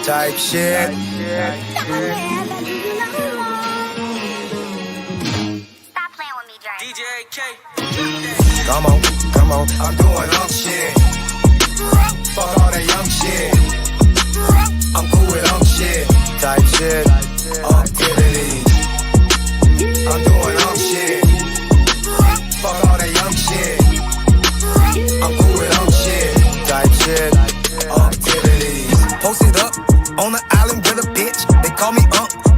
type shit. Stop playing with me, Dre. DJ K. Come on, I'm doing shit. Fuck all that young shit. I'm cool with shit. Type shit. Activities. I'm doing shit. Fuck all that young shit. I'm cool with shit. Type shit. Activities. Posted up on the island with a bitch. They call me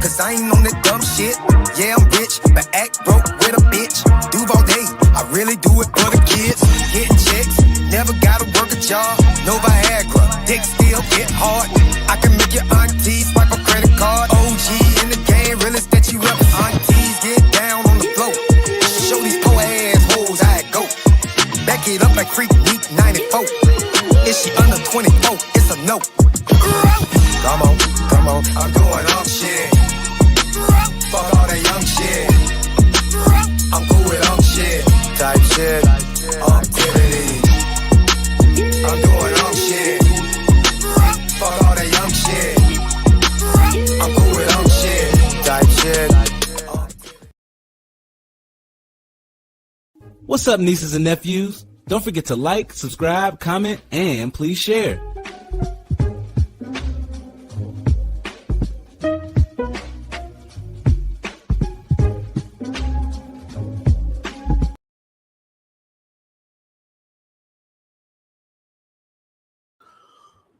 cause I ain't on that dumb shit. Yeah, I'm rich, but act broke with a bitch. Duval day, I really do it for the kids. Getting checks, never gotta work a job. No Viagra, dick still get hard. I can make your auntie swipe a credit card. OG in the game, realest that you ever. Aunties get down on the floor. Show these poor ass hoes how it go. Back it up like Freak Week 94. Is she under 24? It's a no. Come on, I'm doing shit. Fuck all that young shit. I'm cool with shit. Type shit. Activities. I'm doing shit. Fuck all that young shit. I'm cool with shit. Type shit. What's up, nieces and nephews? Don't forget to like, subscribe, comment, and please share.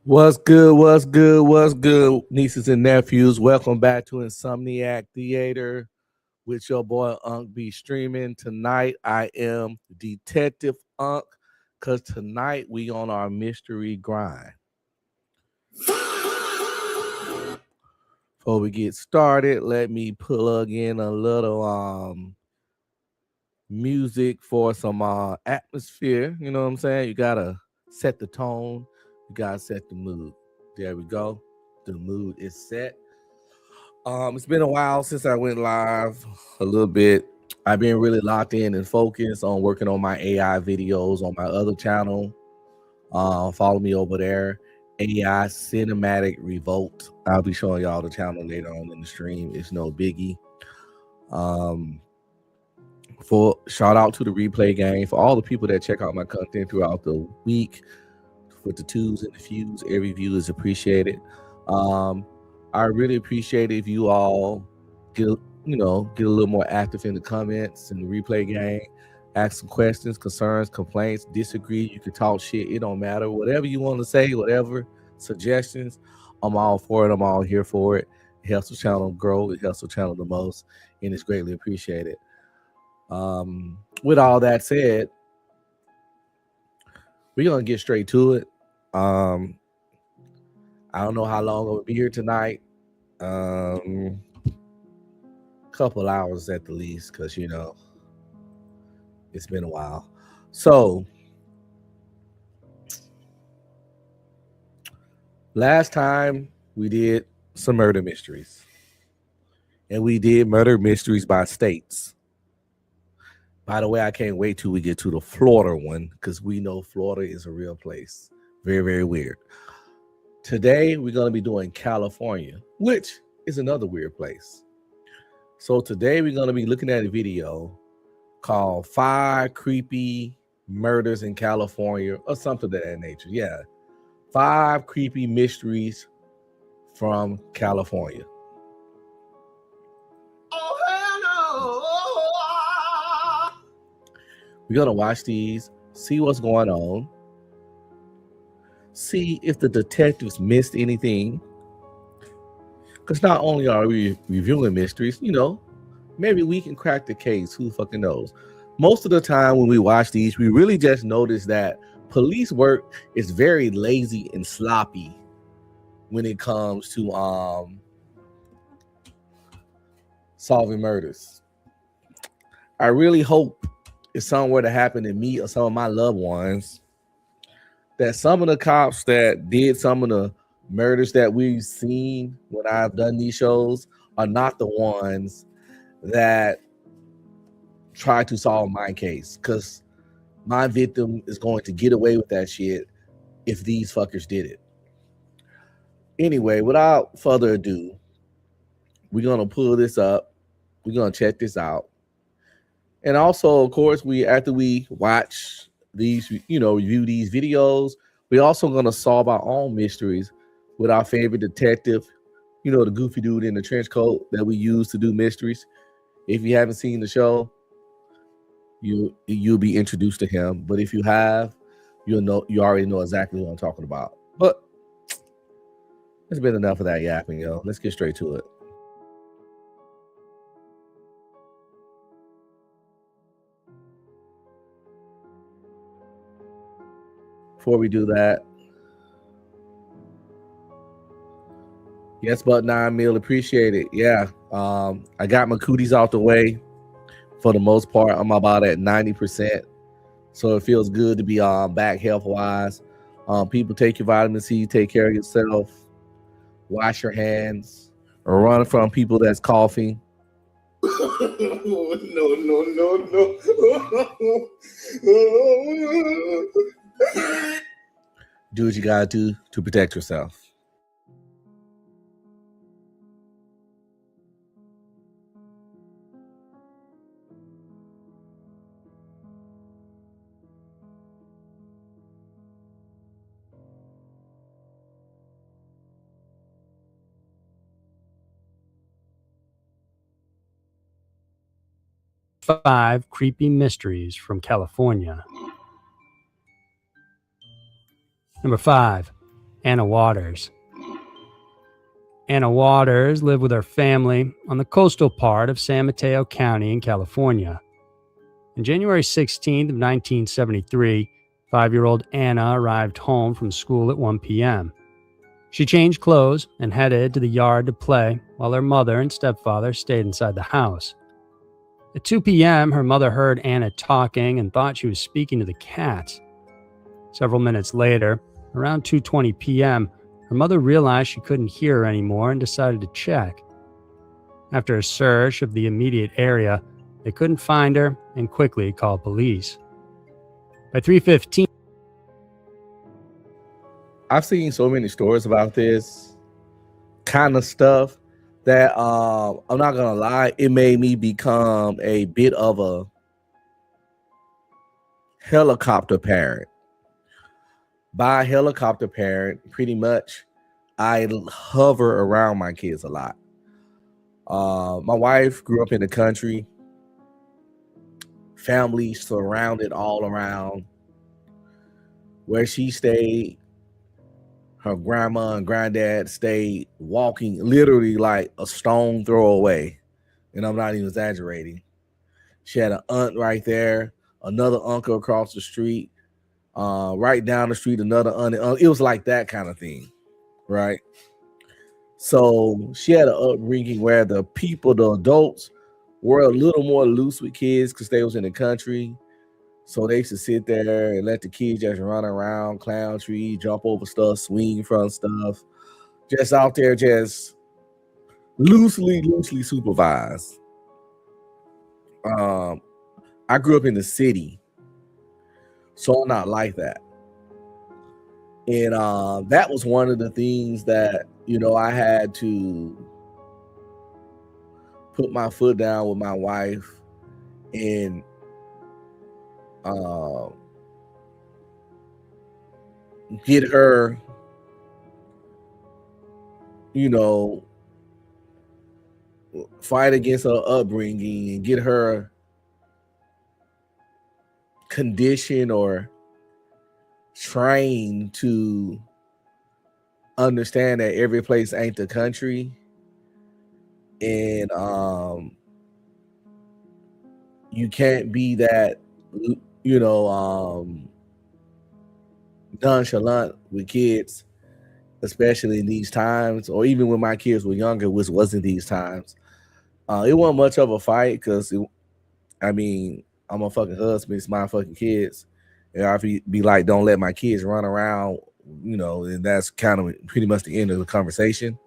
What's good, nieces and nephews? Welcome back to Insomniac Theater with your boy Unc B streaming. Tonight I am Detective Unc, because tonight we on our mystery grind. Before we get started, let me plug in a little music for some atmosphere. You know what I'm saying? You gotta set the tone. You gotta set the mood. There we go. The mood is set. It's been a while since I went live. A little bit. I've been really locked in and focused on working on my AI videos on my other channel. Follow me over there. AI Cinematic Revolt. I'll be showing y'all the channel later on in the stream. It's no biggie. For shout out to the replay gang, for all the people that check out my content throughout the week. With the twos and the fews, every view is appreciated. I really appreciate it if you all get a little more active in the comments and the replay gang. Ask some questions, concerns, complaints, disagree. You can talk shit. It don't matter. Whatever you want to say, whatever suggestions, I'm all for it. I'm all here for it. It helps the channel grow. It helps the channel the most, and it's greatly appreciated. With all that said, we're gonna get straight to it. I don't know how long I'll be here tonight. Couple hours at the least, because it's been a while. So last time we did some murder mysteries, and we did murder mysteries by states. By the way, I can't wait till we get to the Florida one, because we know Florida is a real place. Very, very weird. Today, we're going to be doing California, which is another weird place. So today, we're going to be looking at a video called 5 Creepy Murders in California, or something of that nature. Yeah, 5 Creepy Mysteries from California. We're going to watch these, see what's going on, see if the detectives missed anything. Because not only are we reviewing mysteries, maybe we can crack the case. Who fucking knows? Most of the time when we watch these, we really just notice that police work is very lazy and sloppy when it comes to solving murders. I really hope if something were to happen to me or some of my loved ones, that some of the cops that did some of the murders that we've seen when I've done these shows are not the ones that try to solve my case, because my victim is going to get away with that shit if these fuckers did it. Anyway, without further ado, we're gonna pull this up. We're gonna check this out. And also, of course, we after we watch these, review these videos, we're also gonna solve our own mysteries with our favorite detective, the goofy dude in the trench coat that we use to do mysteries. If you haven't seen the show, you'll be introduced to him. But if you have, you already know exactly what I'm talking about. But it's been enough of that yapping, yo. Let's get straight to it. Before we do that, yes, but 9 mil, appreciate it. Yeah, I got my cooties out the way for the most part. I'm about at 90%, so it feels good to be back health wise. People, take your vitamin C, take care of yourself, wash your hands, or run from people that's coughing. No. Do what you gotta do to protect yourself. Five creepy mysteries from California. Number 5, Anna Waters. Anna Waters lived with her family on the coastal part of San Mateo County in California. On January 16th of 1973, 5-year-old Anna arrived home from school at 1 p.m. She changed clothes and headed to the yard to play while her mother and stepfather stayed inside the house. At 2 p.m., her mother heard Anna talking and thought she was speaking to the cats. Several minutes later, around 2:20 p.m., her mother realized she couldn't hear her anymore and decided to check. After a search of the immediate area, they couldn't find her and quickly called police. By 3:15, I've seen so many stories about this kind of stuff that I'm not gonna lie, it made me become a bit of a helicopter parent. By helicopter parent, pretty much I hover around my kids a lot. My wife grew up in the country, family surrounded all around. Where she stayed, her grandma and granddad stayed walking literally like a stone throw away. And I'm not even exaggerating. She had an aunt right there, another uncle across the street, right down the street, another aunt. It was like that kind of thing, right? So she had an upbringing where the adults, were a little more loose with kids because they was in the country. So they used to sit there and let the kids just run around, climb trees, jump over stuff, swing from stuff, just out there, just loosely supervised. I grew up in the city, so I'm not like that. And that was one of the things that, I had to put my foot down with my wife and get her, fight against her upbringing and get her conditioned or trained to understand that every place ain't the country. And you can't be that, nonchalant with kids, especially in these times, or even when my kids were younger, which wasn't these times. It wasn't much of a fight because, I'm a fucking husband. It's my fucking kids. And I'd be like, don't let my kids run around, and that's kind of pretty much the end of the conversation.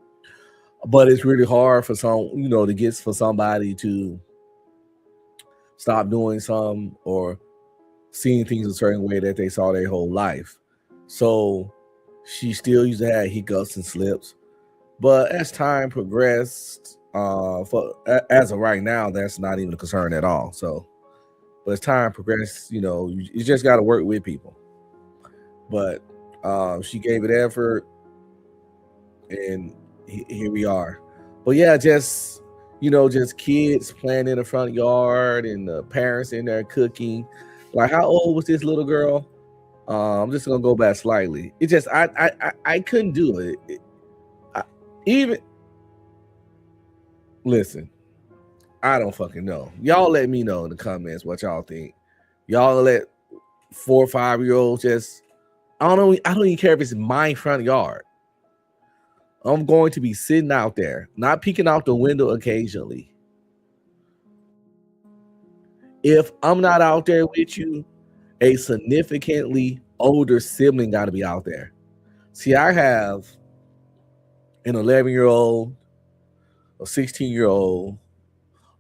But it's really hard for to get for somebody to stop doing something or seeing things a certain way that they saw their whole life. So she still used to have hiccups and slips. But as time progressed, as of right now, that's not even a concern at all. So, but as time progressed, you just got to work with people. But she gave it effort, and here we are. But yeah, just just kids playing in the front yard and the parents in there cooking. Like, how old was this little girl? I'm just gonna go back slightly. It just I couldn't do it. Even listen, I don't fucking know. Y'all let me know in the comments what y'all think. Y'all let 4 or 5-year-olds just I don't know. I don't even care if it's my front yard. I'm going to be sitting out there, not peeking out the window occasionally. If I'm not out there with you, a significantly older sibling got to be out there. See, I have an 11-year-old, a 16-year-old,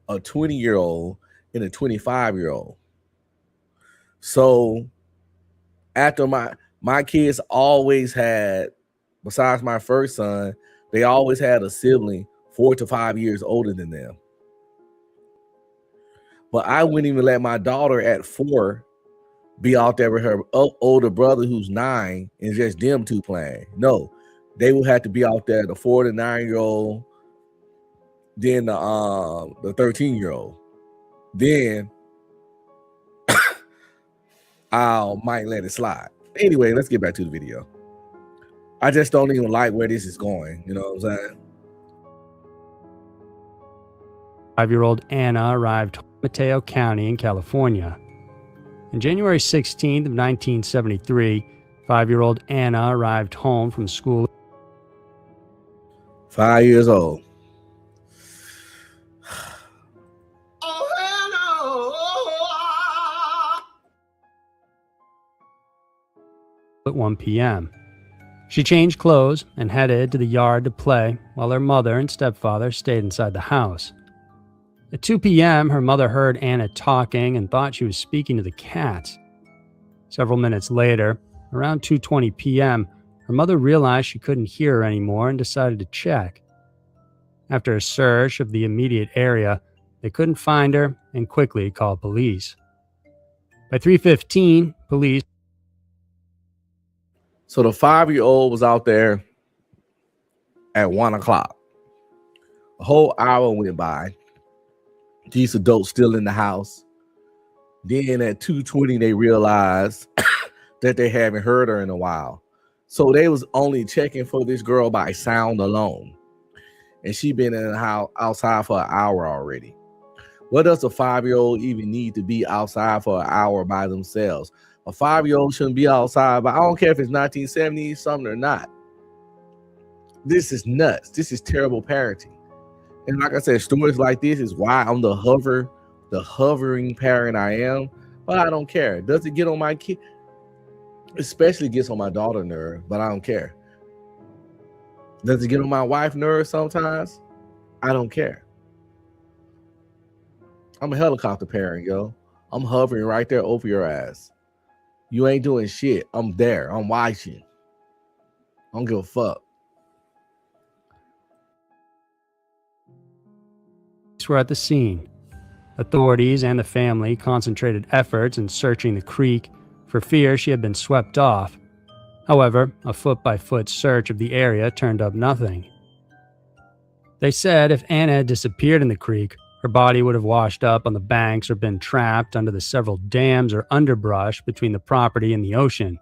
a 20-year-old, and a 25-year-old. So after my kids always had, besides my first son, they always had a sibling 4 to 5 years older than them. But I wouldn't even let my daughter at 4 be out there with her older brother who's 9 and just them two playing. No, they will have to be out there, the 4 to 9-year-old, then the 13-year-old. Then I might let it slide. Anyway, let's get back to the video. I just don't even like where this is going. You know what I'm saying? 5-year-old Anna arrived in Mateo County in California. On January 16th of 1973, 5-year-old Anna arrived home from school. 5 years old. At 1 p.m. She changed clothes and headed to the yard to play while her mother and stepfather stayed inside the house. At 2 p.m., her mother heard Anna talking and thought she was speaking to the cats. Several minutes later, around 2:20 p.m., her mother realized she couldn't hear her anymore and decided to check. After a search of the immediate area, they couldn't find her and quickly called police. By 3:15, police. So the 5-year-old was out there at 1 o'clock. A whole hour went by. These adults still in the house. Then at 2:20, they realized that they haven't heard her in a while. So they was only checking for this girl by sound alone. And she been in the house outside for an hour already. What does a 5-year-old even need to be outside for an hour by themselves? A 5-year-old shouldn't be outside, but I don't care if it's 1970s something or not. This is nuts. This is terrible parenting. And like I said, stories like this is why I'm the hovering parent I am. But I don't care. Does it get on my kid? Especially gets on my daughter nerve, but I don't care. Does it get on my wife nerve sometimes? I don't care. I'm a helicopter parent, yo. I'm hovering right there over your ass. You ain't doing shit. I'm there. I'm watching. I don't give a fuck. Were at the scene. Authorities and the family concentrated efforts in searching the creek for fear she had been swept off. However, a foot-by-foot search of the area turned up nothing. They said if Anna had disappeared in the creek, her body would have washed up on the banks or been trapped under the several dams or underbrush between the property and the ocean.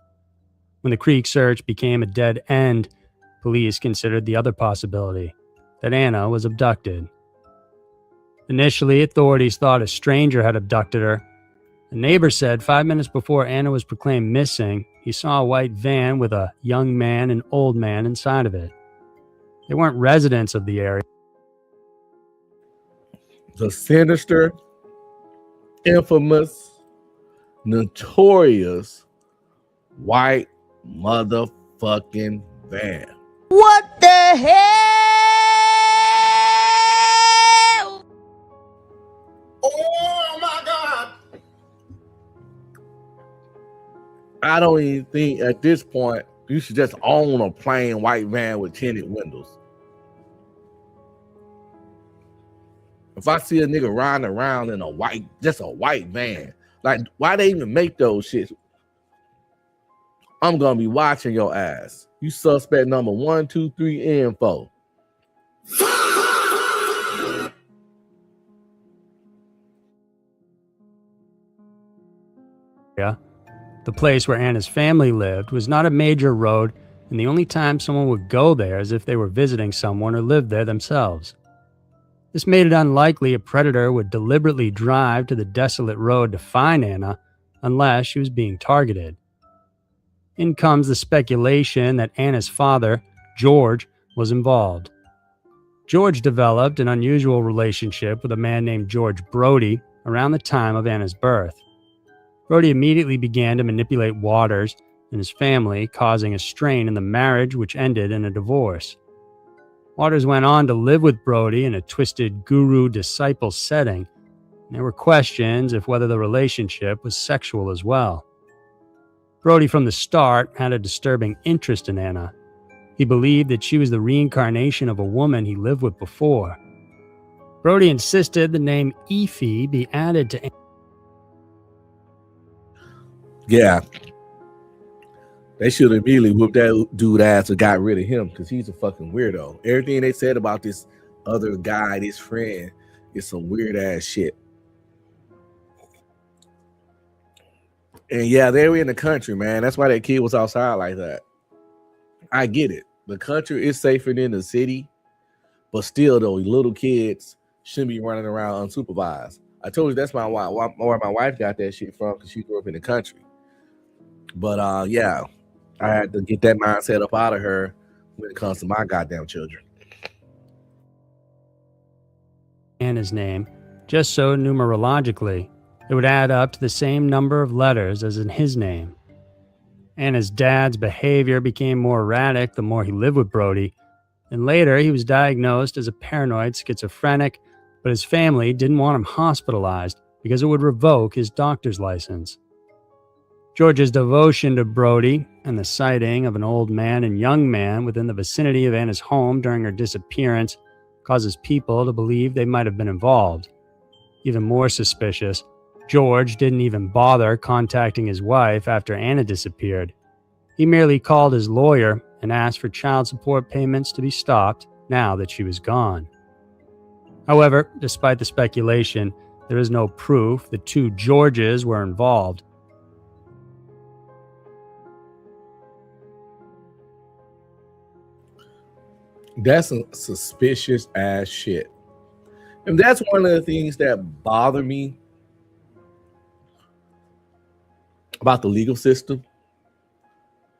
When the creek search became a dead end, police considered the other possibility, that Anna was abducted. Initially, authorities thought a stranger had abducted her. A neighbor said 5 minutes before Anna was proclaimed missing, he saw a white van with a young man and old man inside of it. They weren't residents of the area. The sinister, infamous, notorious white motherfucking van. What the hell? Oh my God. I don't even think at this point you should just own a plain white van with tinted windows. If I see a nigga riding around in just a white van, like why they even make those shits? I'm gonna be watching your ass. You suspect number 1, 2, 3, and 4. The place where Anna's family lived was not a major road, and the only time someone would go there is if they were visiting someone or lived there themselves. This made it unlikely a predator would deliberately drive to the desolate road to find Anna unless she was being targeted. In comes the speculation that Anna's father, George, was involved. George developed an unusual relationship with a man named George Brody around the time of Anna's birth. Brody immediately began to manipulate Waters and his family, causing a strain in the marriage which ended in a divorce. Waters went on to live with Brody in a twisted guru-disciple setting, and there were questions of whether the relationship was sexual as well. Brody from the start had a disturbing interest in Anna. He believed that she was the reincarnation of a woman he lived with before. Brody insisted the name Effie be added to Anna. Yeah. They should have immediately whooped that dude ass and got rid of him because he's a fucking weirdo. Everything they said about this other guy, this friend, is some weird ass shit. And yeah, they were in the country, man. That's why that kid was outside like that. I get it. The country is safer than the city, but still, though, little kids shouldn't be running around unsupervised. I told you that's where my wife got that shit from because she grew up in the country. But yeah, I had to get that mindset up out of her when it comes to my goddamn children. Anna's name, just so numerologically, it would add up to the same number of letters as in his name. Anna's dad's behavior became more erratic the more he lived with Brody, and later he was diagnosed as a paranoid schizophrenic, but his family didn't want him hospitalized because it would revoke his doctor's license. George's devotion to Brody and the sighting of an old man and young man within the vicinity of Anna's home during her disappearance causes people to believe they might have been involved. Even more suspicious, George didn't even bother contacting his wife after Anna disappeared. He merely called his lawyer and asked for child support payments to be stopped now that she was gone. However, despite the speculation, there is no proof the two Georges were involved. That's some suspicious ass shit. And that's one of the things that bother me about the legal system.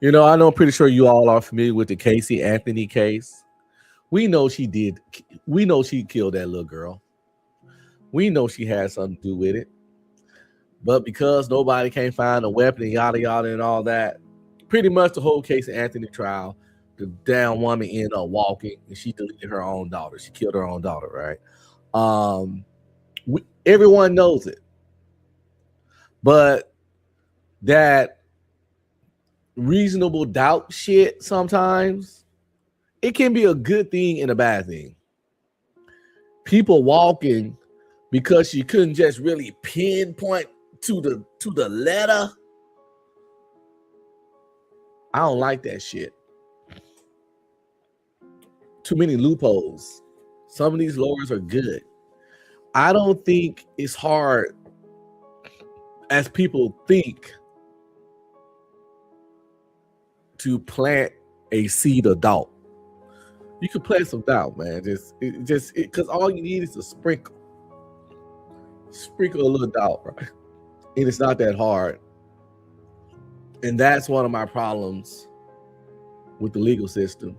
You know, I know I'm pretty sure you all are familiar with the Casey Anthony case. We know she killed that little girl. We know she had something to do with it. But because nobody can find a weapon, yada yada and all that, pretty much the whole Casey Anthony trial, the damn woman ended up walking and she deleted her own daughter. She killed her own daughter, right? Everyone knows it. But that reasonable doubt shit sometimes, it can be a good thing and a bad thing. People walking because she couldn't just really pinpoint to the letter. I don't like that shit. Too many loopholes. Some of these lawyers are good. I don't think it's hard as people think to plant a seed of doubt. You can plant some doubt, man. Just because all you need is a sprinkle a little doubt, right? And it's not that hard. And that's one of my problems with the legal system.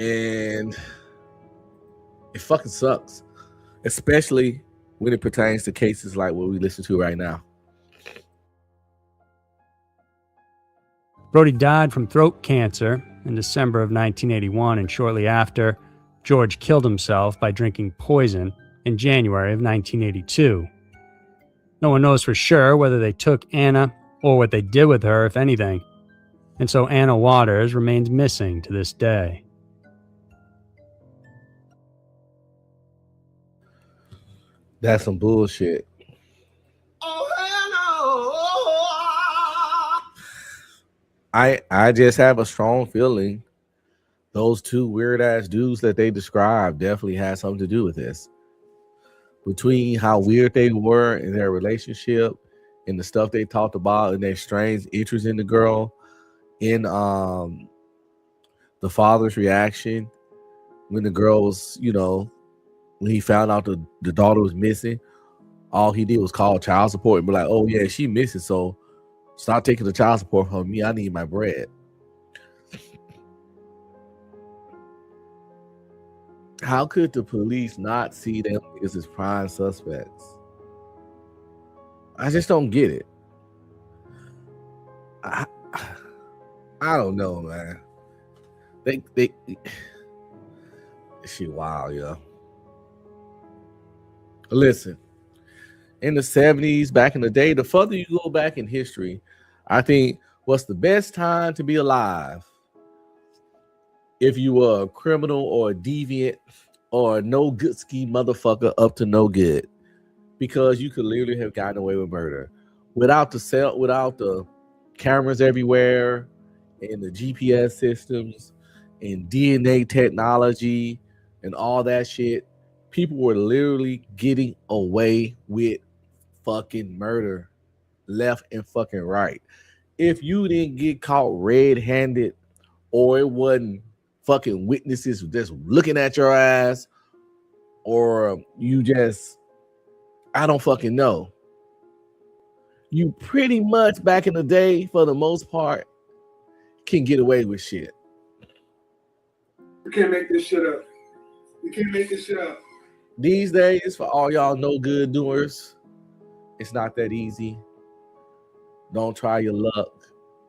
And it fucking sucks, especially when it pertains to cases like what we listen to right now. Brody died from throat cancer in December of 1981, and shortly after, George killed himself by drinking poison in January of 1982. No one knows for sure whether they took Anna or what they did with her, if anything, and so Anna Waters remains missing to this day. That's some bullshit. I just have a strong feeling those two weird ass dudes that they described definitely had something to do with this. Between how weird they were in their relationship and the stuff they talked about and their strange interest in the girl, in the father's reaction when the girl was, when he found out the daughter was missing, all he did was call child support and be like, oh yeah, she missing, so stop taking the child support from me. I need my bread. How could the police not see them niggas as prime suspects? I just don't get it. I don't know, man. They shit wild, yo. Listen, in the 70s, back in the day, the further you go back in history, I think what's the best time to be alive if you were a criminal or a deviant or a no good ski motherfucker up to no good, because you could literally have gotten away with murder without the cameras everywhere and the GPS systems and DNA technology and all that shit. People were literally getting away with fucking murder left and fucking right. If you didn't get caught red-handed, or it wasn't fucking witnesses just looking at your ass, or you just, I don't fucking know, you pretty much back in the day, for the most part, can get away with shit. You can't make this shit up. You can't make this shit up. These days, for all y'all no good doers, it's not that easy. Don't try your luck.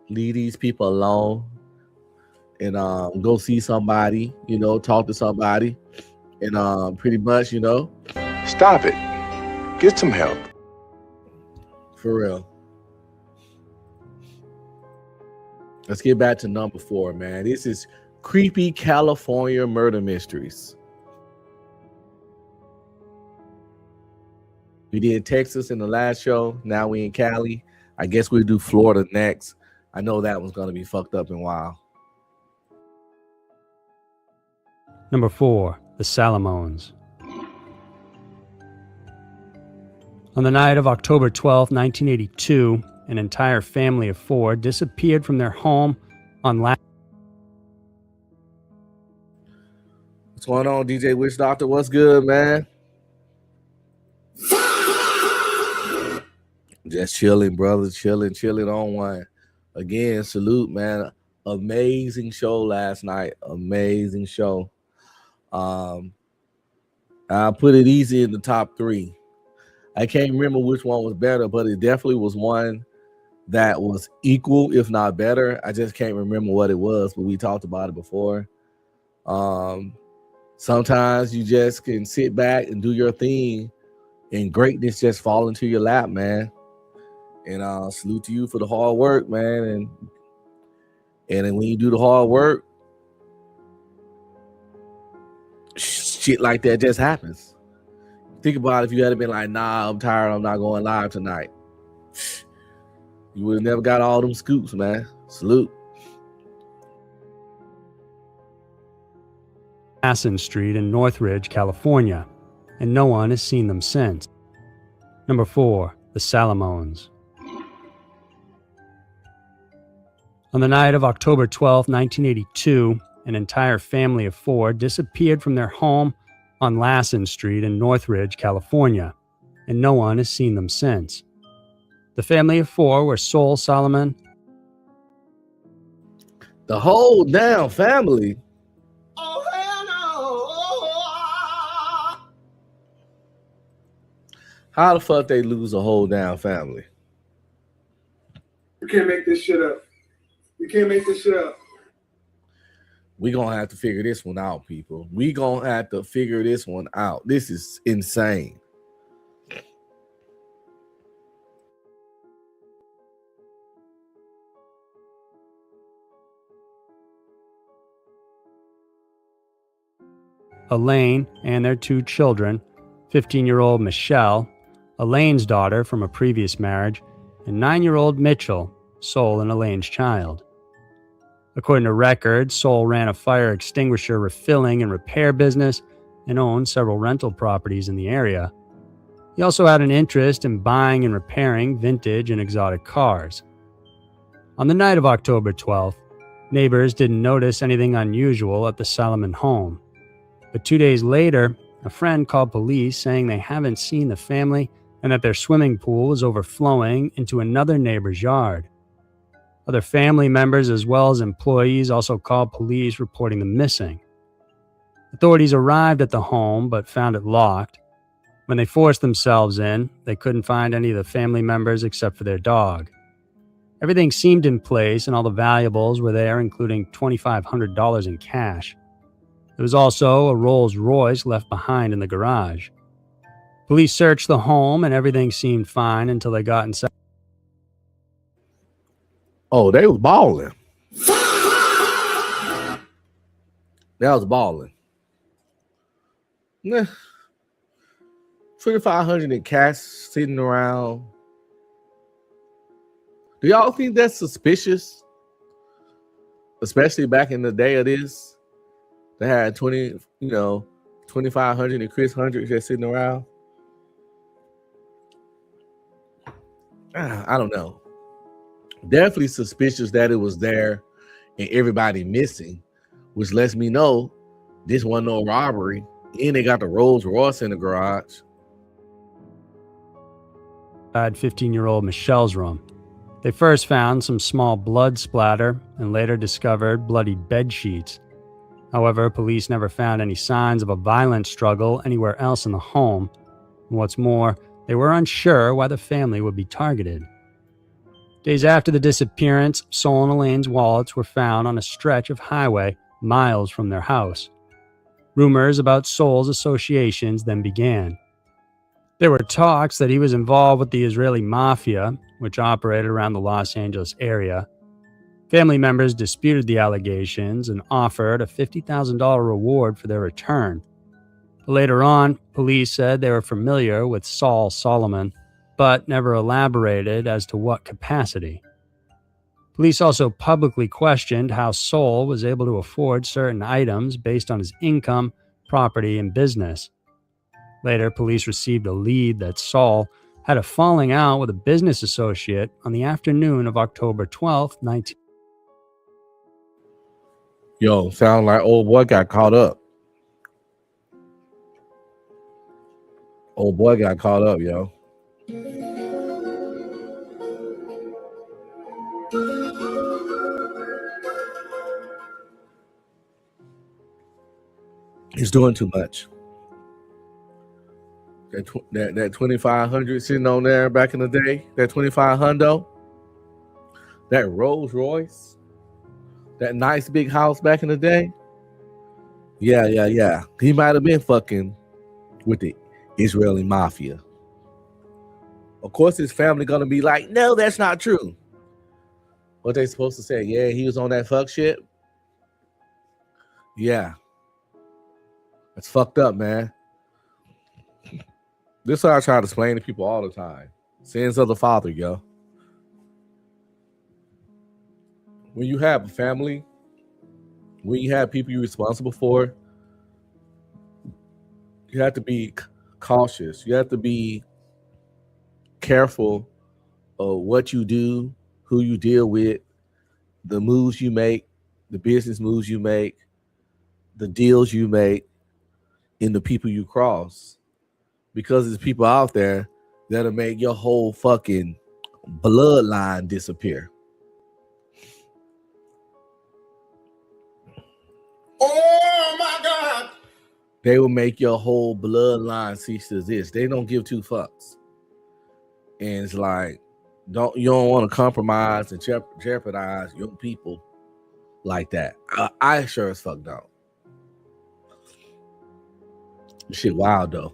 Leave these people alone and go see somebody, talk to somebody, and pretty much, Stop it. Get some help. For real. Let's get back to number 4, man. This is creepy California murder mysteries. We did Texas in the last show. Now we in Cali. I guess we'll do Florida next. I know that one's going to be fucked up and wild. Number 4, the Salamones. On the night of October 12, 1982, an entire family of 4 disappeared from their home on What's going on, DJ Witch Doctor? What's good, man? Just chilling, brother. Chilling on one. Again, salute, man. Amazing show last night. Amazing show. I'll put it easy in the top 3. I can't remember which one was better, but it definitely was one that was equal, if not better. I just can't remember what it was, but we talked about it before. Sometimes you just can sit back and do your thing, and greatness just fall into your lap, man. And salute to you for the hard work, man. And then when you do the hard work, shit like that just happens. Think about it, if you had been like, nah, I'm tired, I'm not going live tonight, you would have never got all them scoops, man. Salute. Masson Street in Northridge, California, and no one has seen them since. Number 4, the Salamones. On the night of October 12, 1982, an entire family of 4 disappeared from their home on Lassen Street in Northridge, California, and no one has seen them since. The family of 4 were Sol Solomon. The whole damn family. Oh, hell no. How the fuck they lose a whole damn family? You can't make this shit up. You can't make this shit up. We gonna have to figure this one out, people. We gonna have to figure this one out. This is insane. Elaine and their 2 children, 15-year-old Michelle, Elaine's daughter from a previous marriage, and 9-year-old Mitchell, Sol and Elaine's child. According to records, Sol ran a fire extinguisher refilling and repair business and owned several rental properties in the area. He also had an interest in buying and repairing vintage and exotic cars. On the night of October 12th, neighbors didn't notice anything unusual at the Solomon home. But 2 days later, a friend called police saying they haven't seen the family and that their swimming pool was overflowing into another neighbor's yard. Other family members as well as employees also called police reporting them missing. Authorities arrived at the home but found it locked. When they forced themselves in, they couldn't find any of the family members except for their dog. Everything seemed in place and all the valuables were there, including $2,500 in cash. There was also a Rolls Royce left behind in the garage. Police searched the home and everything seemed fine until they got inside. Oh, they was balling. That was balling. Nah. $2,500 in cash sitting around. Do y'all think that's suspicious? Especially back in the day of this. They had $2,500 and Chris Hundreds just sitting around. I don't know. Definitely suspicious that it was there and everybody missing, which lets me know this wasn't no robbery. And they got the Rolls Royce in the garage. 15-year-old Michelle's room. They first found some small blood splatter and later discovered bloody bed sheets. However, police never found any signs of a violent struggle anywhere else in the home. And what's more, they were unsure why the family would be targeted. Days after the disappearance, Sol and Elaine's wallets were found on a stretch of highway miles from their house. Rumors about Sol's associations then began. There were talks that he was involved with the Israeli mafia, which operated around the Los Angeles area. Family members disputed the allegations and offered a $50,000 reward for their return. Later on, police said they were familiar with Saul Solomon, but never elaborated as to what capacity. Police also publicly questioned how Sol was able to afford certain items based on his income, property, and business. Later, police received a lead that Sol had a falling out with a business associate on the afternoon of October 12th, 19... Yo, sound like old boy got caught up. Old boy got caught up, yo. He's doing too much. That 2,500 sitting on there back in the day, that 2,500, that Rolls Royce, that nice big house back in the day. Yeah. He might have been fucking with the Israeli mafia. Of course, his family gonna be like, no, that's not true. What they supposed to say? Yeah, he was on that fuck shit. Yeah. That's fucked up, man. This is what I try to explain to people all the time. Sins of the father, yo. When you have a family, when you have people you're responsible for, you have to be cautious. You have to be careful of what you do, who you deal with, the moves you make, the business moves you make, the deals you make, and the people you cross. Because there's people out there that'll make your whole fucking bloodline disappear. Oh my God. They will make your whole bloodline cease to exist. They don't give two fucks. And it's like, you don't want to compromise and jeopardize your people like that. I sure as fuck don't. Shit wild though.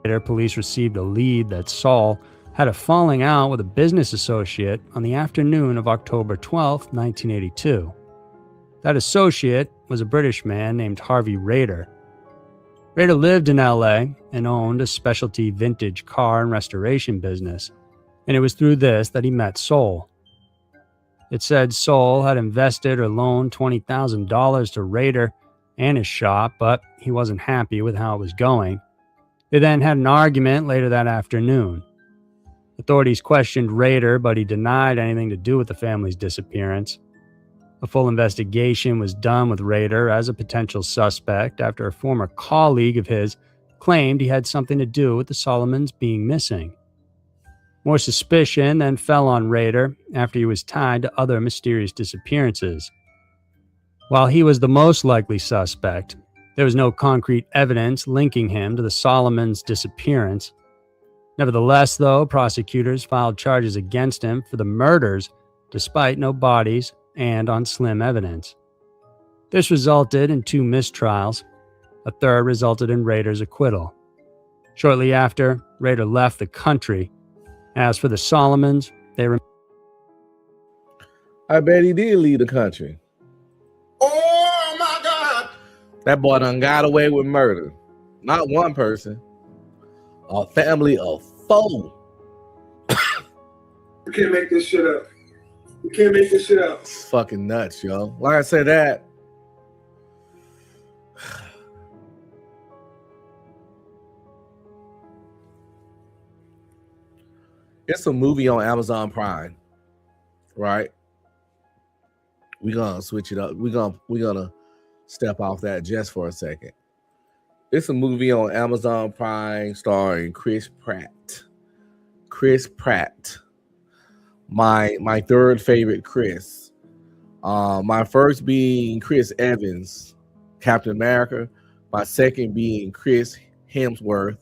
Later, police received a lead that Sol had a falling out with a business associate on the afternoon of October 12th, 1982. That associate was a British man named Harvey Rader. Rader lived in LA and owned a specialty vintage car and restoration business, and it was through this that he met Soul. It said Soul had invested or loaned $20,000 to Rader and his shop, but he wasn't happy with how it was going. They then had an argument later that afternoon. Authorities questioned Rader, but he denied anything to do with the family's disappearance. A full investigation was done with Rader as a potential suspect after a former colleague of his claimed he had something to do with the Solomons being missing. More suspicion then fell on Rader after he was tied to other mysterious disappearances. While he was the most likely suspect, there was no concrete evidence linking him to the Solomons' disappearance. Nevertheless, though, prosecutors filed charges against him for the murders despite no bodies and on slim evidence. This resulted in 2 mistrials. A third resulted in Rader's acquittal. Shortly after, Rader left the country. As for the Solomons, I bet he did leave the country. Oh my God! That boy done got away with murder. Not one person. A family of 4. You can't make this shit up. You can't make this shit up. It's fucking nuts, yo. Like I said that. It's a movie on Amazon Prime, right? We're gonna switch it up. We're gonna step off that just for a second. It's a movie on Amazon Prime starring Chris Pratt. Chris Pratt. My third favorite Chris. My first being Chris Evans, Captain America. My second being Chris Hemsworth,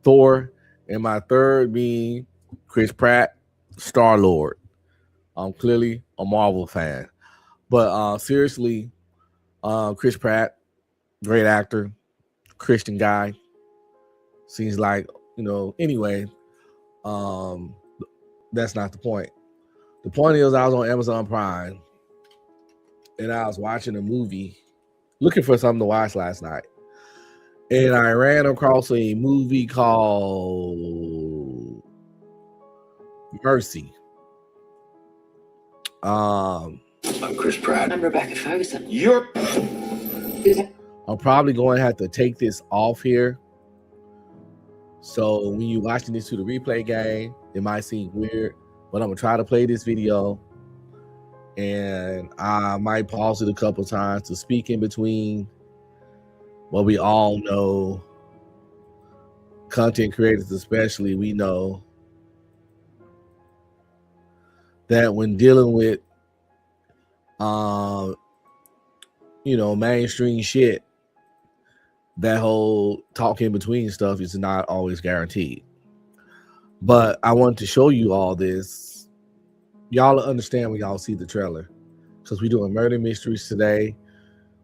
Thor. And my third being Chris Pratt, Star-Lord. I'm clearly a Marvel fan. But seriously, Chris Pratt, great actor, Christian guy. Seems like, anyway, that's not the point. The point is I was on Amazon Prime and I was watching a movie, looking for something to watch last night. And I ran across a movie called Mercy. I'm Chris Pratt. I'm Rebecca Ferguson. I'm probably going to have to take this off here. So when you're watching this to the replay game, it might seem weird, but I'm going to try to play this video. And I might pause it a couple times to speak in between. Well, we all know, content creators especially, we know that when dealing with, mainstream shit, that whole talk in between stuff is not always guaranteed. But I want to show you all this. Y'all understand when y'all see the trailer, because we're doing murder mysteries today.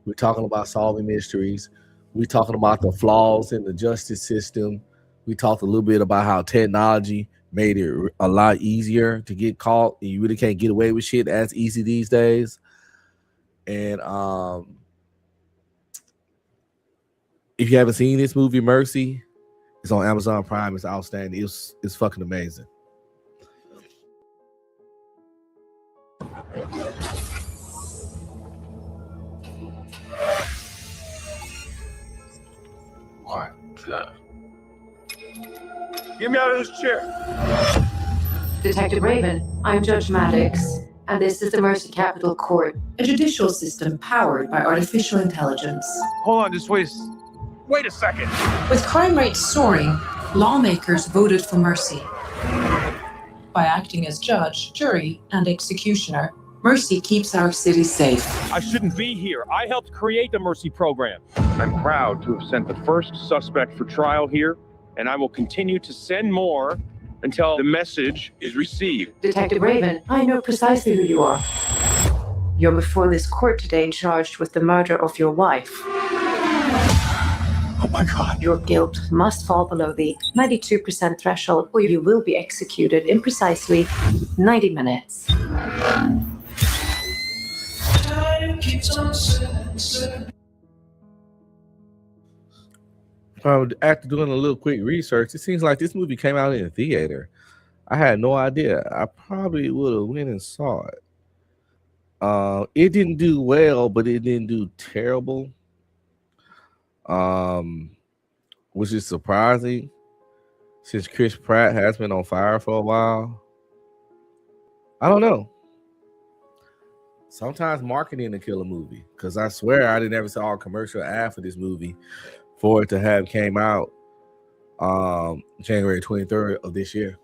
We're talking about solving mysteries. We're talking about the flaws in the justice system. We talked a little bit about how technology made it a lot easier to get caught, and you really can't get away with shit as easy these days. And if you haven't seen this movie, Mercy, it's on Amazon Prime. It's outstanding. It's fucking amazing. What? Get me out of this chair. Detective Raven, I'm Judge Maddox, and this is the Mercy Capital Court, a judicial system powered by artificial intelligence. Hold on, just wait a second. With crime rates soaring, lawmakers voted for Mercy. By acting as judge, jury, and executioner, Mercy keeps our city safe. I shouldn't be here. I helped create the Mercy program. I'm proud to have sent the first suspect for trial here, and I will continue to send more until the message is received. Detective Raven, I know precisely who you are. You're before this court today charged with the murder of your wife. Oh my God. Your guilt must fall below the 92% threshold, or you will be executed in precisely 90 minutes. After doing a little quick research, it seems like this movie came out in a theater. I had no idea. I probably would have went and saw it. It didn't do well, but it didn't do terrible. Which is surprising since Chris Pratt has been on fire for a while. I don't know. Sometimes marketing to kill a movie, because I swear I didn't ever saw a commercial ad for this movie for it to have came out January 23rd of this year.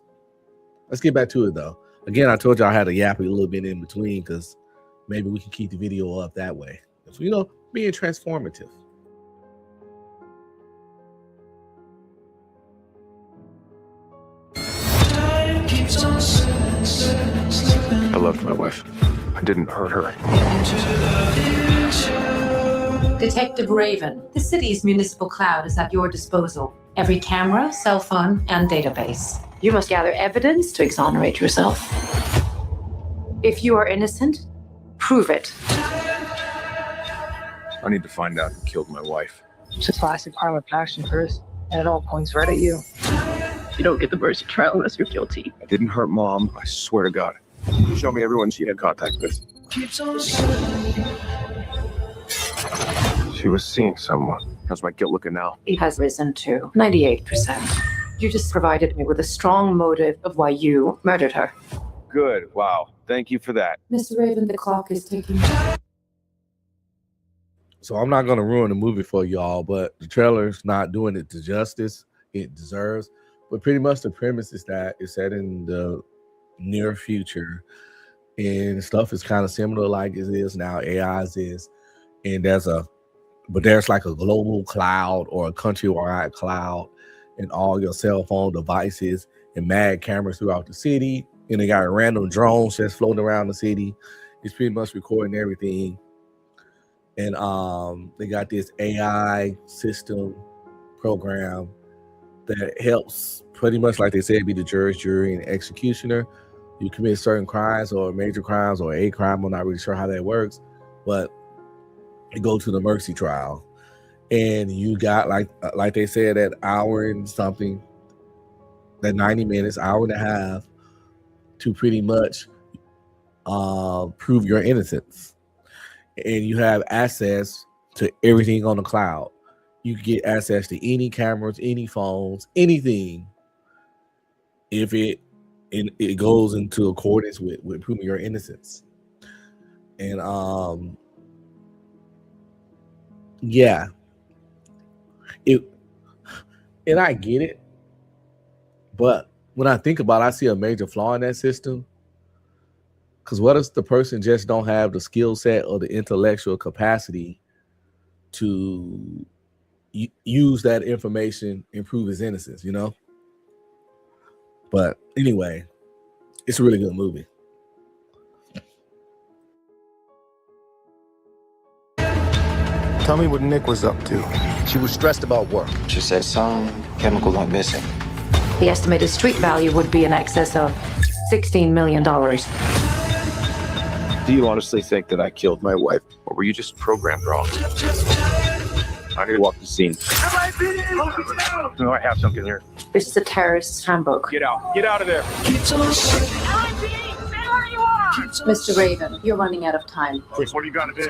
Let's get back to it though. Again, I told you I had to yap a little bit in between because maybe we can keep the video up that way. So, being transformative. I loved my wife. I didn't hurt her. Detective Raven, the city's municipal cloud is at your disposal. Every camera, cell phone, and database. You must gather evidence to exonerate yourself. If you are innocent, prove it. I need to find out who killed my wife. It's a classic armor passion first, and it all points right at you. You don't get the mercy trial unless you're guilty. I didn't hurt Mom. I swear to God. Show me everyone she had contact with. She was seeing someone. How's my guilt looking now? It has risen to 98%. You just provided me with a strong motive of why you murdered her. Good. Wow. Thank you for that. Mr. Raven, the clock is ticking. So I'm not going to ruin the movie for y'all, but the trailer's not doing it the justice it deserves. But pretty much the premise is that it's set in the near future, and stuff is kind of similar like it is now. AI's is, and there's like a global cloud or a countrywide cloud, and all your cell phone devices and mad cameras throughout the city, and they got random drones just floating around the city. It's pretty much recording everything, and they got this AI system program that helps, pretty much like they said, be the judge, jury, and executioner. You commit certain crimes or major crimes or a crime. I'm not really sure how that works, but you go to the mercy trial, and you got like they said, that hour and something, that 90 minutes, hour and a half, to pretty much prove your innocence. And you have access to everything on the cloud. You can get access to any cameras, any phones, anything, if it goes into accordance with proving your innocence. And yeah, and I get it, but when I think about it, I see a major flaw in that system. Because what if the person just don't have the skill set or the intellectual capacity to use that information and prove his innocence, But anyway, it's a really good movie. Tell me what Nick was up to. She was stressed about work. She said some chemical went missing. The estimated street value would be in excess of $16 million. Do you honestly think that I killed my wife, or were you just programmed wrong? I need to walk the scene. No, I have something here. This is a terrorist's handbook. Get out. Get out of there. Mr. Raven, you're running out of time. Chris, what do you got to do?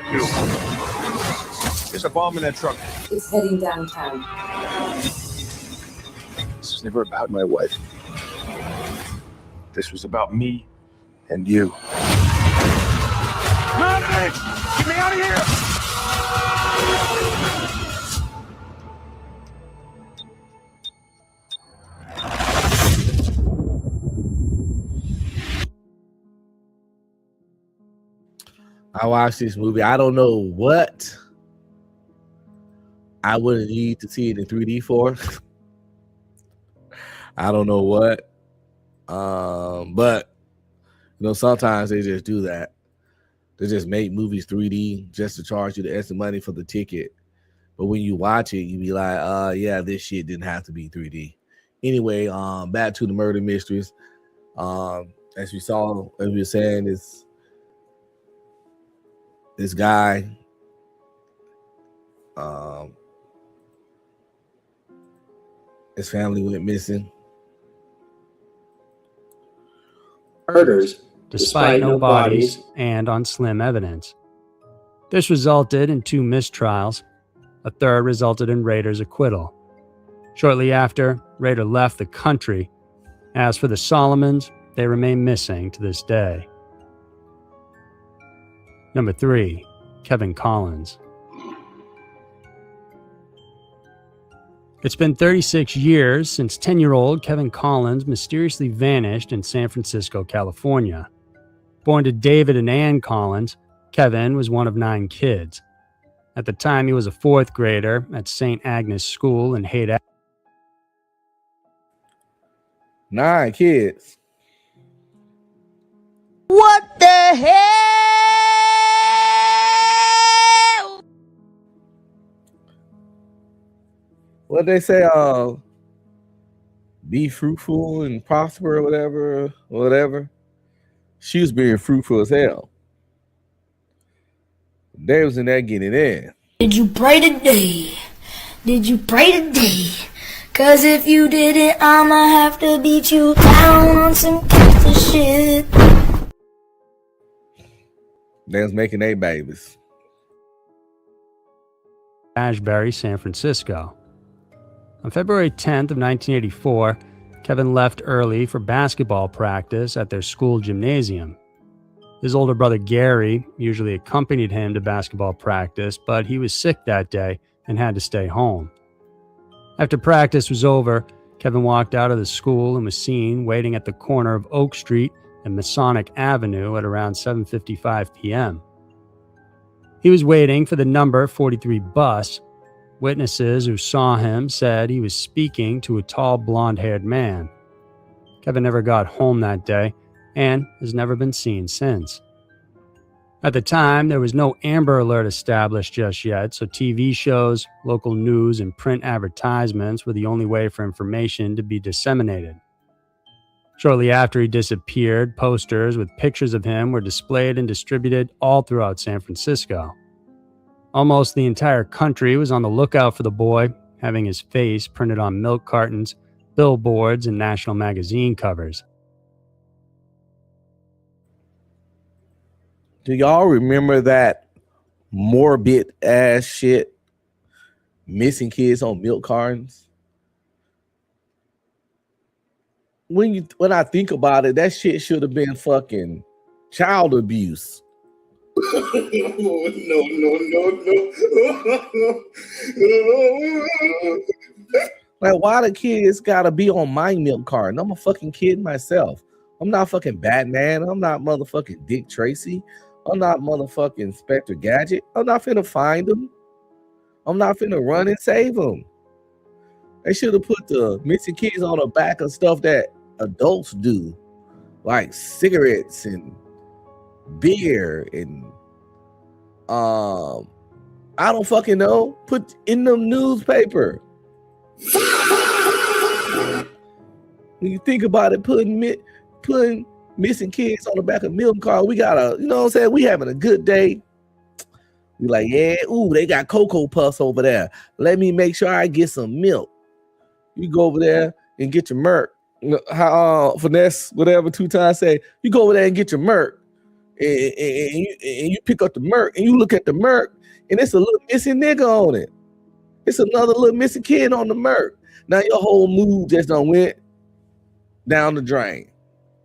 There's a bomb in that truck. It's heading downtown. This was never about my wife. This was about me and you. Medic! Get me out of here! I watched this movie. I don't know what I would need to see it in 3D for. I don't know what. But sometimes they just do that. They just make movies 3D just to charge you the extra money for the ticket. But when you watch it, you be like, yeah, this shit didn't have to be 3D. Anyway, back to the murder mysteries. As we were saying, this guy His family went missing. Murders, despite no bodies and on slim evidence. This resulted in 2 mistrials. A third resulted in Rader's acquittal. Shortly after, Rader left the country. As for the Solomons, they remain missing to this day. Number 3, Kevin Collins. It's been 36 years since 10-year-old Kevin Collins mysteriously vanished in San Francisco, California. Born to David and Ann Collins, Kevin was one of 9 kids. At the time, he was a 4th grader at St. Agnes School in Haight. 9 kids. What the hell? What they say? Be fruitful and prosper, or whatever. She was being fruitful as hell. They was in there getting in. Did you pray today? Did you pray today? Cause if you didn't, I'ma have to beat you down on some gangsta shit. They was making 8 babies. Ashbury, San Francisco. On February 10th of 1984, Kevin left early for basketball practice at their school gymnasium. His older brother Gary usually accompanied him to basketball practice, but he was sick that day and had to stay home. After practice was over, Kevin walked out of the school and was seen waiting at the corner of Oak Street and Masonic Avenue at around 7:55 p.m. He was waiting for the number 43 bus. Witnesses who saw him said he was speaking to a tall blonde-haired man. Kevin never got home that day and has never been seen since. At the time, there was no Amber Alert established just yet, so TV shows, local news, and print advertisements were the only way for information to be disseminated. Shortly after he disappeared, posters with pictures of him were displayed and distributed all throughout San Francisco. Almost the entire country was on the lookout for the boy, having his face printed on milk cartons, billboards, and national magazine covers. Do y'all remember that morbid ass shit? Missing kids on milk cartons? When I think about it, that shit should have been fucking child abuse. No. Like, why the kids gotta be on my milk carton? I'm a fucking kid myself. I'm not fucking Batman. I'm not motherfucking Dick Tracy. I'm not motherfucking Inspector Gadget. I'm not finna find them. I'm not finna run and save them. They should have put the missing kids on the back of stuff that adults do, like cigarettes and beer and I don't fucking know. Put in the newspaper. When you think about it, putting missing kids on the back of milk car, we gotta, you know what I'm saying? We having a good day. We like, yeah, ooh, they got Cocoa Puffs over there. Let me make sure I get some milk. You go over there and get your Merc. Finesse, whatever, 2 times say, you go over there and get your Merc. And you pick up the Merc and you look at the Merc and it's a little missing nigga on it. It's another little missing kid on the Merc. Now your whole mood just done went down the drain.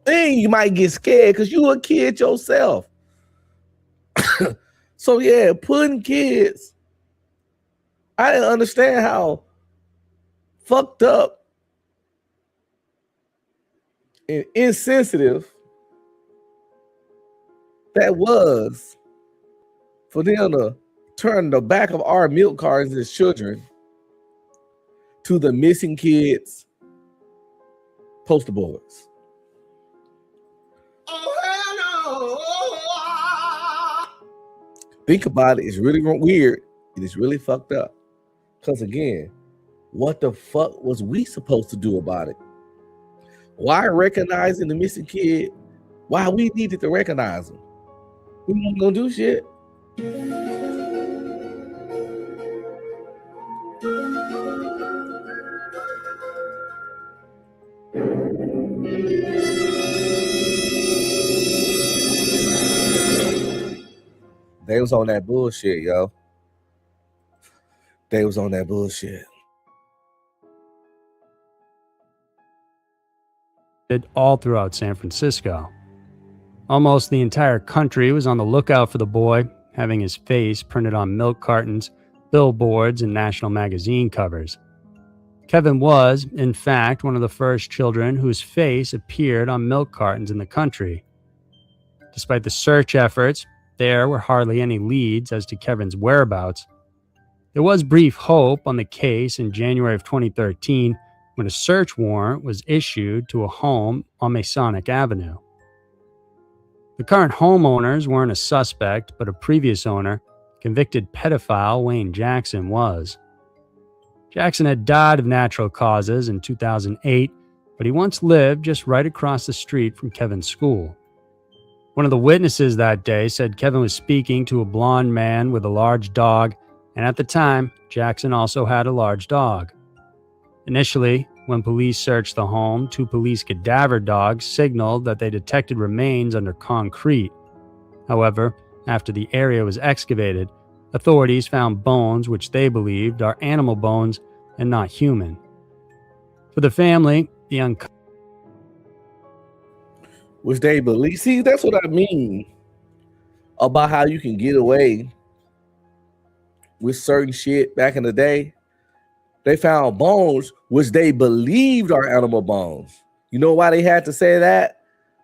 Then you might get scared because you a kid yourself. So yeah, putting kids, I didn't understand how fucked up and insensitive that was for them to turn the back of our milk cartons as children to the missing kids poster boards. Think about it. It's really weird. It is really fucked up. Because again, what the fuck was we supposed to do about it? Why recognizing the missing kid? Why we needed to recognize him? We weren't gonna do shit. They was on that bullshit, yo. They was on that bullshit. All throughout San Francisco. Almost the entire country was on the lookout for the boy, having his face printed on milk cartons, billboards, and national magazine covers. Kevin was, in fact, one of the first children whose face appeared on milk cartons in the country. Despite the search efforts, there were hardly any leads as to Kevin's whereabouts. There was brief hope on the case in January of 2013 when a search warrant was issued to a home on Masonic Avenue. The current homeowners weren't a suspect, but a previous owner, convicted pedophile Wayne Jackson, was. Jackson had died of natural causes in 2008, but he once lived just right across the street from Kevin's school. One of the witnesses that day said Kevin was speaking to a blonde man with a large dog, and at the time, Jackson also had a large dog. Initially, when police searched the home, 2 police cadaver dogs signaled that they detected remains under concrete. However, after the area was excavated, authorities found bones which they believed are animal bones and not human. For the family, the which they believe. See, that's what I mean about how you can get away with certain shit back in the day. They found bones which they believed are animal bones. You know why they had to say that?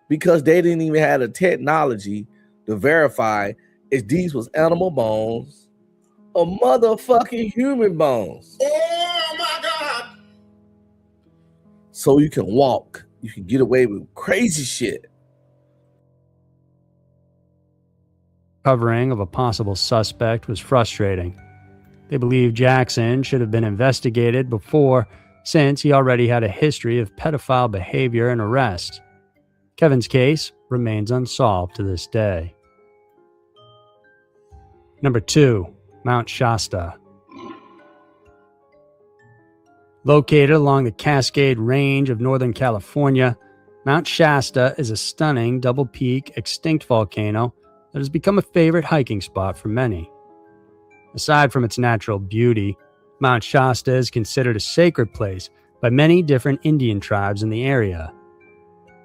Because they didn't even have the technology to verify if these was animal bones or motherfucking human bones. Oh my God! So you can walk. You can get away with crazy shit. Covering of a possible suspect was frustrating. They believed Jackson should have been investigated before, since he already had a history of pedophile behavior and arrest. Kevin's case remains unsolved to this day. Number 2, Mount Shasta. Located along the Cascade Range of Northern California, Mount Shasta is a stunning double-peak extinct volcano that has become a favorite hiking spot for many. Aside from its natural beauty, Mount Shasta is considered a sacred place by many different Indian tribes in the area.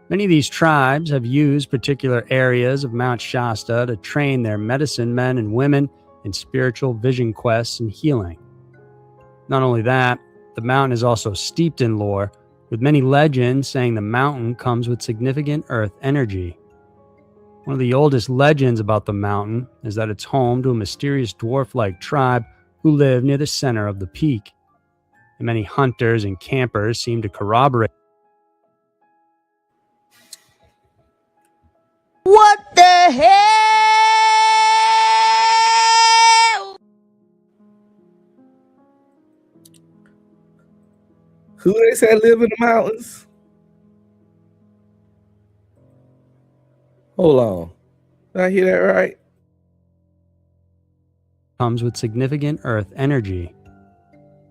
Many of these tribes have used particular areas of Mount Shasta to train their medicine men and women in spiritual vision quests and healing. Not only that, the mountain is also steeped in lore, with many legends saying the mountain comes with significant earth energy. One of the oldest legends about the mountain is that it's home to a mysterious dwarf-like tribe who live near the center of the peak. And many hunters and campers seem to corroborate. What the hell? Who they say live in the mountains? Hold on. Did I hear that right? Comes with significant earth energy.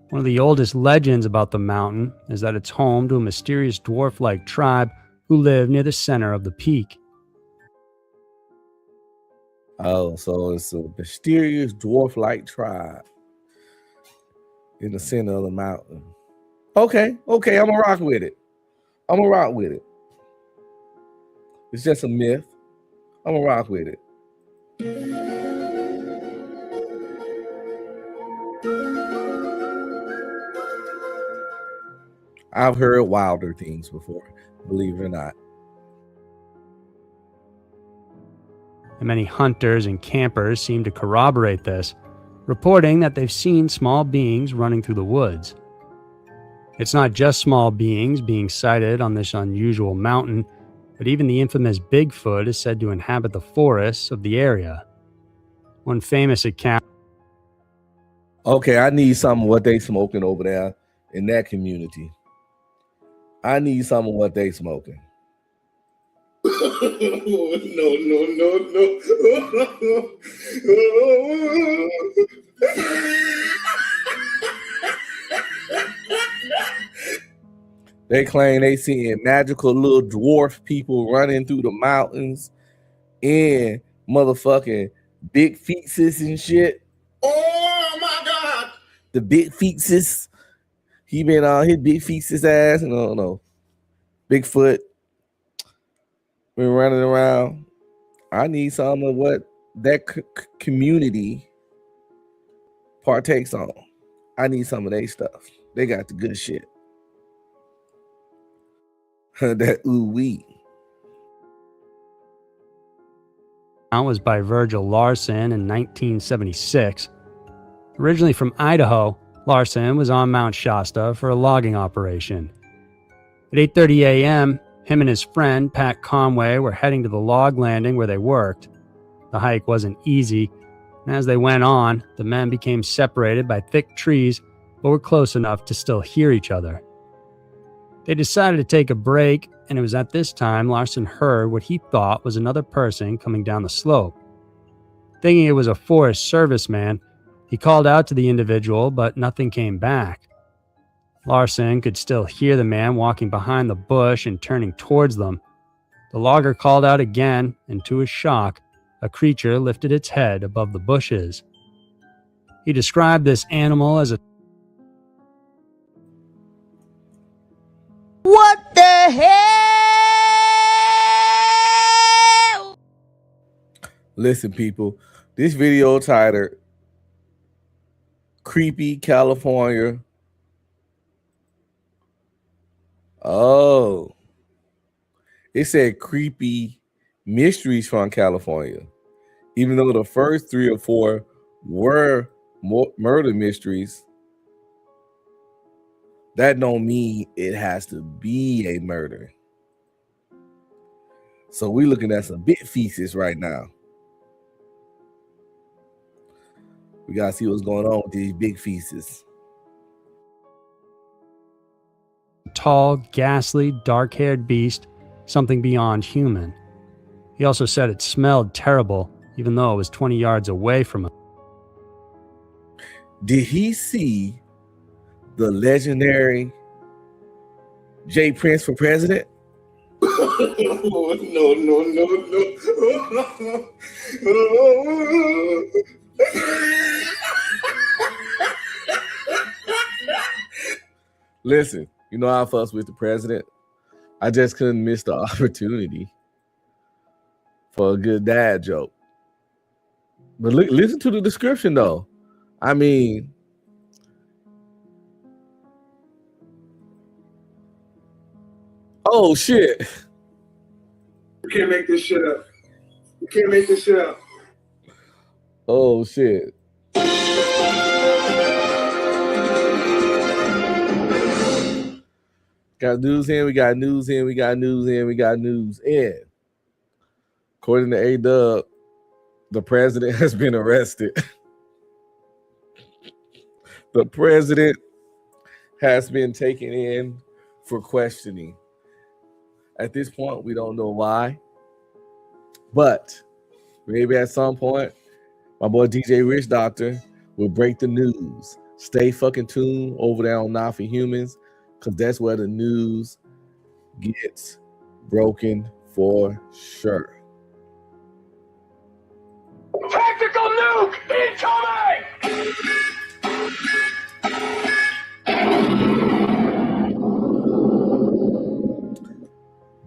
One of the oldest legends about the mountain is that it's home to a mysterious dwarf-like tribe who live near the center of the peak. Oh, so it's a mysterious dwarf-like tribe in the center of the mountain. Okay, I'm gonna rock with it. It's just a myth. I'm gonna rock with it. I've heard wilder things before, believe it or not. And many hunters and campers seem to corroborate this, reporting that they've seen small beings running through the woods. It's not just small beings being sighted on this unusual mountain, but even the infamous Bigfoot is said to inhabit the forests of the area. One famous account. Okay, I need some of what they smoking over there in that community. I need some of what they smoking. They claim they seeing magical little dwarf people running through the mountains in motherfucking big feetses and shit. Oh my God! The big feetses. He been on his big feetses ass. No. Bigfoot. Been running around. I need some of what that community partakes on. I need some of their stuff. They got the good shit. That ooh-wee. Was by Virgil Larson in 1976. Originally from Idaho, Larson was on Mount Shasta for a logging operation. At 8:30 a.m., him and his friend, Pat Conway, were heading to the log landing where they worked. The hike wasn't easy, and as they went on, the men became separated by thick trees, but were close enough to still hear each other. They decided to take a break, and it was at this time Larson heard what he thought was another person coming down the slope. Thinking it was a Forest Service man, he called out to the individual, but nothing came back. Larson could still hear the man walking behind the bush and turning towards them. The logger called out again, and to his shock, a creature lifted its head above the bushes. He described this animal as a What the hell? Listen, people, this video titled Creepy California. Oh, it said creepy mysteries from California. Even though the first 3 or 4 were murder mysteries, that don't mean it has to be a murder. So we're looking at some big feces right now. We gotta see what's going on with these big feces. tall, ghastly, dark-haired beast, something beyond human. He also said it smelled terrible, even though it was 20 yards away from him. Did he see the legendary J. Prince for president? No. Listen, you know I fuss with the president. I just couldn't miss the opportunity for a good dad joke. But listen to the description, though. I mean, oh shit! You can't make this shit up. You can't make this shit up. Oh shit! Got news in, we got news in, we got news in, we got news in. According to A-Dub, the president has been arrested. The president has been taken in for questioning. At this point, we don't know why. But maybe at some point, my boy DJ Rich Doctor will break the news. Stay fucking tuned over there on Not For Humans, because that's where the news gets broken for sure. Tactical nuke incoming!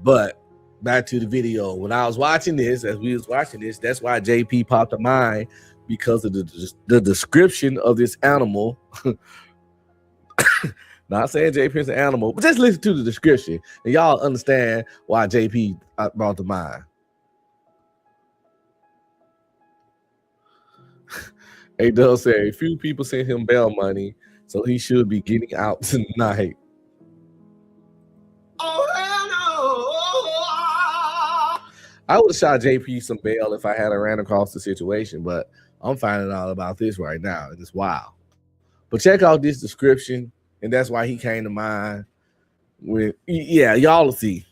But back to the video. When I was watching this, as we was watching this, that's why JP popped to mind, because of the description of this animal. Not saying JP is an animal, but just listen to the description and y'all understand why JP brought to mind. A does say a few people sent him bail money, so he should be getting out tonight. I would have shot JP some bail if I had ran across the situation, but I'm finding out about this right now, and it's wild. But check out this description, and that's why he came to mind. With y'all will see.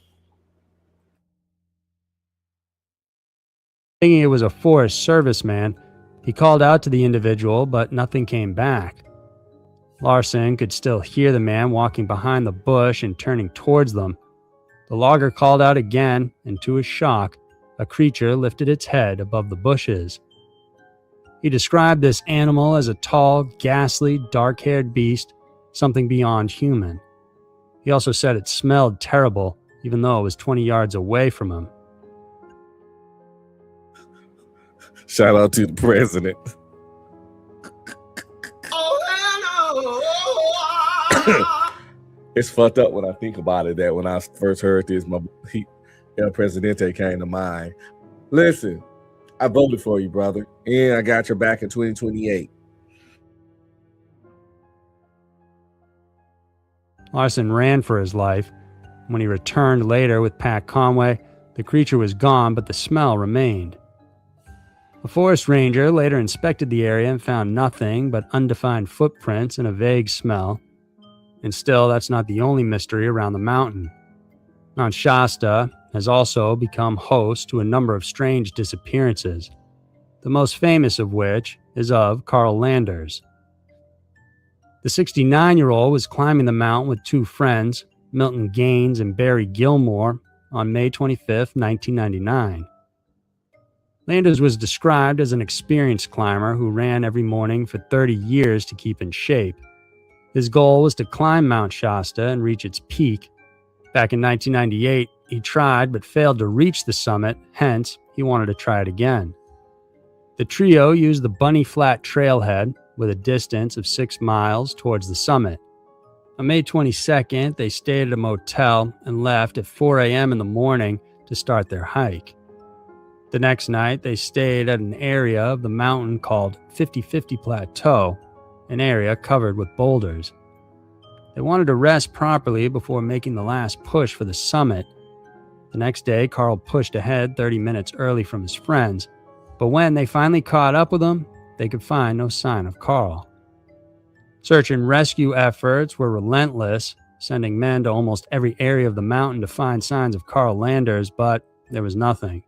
Thinking it was a Forest Service man, he called out to the individual, but nothing came back. Larson could still hear the man walking behind the bush and turning towards them. The logger called out again, and to his shock, a creature lifted its head above the bushes. He described this animal as a tall, ghastly, dark-haired beast, something beyond human. He also said it smelled terrible, even though it was 20 yards away from him. Shout out to the president. It's fucked up when I think about it that when I first heard this, El Presidente came to mind. Listen, I voted for you, brother, and I got your back in 2028. Larson ran for his life. When he returned later with Pat Conway, the creature was gone, but the smell remained. A forest ranger later inspected the area and found nothing but undefined footprints and a vague smell. And still, that's not the only mystery around the mountain. Mount Shasta has also become host to a number of strange disappearances, the most famous of which is of Carl Landers. The 69-year-old was climbing the mountain with two friends, Milton Gaines and Barry Gilmore, on May 25, 1999. Landers was described as an experienced climber who ran every morning for 30 years to keep in shape. His goal was to climb Mount Shasta and reach its peak. Back in 1998, he tried but failed to reach the summit, hence, he wanted to try it again. The trio used the Bunny Flat trailhead with a distance of 6 miles towards the summit. On May 22nd, they stayed at a motel and left at 4 a.m. in the morning to start their hike. The next night, they stayed at an area of the mountain called 50-50 Plateau, an area covered with boulders. They wanted to rest properly before making the last push for the summit. The next day, Carl pushed ahead 30 minutes early from his friends, but when they finally caught up with him, they could find no sign of Carl. Search and rescue efforts were relentless, sending men to almost every area of the mountain to find signs of Carl Landers, but there was nothing.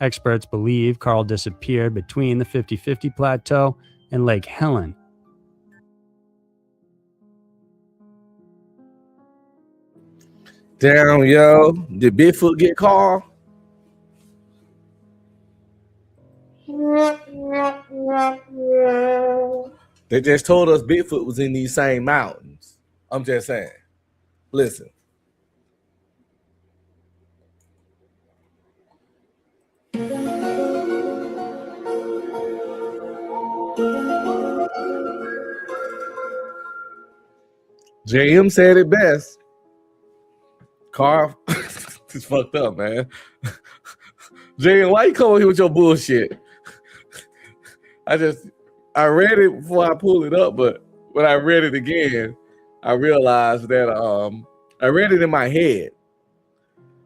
Experts believe Carl disappeared between the 50-50 Plateau and Lake Helen. Damn, yo. Did Bigfoot get Carl? They just told us Bigfoot was in these same mountains. I'm just saying. Listen. JM said it best. Carl, it's fucked up, man. JM, why you coming here with your bullshit? I read it before I pulled it up, but when I read it again, I realized that I read it in my head.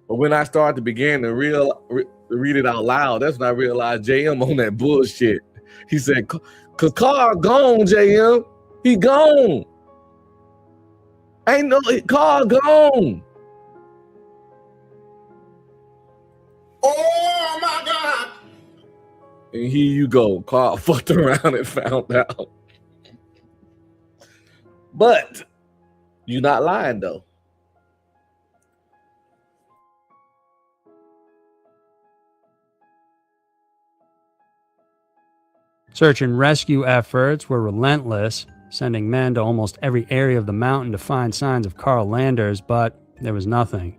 But when I started to begin to read it out loud, that's when I realized JM on that bullshit. He said, "Cause Carl gone, JM. He gone. Ain't no Carl gone." Oh my God. And here you go. Carl fucked around and found out. But you're not lying, though. Search and rescue efforts were relentless, sending men to almost every area of the mountain to find signs of Carl Landers, but there was nothing.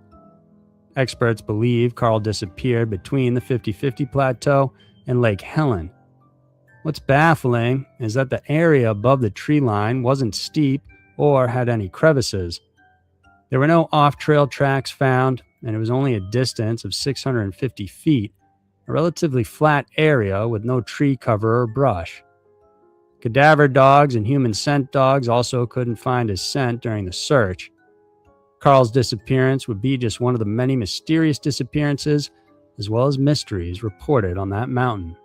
Experts believe Carl disappeared between the 50-50 Plateau and Lake Helen. What's baffling is that the area above the tree line wasn't steep or had any crevices. There were no off-trail tracks found, and it was only a distance of 650 feet, a relatively flat area with no tree cover or brush. Cadaver dogs and human scent dogs also couldn't find his scent during the search. Carl's disappearance would be just one of the many mysterious disappearances, as well as mysteries reported on that mountain.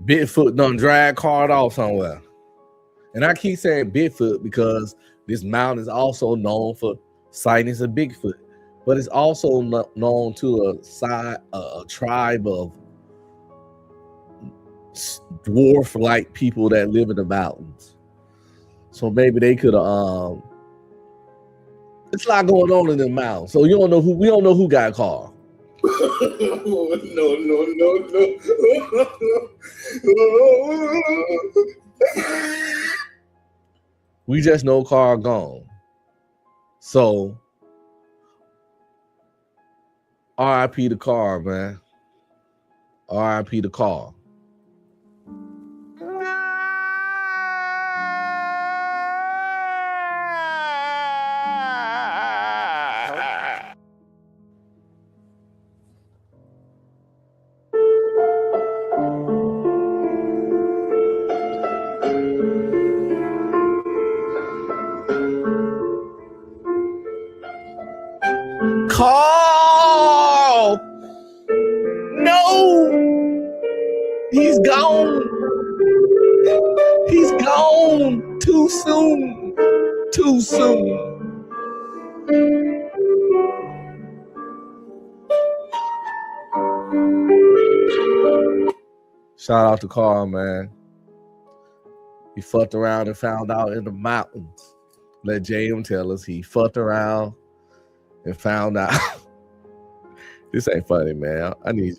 Bigfoot done drag Carl off somewhere. And I keep saying Bigfoot because this mountain is also known for sightings of Bigfoot, but it's also known to a tribe of dwarf-like people that live in the mountains. So maybe they could it's a lot going on in the mountains. So we don't know who got Carl. No. We just know Carl gone. So R.I.P. the car, man. R.I.P. the car. Carl! No! He's gone. He's gone too soon. Too soon. Shout out to Carl, man. He fucked around and found out in the mountains. Let JM tell us he fucked around and found out. This ain't funny, man. I need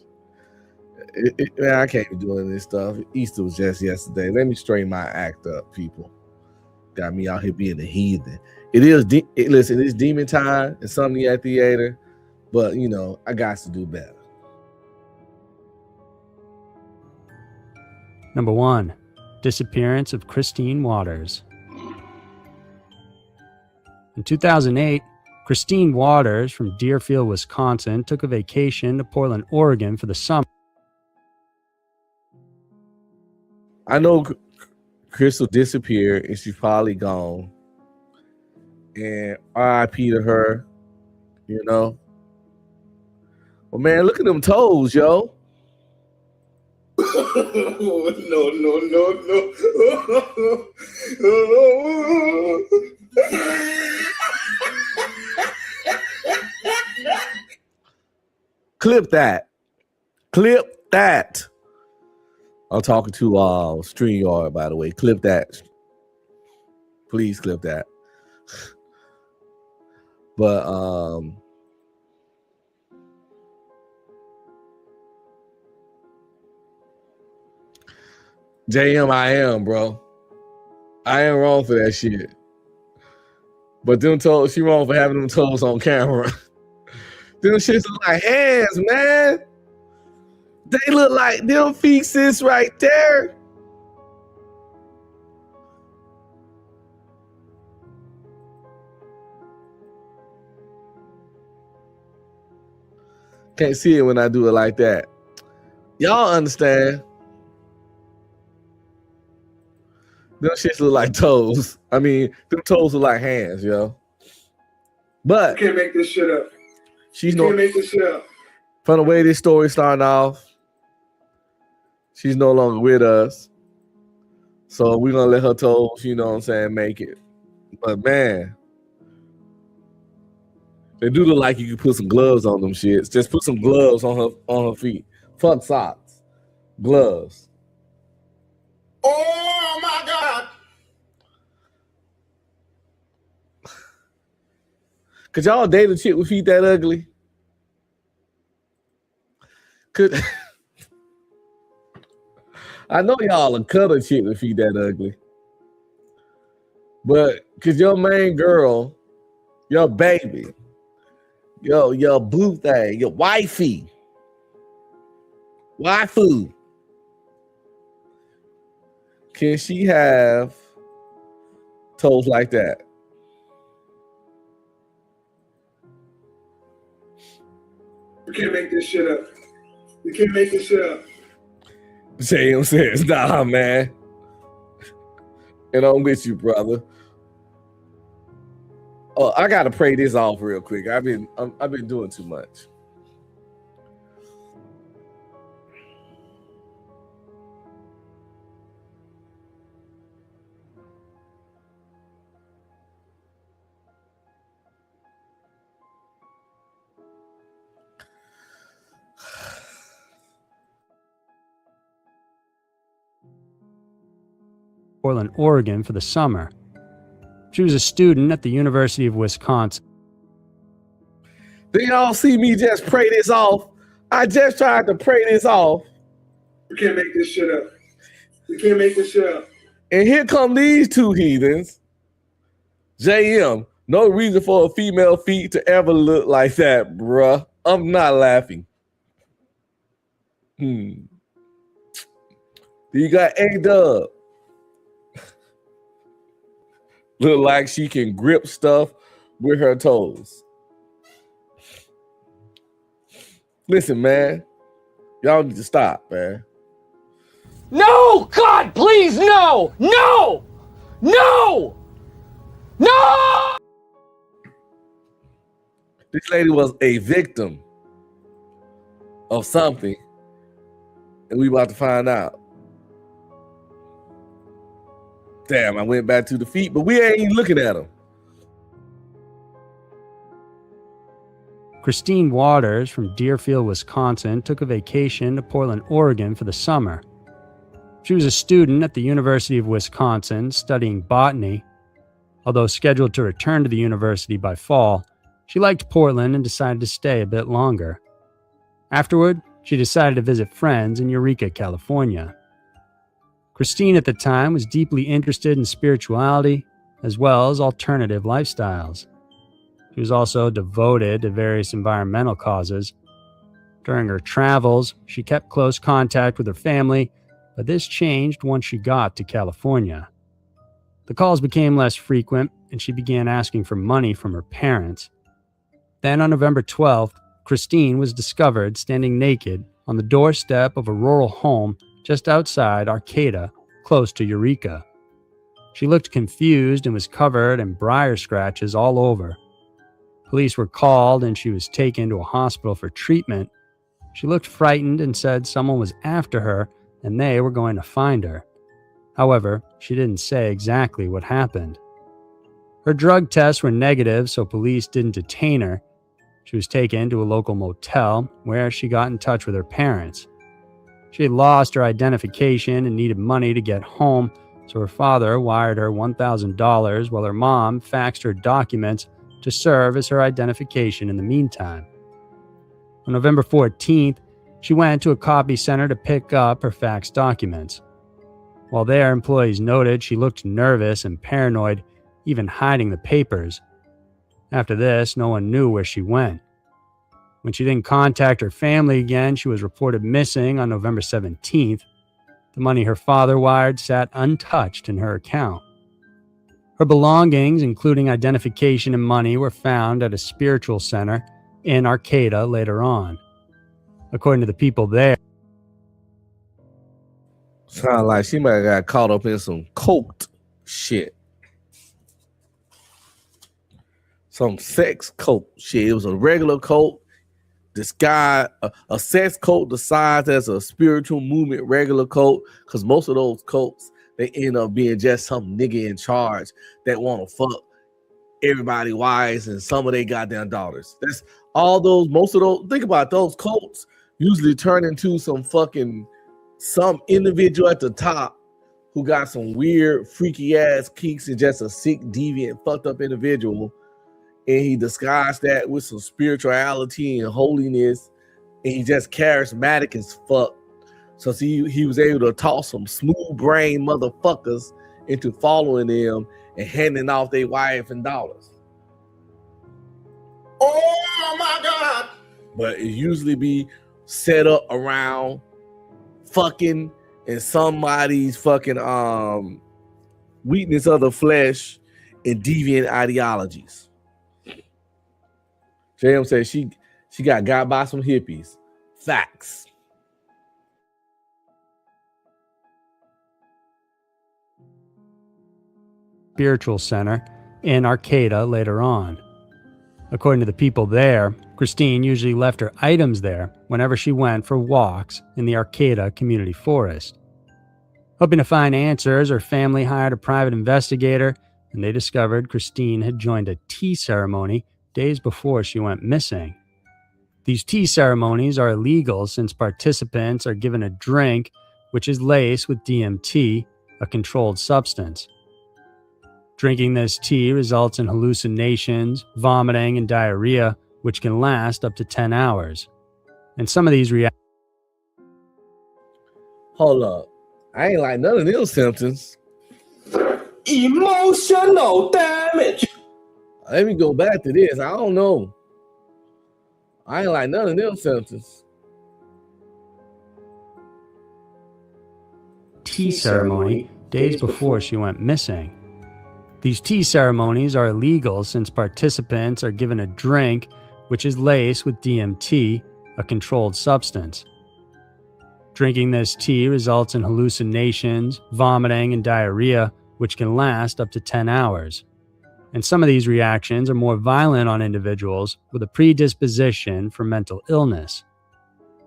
man, I can't be doing this stuff. Easter was just yesterday. Let me straighten my act up, people. Got me out here being a heathen. Listen, it's demon time. Insomniac Theater. But, you know, I got to do better. Number 1, disappearance of Christine Waters. In 2008, Christine Waters from Deerfield, Wisconsin, took a vacation to Portland, Oregon for the summer. I know Crystal disappeared and she's probably gone. And RIP to her, you know. Well, man, look at them toes, yo. No. Clip that. Clip that. I'm talking to StreamYard, by the way. Clip that. Please clip that. But JM, I am, bro. I ain't wrong for that shit. But them toes, she wrong for having them toes on camera. Them shits look like hands, man. They look like them feet sis right there. Can't see it when I do it like that. Y'all understand? Them shits look like toes. I mean, them toes look like hands, yo. But you can't make this shit up. Can't make this shit up. From the way this story started off, she's no longer with us. So we're gonna let her toes, you know what I'm saying, make it. But man, they do look like you can put some gloves on them shits. Just put some gloves on her feet. Fuck socks. Gloves. Oh my God. Could y'all date a chick with feet that ugly? I know y'all will cut a chick with feet that ugly. But cause your main girl, your baby, your boo thing, your wifey, waifu, can she have toes like that? You can't make this shit up. You can't make this shit up. JM says, nah, man. And I'm with you, brother. Oh, I gotta pray this off real quick. I've been doing too much. Portland, Oregon for the summer. She was a student at the University of Wisconsin. Do y'all see me just pray this off I just tried to pray this off. We can't make this shit up. We can't make this shit up. And here come these two heathens. JM, no reason for a female feet to ever look like that, bruh. I'm not laughing. You got A-Dub. Look like she can grip stuff with her toes. Listen, man. Y'all need to stop, man. No! God, please, no! No! No! No! This lady was a victim of something, and we about to find out. Damn, I went back to the feet, but we ain't even looking at them. Christine Waters from Deerfield, Wisconsin, took a vacation to Portland, Oregon for the summer. She was a student at the University of Wisconsin studying botany. Although scheduled to return to the university by fall, she liked Portland and decided to stay a bit longer. Afterward, she decided to visit friends in Eureka, California. Christine at the time was deeply interested in spirituality as well as alternative lifestyles. She was also devoted to various environmental causes. During her travels, she kept close contact with her family, but this changed once she got to California. The calls became less frequent, and she began asking for money from her parents. Then on November 12th, Christine was discovered standing naked on the doorstep of a rural home just outside Arcata, close to Eureka. She looked confused and was covered in briar scratches all over. Police were called and she was taken to a hospital for treatment. She looked frightened and said someone was after her and they were going to find her. However, she didn't say exactly what happened. Her drug tests were negative, so police didn't detain her. She was taken to a local motel where she got in touch with her parents. She had lost her identification and needed money to get home, so her father wired her $1,000 while her mom faxed her documents to serve as her identification in the meantime. On November 14th, she went to a copy center to pick up her faxed documents. While there, employees noted she looked nervous and paranoid, even hiding the papers. After this, no one knew where she went. When she didn't contact her family again, she was reported missing on November 17th. The money her father wired sat untouched in her account. Her belongings, including identification and money, were found at a spiritual center in Arcata later on. According to the people there, sound like she might have got caught up in some cult shit. Some sex cult shit. It was a regular cult. This guy, a sex cult disguised as a spiritual movement regular cult, because most of those cults, they end up being just some nigga in charge that want to fuck everybody wives and some of their goddamn daughters. That's all those, most of those, think about those cults usually turn into some individual at the top who got some weird, freaky ass kinks and just a sick, deviant, fucked up individual. And he disguised that with some spirituality and holiness. And he just charismatic as fuck. So see, he was able to toss some smooth brain motherfuckers into following them and handing off their wife and daughters. Oh my God. But it usually be set up around fucking and somebody's fucking weakness of the flesh and deviant ideologies. JM said she got by some hippies. Facts. spiritual center in Arcata later on. According to the people there, Christine usually left her items there whenever she went for walks in the Arcata Community Forest. Hoping to find answers, her family hired a private investigator, and they discovered Christine had joined a tea ceremony days before she went missing. These tea ceremonies are illegal since participants are given a drink which is laced with DMT, a controlled substance. Drinking this tea results in hallucinations, vomiting, and diarrhea, which can last up to 10 hours. And some of these reactions. Hold up. I ain't like none of those symptoms. Emotional damage. Let me go back to this. I don't know. I ain't like none of them symptoms. Tea ceremony days before she went missing. These tea ceremonies are illegal since participants are given a drink which is laced with DMT, a controlled substance. Drinking this tea results in hallucinations, vomiting, and diarrhea, which can last up to 10 hours. And some of these reactions are more violent on individuals with a predisposition for mental illness.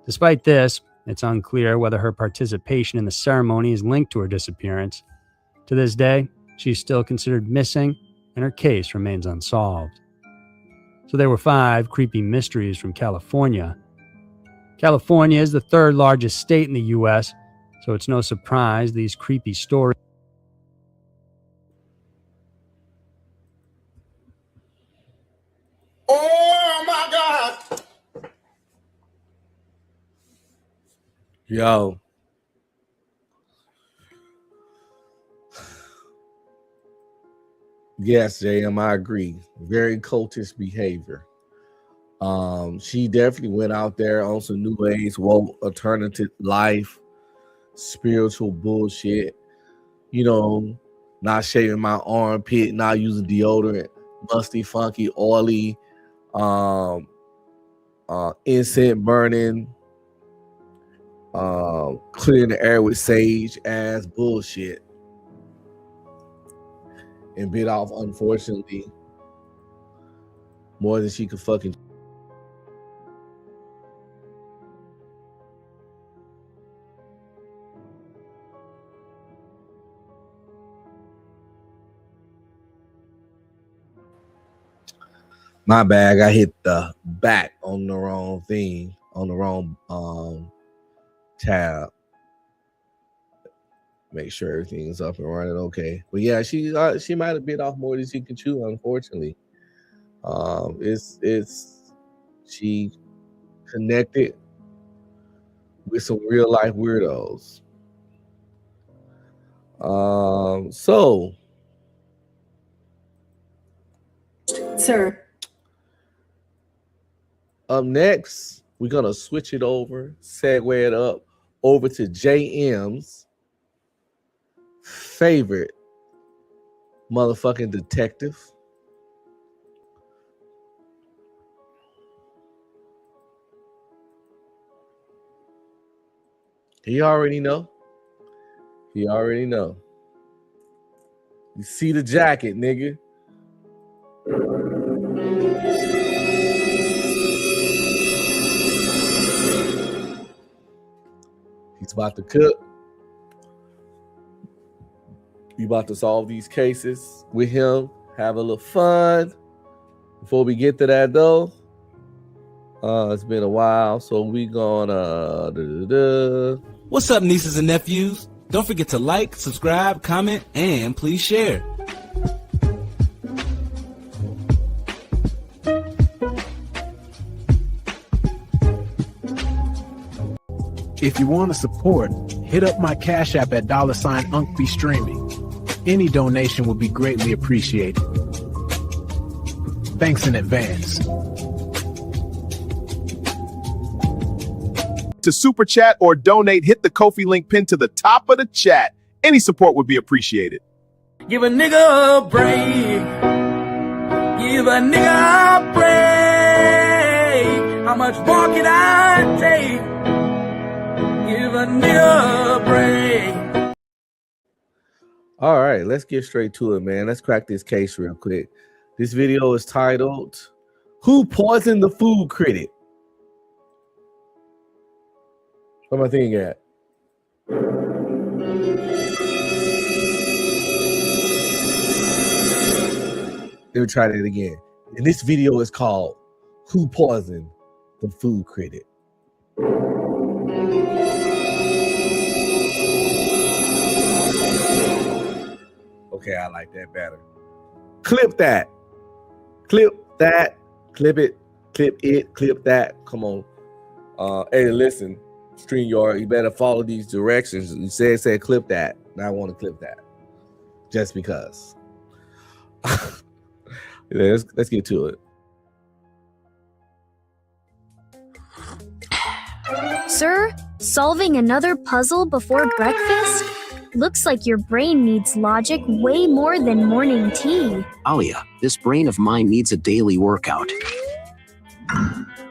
Despite this, it's unclear whether her participation in the ceremony is linked to her disappearance. To this day, she's still considered missing, and her case remains unsolved. So there were 5 creepy mysteries from California. California is the 3rd largest state in the U.S., so it's no surprise these creepy stories. Oh my God. Yo. Yes, JM, I agree. Very cultish behavior. She definitely went out there on some new age, woke, alternative life, spiritual bullshit. You know, not shaving my armpit, not using deodorant, musty, funky, oily, incense burning, clearing the air with sage ass bullshit. And bit off, unfortunately, more than she could fucking. My bag, I hit the back on the wrong thing, on the wrong tab. Make sure everything's up and running okay. But yeah, she might have bit off more than she could chew, unfortunately. She connected with some real life weirdos. So Sir. Up next, we're gonna switch it over, segue it up over to JM's favorite motherfucking detective. He already know. He already know. You see the jacket, nigga. He's about to cook. We about to solve these cases with him. Have a little fun. Before we get to that though, it's been a while, so we gonna What's up, nieces and nephews? Don't forget to like, subscribe, comment, and please share. If you want to support, hit up my Cash App at $UncB Streaming. Any donation would be greatly appreciated. Thanks in advance. To super chat or donate, hit the Ko-fi link pinned to the top of the chat. Any support would be appreciated. Give a nigga a break. Give a nigga a break. How much more can I take? Give a nigga a break. All right, let's get straight to it, man. Let's crack this case real quick. This video is titled, Who Poisoned the Food Critic? What am I thinking at? Let me try that again. And this video is called, Who Poisoned the Food Critic? Okay, I like that better. Clip that. Clip that. Clip it. Clip it. Clip that. Come on. Hey, listen, StreamYard, you better follow these directions. You said clip that. Now I want to clip that. Just because. Yeah, let's get to it. Sir, solving another puzzle before breakfast? Looks like your brain needs logic way more than morning tea. Alia, this brain of mine needs a daily workout.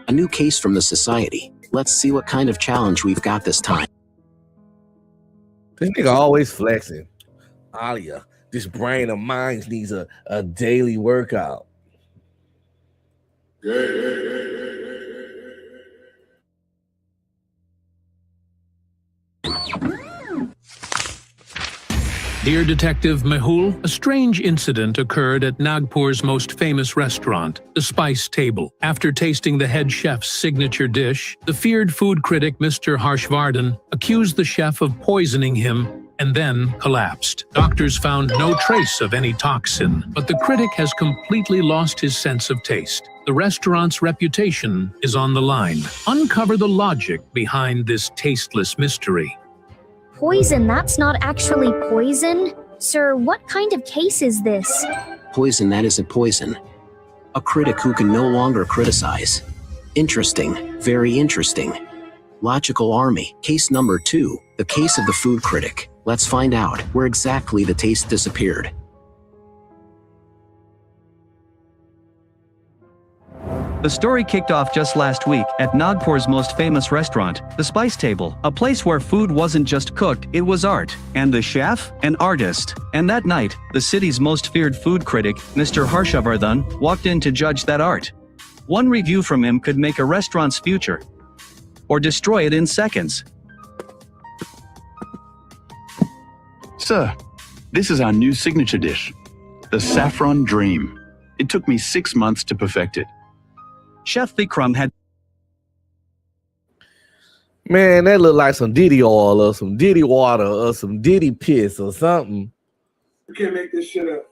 A new case from the society. Let's see what kind of challenge we've got this time. This nigga always flexing. Alia, this brain of mine needs a daily workout. Dear Detective Mehul, a strange incident occurred at Nagpur's most famous restaurant, the Spice Table. After tasting the head chef's signature dish, the feared food critic Mr. Harshvardhan accused the chef of poisoning him and then collapsed. Doctors found no trace of any toxin, but the critic has completely lost his sense of taste. The restaurant's reputation is on the line. Uncover the logic behind this tasteless mystery. Poison, that's not actually poison. Sir, what kind of case is this? Poison that isn't poison. A critic who can no longer criticize. Interesting, very interesting. Logical Army, case number 2, the case of the food critic. Let's find out where exactly the taste disappeared. The story kicked off just last week at Nagpur's most famous restaurant, the Spice Table, a place where food wasn't just cooked, it was art. And the chef? An artist. And that night, the city's most feared food critic, Mr. Harshvardhan, walked in to judge that art. One review from him could make a restaurant's future, or destroy it in seconds. Sir, this is our new signature dish, the Saffron Dream. It took me 6 months to perfect it. Chef Vikram had... Man, that look like some Diddy oil or some Diddy water or some Diddy piss or something. You can't make this shit up.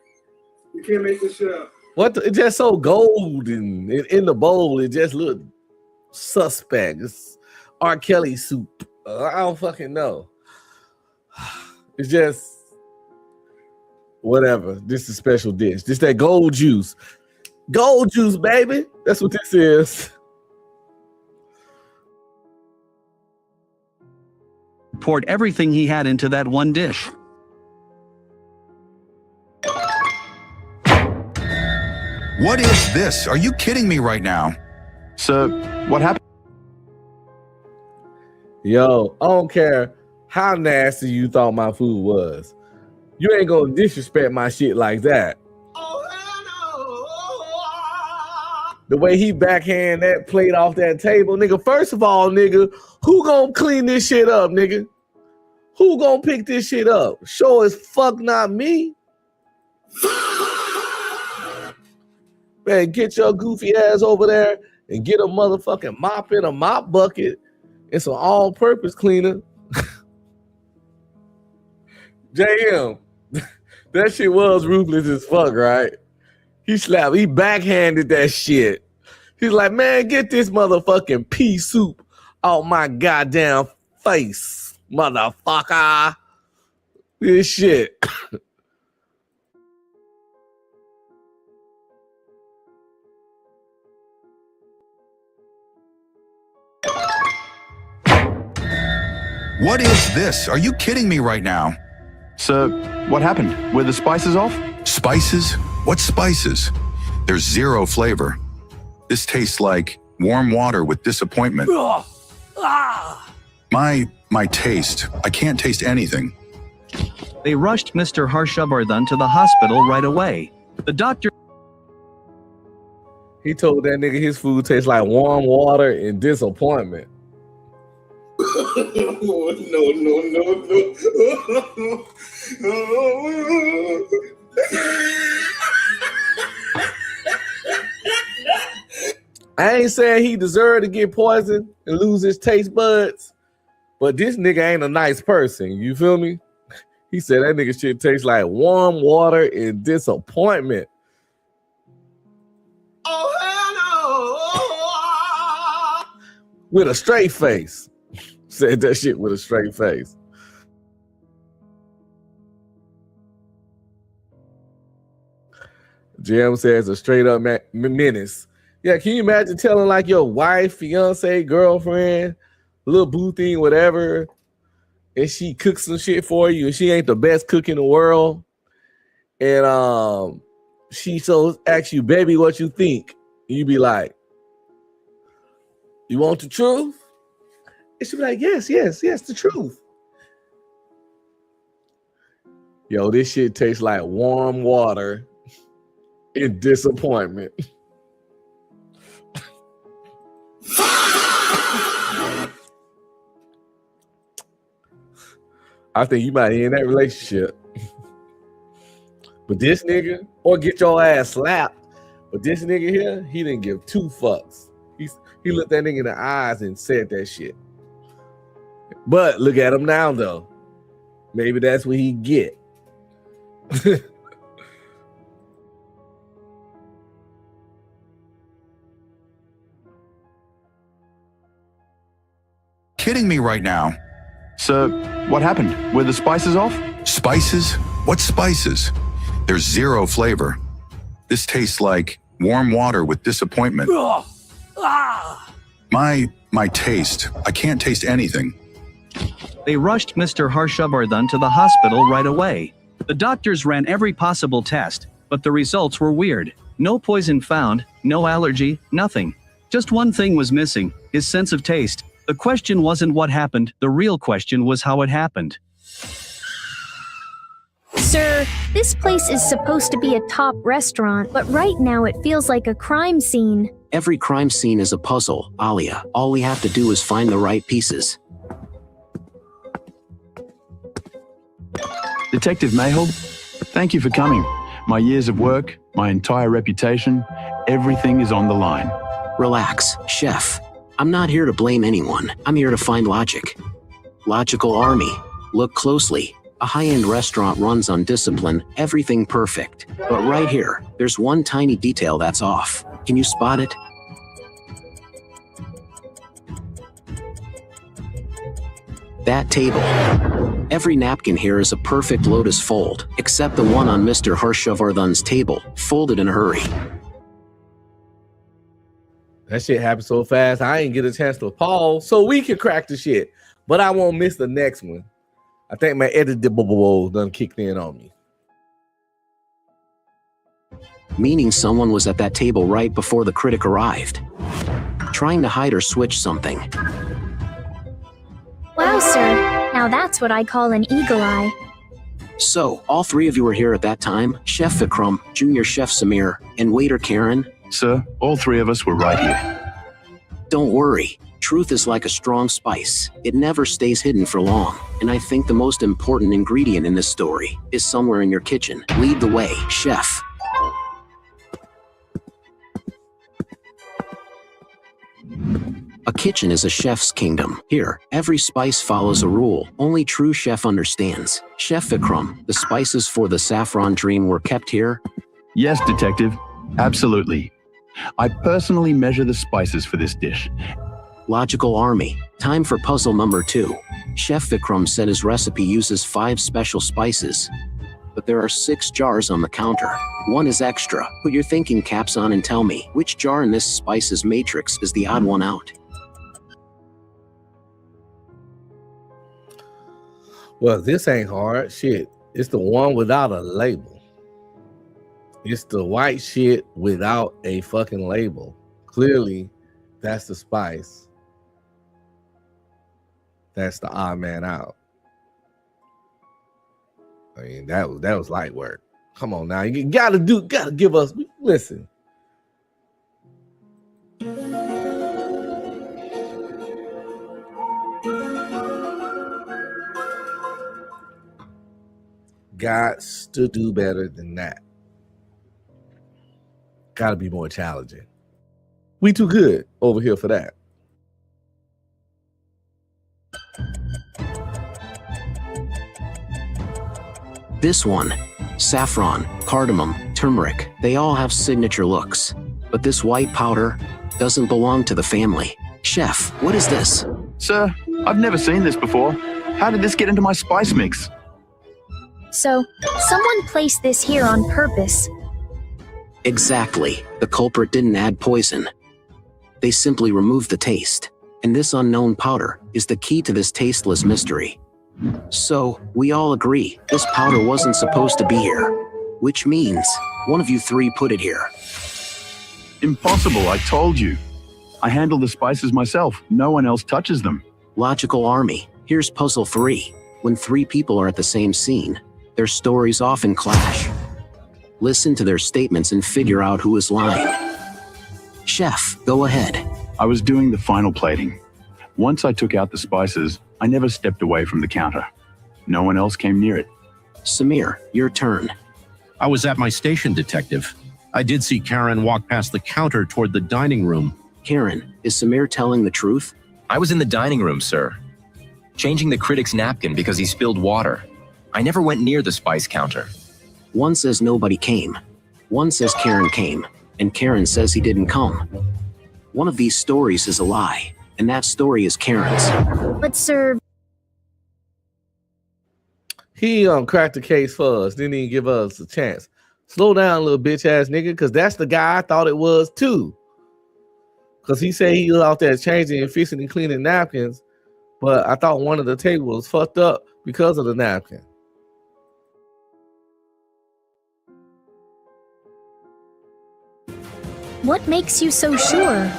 You can't make this shit up. It's just so golden in the bowl. It just looked suspect. It's R. Kelly soup. I don't fucking know. It's just whatever. This is a special dish. This that gold juice. Gold juice, baby. That's what this is. Poured everything he had into that one dish. What is this? Are you kidding me right now? Sir, what happened? Yo, I don't care how nasty you thought my food was. You ain't gonna disrespect my shit like that. The way he backhand that plate off that table, nigga. First of all, nigga, who gonna clean this shit up, nigga? Who gonna pick this shit up? Sure as fuck not me. Man, get your goofy ass over there and get a motherfucking mop in a mop bucket and some all-purpose cleaner. JM, that shit was ruthless as fuck, right? He backhanded that shit. He's like, man, get this motherfucking pea soup out my goddamn face, motherfucker. This shit. What is this? Are you kidding me right now? Sir, what happened? Were the spices off? Spices? What spices? There's zero flavor. This tastes like warm water with disappointment. My taste. I can't taste anything. They rushed Mr. Harshvardhan to the hospital right away. The doctor... He told that nigga his food tastes like warm water and disappointment. No. I ain't saying he deserved to get poisoned and lose his taste buds, but this nigga ain't a nice person. You feel me? He said that nigga shit tastes like warm water and disappointment. with a straight face. Said that shit with a straight face. Jim says a straight up menace. Yeah, can you imagine telling like your wife, fiance, girlfriend, little boo thing, whatever, and she cooks some shit for you and she ain't the best cook in the world, and she so asks you, baby, what you think? And you be like, you want the truth? And she be like, yes, the truth. Yo, this shit tastes like warm water in disappointment. I think you might end that relationship. But this nigga, or get your ass slapped. But this nigga here, he didn't give two fucks. He looked that nigga in the eyes and said that shit. But look at him now, though. Maybe that's what he get. Kidding me right now? Sir, what happened? Were the spices off? Spices? What spices? There's zero flavor. This tastes like warm water with disappointment. My taste. I can't taste anything. They rushed Mr. Harshavardhan to the hospital right away. The doctors ran every possible test, but the results were weird. No poison found, no allergy, nothing. Just one thing was missing, his sense of taste. The question wasn't what happened, the real question was how it happened. Sir, this place is supposed to be a top restaurant, but right now it feels like a crime scene. Every crime scene is a puzzle, Alia. All we have to do is find the right pieces. Detective Mayhold, thank you for coming. My years of work, my entire reputation, everything is on the line. Relax, Chef. I'm not here to blame anyone. I'm here to find logic. Logical army. Look closely. A high-end restaurant runs on discipline, everything perfect. But right here, there's one tiny detail that's off. Can you spot it? That table. Every napkin here is a perfect lotus fold, except the one on Mr. Harshavardhan's table, folded in a hurry. That shit happened so fast, I ain't get a chance to pause so we can crack the shit. But I won't miss the next one. I think my editable done kicked in on me. Meaning someone was at that table right before the critic arrived, trying to hide or switch something. Wow, sir. Now that's what I call an eagle eye. So, all three of you were here at that time? Chef Vikram, Junior Chef Samir, and waiter Karen? Sir, all three of us were right here. Don't worry. Truth is like a strong spice. It never stays hidden for long. And I think the most important ingredient in this story is somewhere in your kitchen. Lead the way, Chef. A kitchen is a chef's kingdom. Here, every spice follows a rule. Only true chef understands. Chef Vikram, the spices for the saffron dream were kept here? Yes, Detective. Absolutely. I personally measure the spices for this dish. Logical army. Time for puzzle number 2. Chef Vikram said his recipe uses 5 special spices. But there are 6 jars on the counter. One is extra. Put your thinking caps on and tell me, which jar in this spices matrix is the odd one out? Well, this ain't hard. Shit. It's the one without a label. It's the white shit without a fucking label. Clearly, that's the spice. That's the odd man out. I mean, that was light work. Come on now. You gotta give us, listen. Gots to do better than that. Gotta be more challenging. We too good over here for that. This one, saffron, cardamom, turmeric, they all have signature looks. But this white powder doesn't belong to the family. Chef Chef, what is this? Sir, I've never seen this before. How did this get into my spice mix? So, someone placed this here on purpose. Exactly. The culprit didn't add poison. They simply removed the taste. And this unknown powder is the key to this tasteless mystery. So, we all agree this powder wasn't supposed to be here. Which means, one of you three put it here. Impossible, I told you. I handle the spices myself. No one else touches them. Logical army. Here's puzzle 3. When 3 people are at the same scene, their stories often clash. Listen to their statements and figure out who is lying. Chef, go ahead. I was doing the final plating. Once I took out the spices, I never stepped away from the counter. No one else came near it. Samir, your turn. I was at my station, Detective. I did see Karen walk past the counter toward the dining room. Karen, is Samir telling the truth? I was in the dining room, sir, changing the critic's napkin because he spilled water. I never went near the spice counter. One says nobody came. One says Karen came, and Karen says he didn't come. One of these stories is a lie, and that story is Karen's. But sir... He cracked the case for us, didn't even give us a chance. Slow down, little bitch ass nigga, because that's the guy I thought it was too. Because he said he was out there changing and fixing and cleaning napkins, but I thought one of the tables was fucked up because of the napkin. What makes you so sure?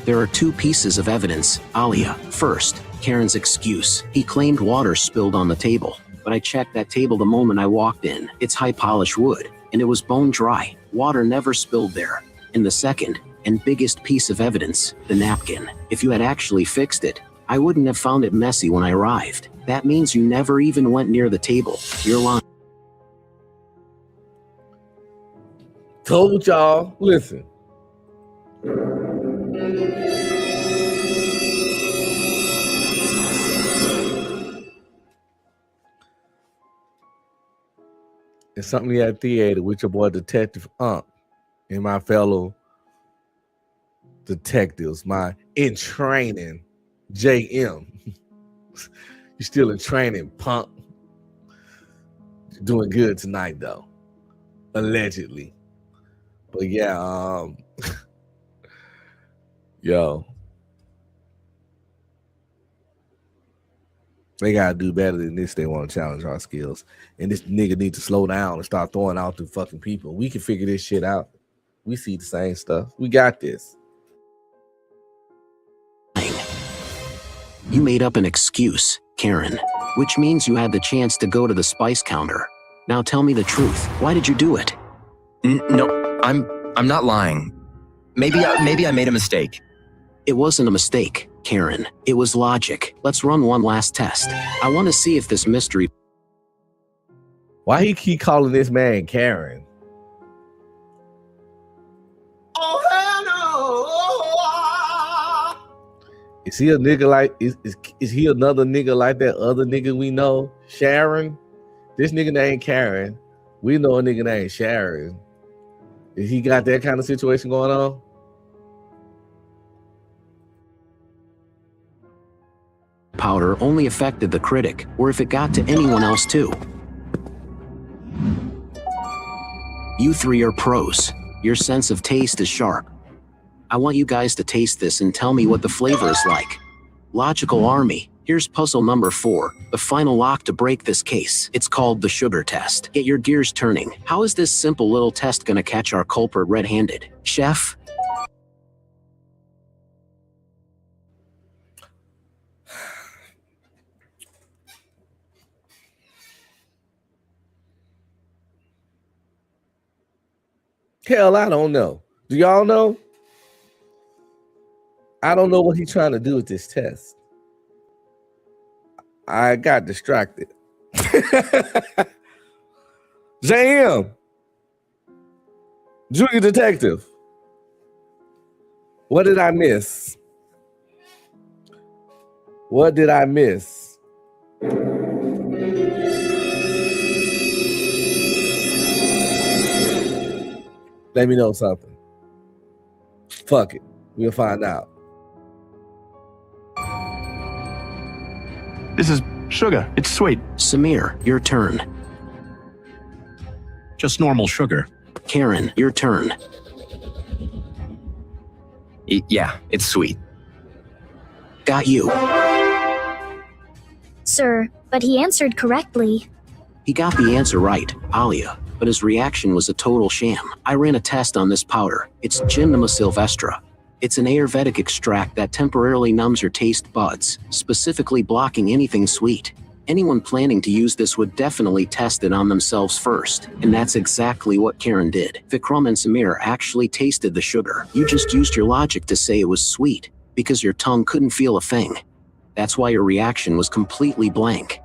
There are 2 pieces of evidence. Alia, first, Karen's excuse. He claimed water spilled on the table, but I checked that table the moment I walked in. It's high-polished wood, and it was bone dry. Water never spilled there. And the second, and biggest piece of evidence, the napkin. If you had actually fixed it, I wouldn't have found it messy when I arrived. That means you never even went near the table. You're lying. Told y'all, listen. Insomniac Theater with your boy Detective Unc and my fellow detectives, my in training JM. You're still in training, punk. You're doing good tonight though. Allegedly. But yeah, yo. They gotta do better than this. They want to challenge our skills. And this nigga need to slow down and start throwing out the fucking people. We can figure this shit out. We see the same stuff. We got this. You made up an excuse, Karen, which means you had the chance to go to the spice counter. Now tell me the truth. Why did you do it? No, I'm not lying. Maybe I made a mistake. It wasn't a mistake, Karen. It was logic. Let's run one last test. I want to see if this mystery... Why he keep calling this man Karen? Oh, hell no. Is he a nigga like... Is he another nigga like that other nigga we know? Sharon? This nigga named Karen. We know a nigga named Sharon. Is he got that kind of situation going on? Powder only affected the critic, or if it got to anyone else too. You 3 are pros. Your sense of taste is sharp. I want you guys to taste this and tell me what the flavor is like. Logical army. Here's puzzle number 4, the final lock to break this case. It's called the sugar test. Get your gears turning. How is this simple little test gonna catch our culprit red-handed? Chef? Hell, I don't know. Do y'all know? I don't know what he's trying to do with this test. I got distracted. JM, Junior Detective. What did I miss? What did I miss? Let me know something. Fuck it. We'll find out. This is sugar. It's sweet. Samir, your turn. Just normal sugar. Karen, your turn. Yeah, it's sweet. Got you. Sir, but he answered correctly. He got the answer right, Alia, but his reaction was a total sham. I ran a test on this powder. It's Gymnema sylvestra. It's an Ayurvedic extract that temporarily numbs your taste buds, specifically blocking anything sweet. Anyone planning to use this would definitely test it on themselves first, and that's exactly what Karen did. Vikram and Samir actually tasted the sugar. You just used your logic to say it was sweet, because your tongue couldn't feel a thing. That's why your reaction was completely blank.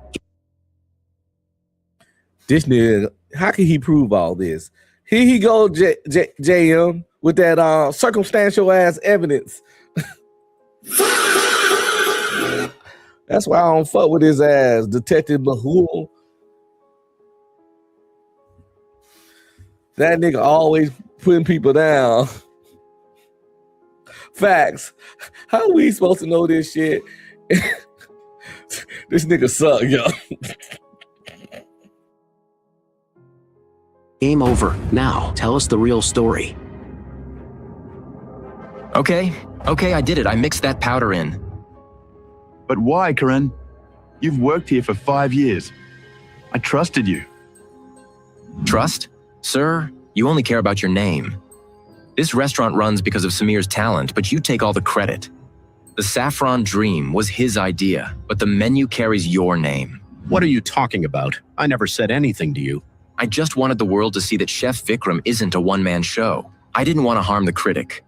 This nigga, how can he prove all this? Here he go, JM, with that circumstantial ass evidence. That's why I don't fuck with his ass, Detective Mahul. That nigga always putting people down. Facts. How are we supposed to know this shit? This nigga suck, yo. Game over. Now, tell us the real story. Okay, I did it. I mixed that powder in. But why, Karen? You've worked here for 5 years. I trusted you. Trust? Sir, you only care about your name. This restaurant runs because of Samir's talent, but you take all the credit. The Saffron Dream was his idea, but the menu carries your name. What are you talking about? I never said anything to you. I just wanted the world to see that Chef Vikram isn't a one-man show. I didn't want to harm the critic.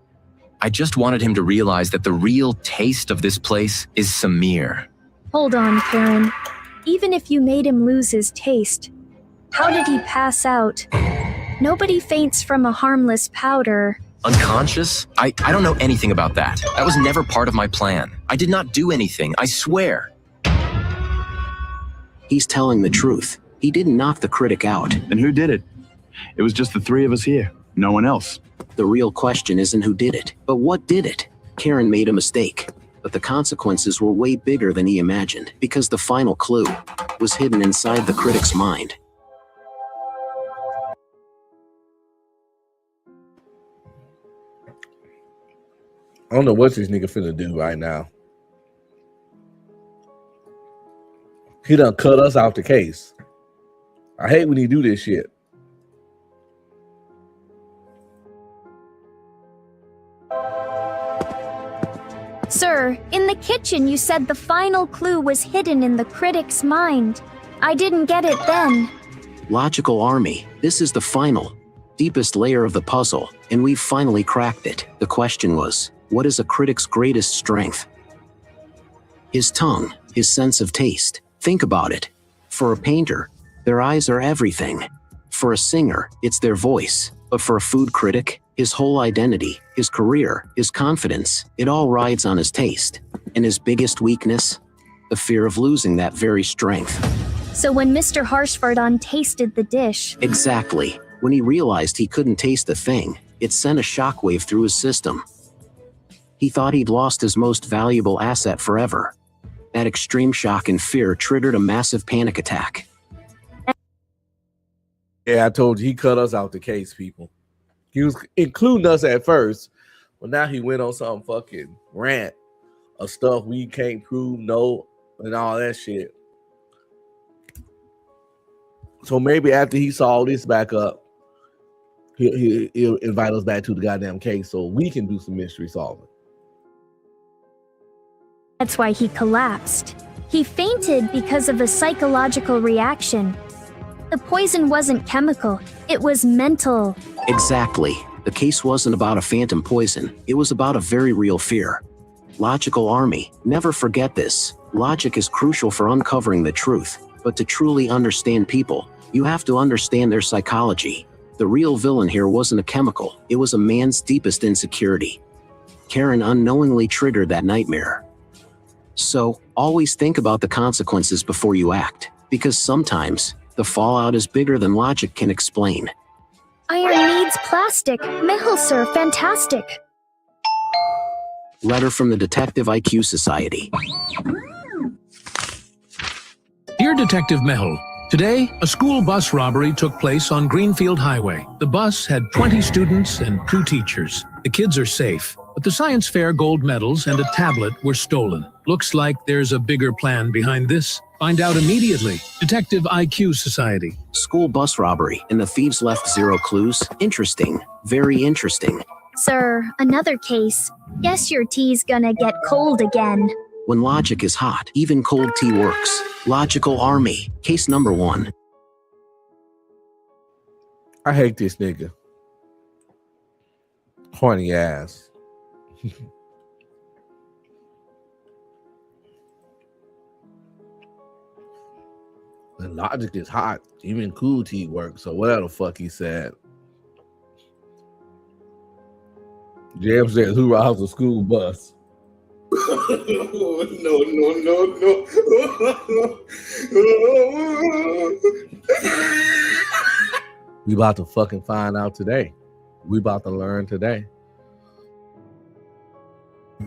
I just wanted him to realize that the real taste of this place is Samir. Hold on, Karen. Even if you made him lose his taste, how did he pass out? Nobody faints from a harmless powder. Unconscious? I don't know anything about that. That was never part of my plan. I did not do anything, I swear. He's telling the truth. He didn't knock the critic out. Then who did it? It was just the three of us here. No one else. The real question isn't who did it, but what did it? Karen made a mistake, but the consequences were way bigger than he imagined, because the final clue was hidden inside the critic's mind. I don't know what this nigga finna do right now. He done cut us off the case. I hate when he do this shit. Sir, in the kitchen you said the final clue was hidden in the critic's mind. I didn't get it then. Logical Army, this is the final, deepest layer of the puzzle, and we've finally cracked it. The question was, what is a critic's greatest strength? His tongue, his sense of taste. Think about it. For a painter, their eyes are everything. For a singer, it's their voice. But for a food critic, his whole identity, his career, his confidence, it all rides on his taste. And his biggest weakness? The fear of losing that very strength. So when Mr. Harshvardhan tasted the dish... Exactly. When he realized he couldn't taste the thing, it sent a shockwave through his system. He thought he'd lost his most valuable asset forever. That extreme shock and fear triggered a massive panic attack. Yeah, I told you, he cut us out the case, people. He was including us at first, but now he went on some fucking rant of stuff we can't prove, no, and all that shit. So maybe after he saw this back up, he'll invite us back to the goddamn case so we can do some mystery solving. That's why he collapsed. He fainted because of a psychological reaction. The poison wasn't chemical, it was mental. Exactly. The case wasn't about a phantom poison, it was about a very real fear. Logical Army, never forget this. Logic is crucial for uncovering the truth, but to truly understand people, you have to understand their psychology. The real villain here wasn't a chemical, it was a man's deepest insecurity. Karen unknowingly triggered that nightmare. So, always think about the consequences before you act, because sometimes, the fallout is bigger than logic can explain. Iron needs plastic. Mehul, sir, fantastic. Letter from the Detective IQ Society. Dear Detective Mehul, today, a school bus robbery took place on Greenfield Highway. The bus had 20 students and 2 teachers. The kids are safe, but the science fair gold medals and a tablet were stolen. Looks like there's a bigger plan behind this. Find out immediately. Detective IQ Society. School bus robbery, and the thieves left 0 clues? Interesting. Very interesting. Sir, another case. Guess your tea's gonna get cold again. When logic is hot, even cold tea works. Logical Army, case number 1. I hate this nigga. Horny ass. When logic is hot, even cool tea works. So whatever the fuck he said. Jam says, who rides a school bus? No. We about to fucking find out today. We about to learn today.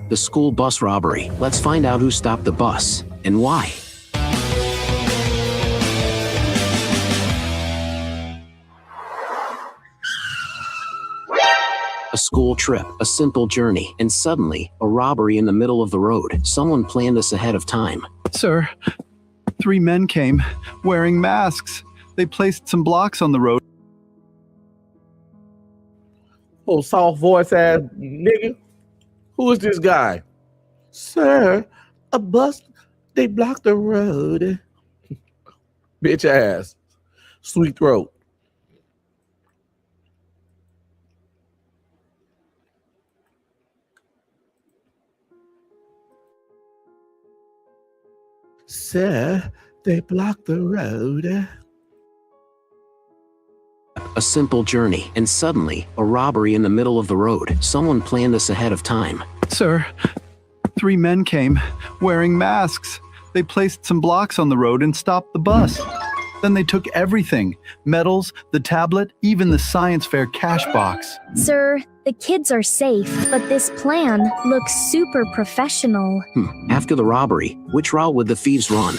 The school bus robbery. Let's find out who stopped the bus and why. A school trip, a simple journey, and suddenly, a robbery in the middle of the road. Someone planned this ahead of time. Sir, 3 men came wearing masks. They placed some blocks on the road. Oh, soft voice ass nigga. Who is this guy? Sir, a bus, they blocked the road. Bitch ass. Sweet throat. Sir, they blocked the road. A simple journey, and suddenly, a robbery in the middle of the road. Someone planned this ahead of time. Sir, 3 men came wearing masks. They placed some blocks on the road and stopped the bus. Then they took everything, medals, the tablet, even the science fair cash box. Sir, the kids are safe, but this plan looks super professional. After the robbery, which route would the thieves run?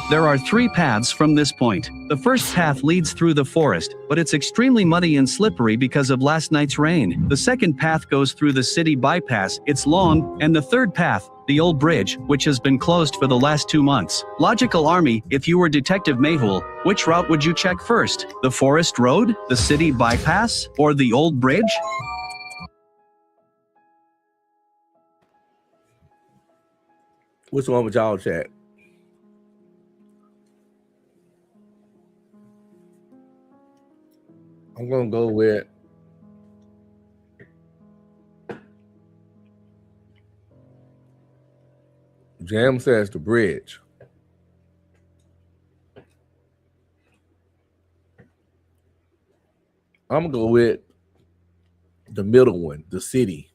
There are 3 paths from this point. The first path leads through the forest, but it's extremely muddy and slippery because of last night's rain. The second path goes through the city bypass. It's long. And the third path, the old bridge, which has been closed for the last 2 months. Logical Army, if you were Detective Mehul, which route would you check first? The forest road, the city bypass, or the old bridge? Which one would y'all check? I'm gonna go with Jam says the bridge. I'm gonna go with the middle one, the city.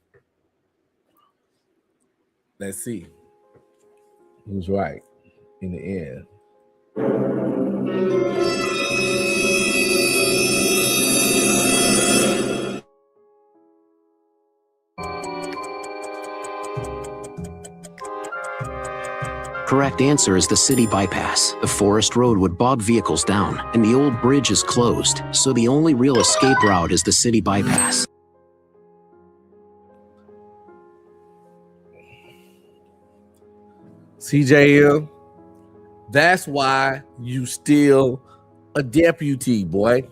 Let's see who's right in the end. Correct answer is the city bypass. The forest road would bog vehicles down, and the old bridge is closed, so the only real escape route is the city bypass. CJM, that's why you still a deputy, boy.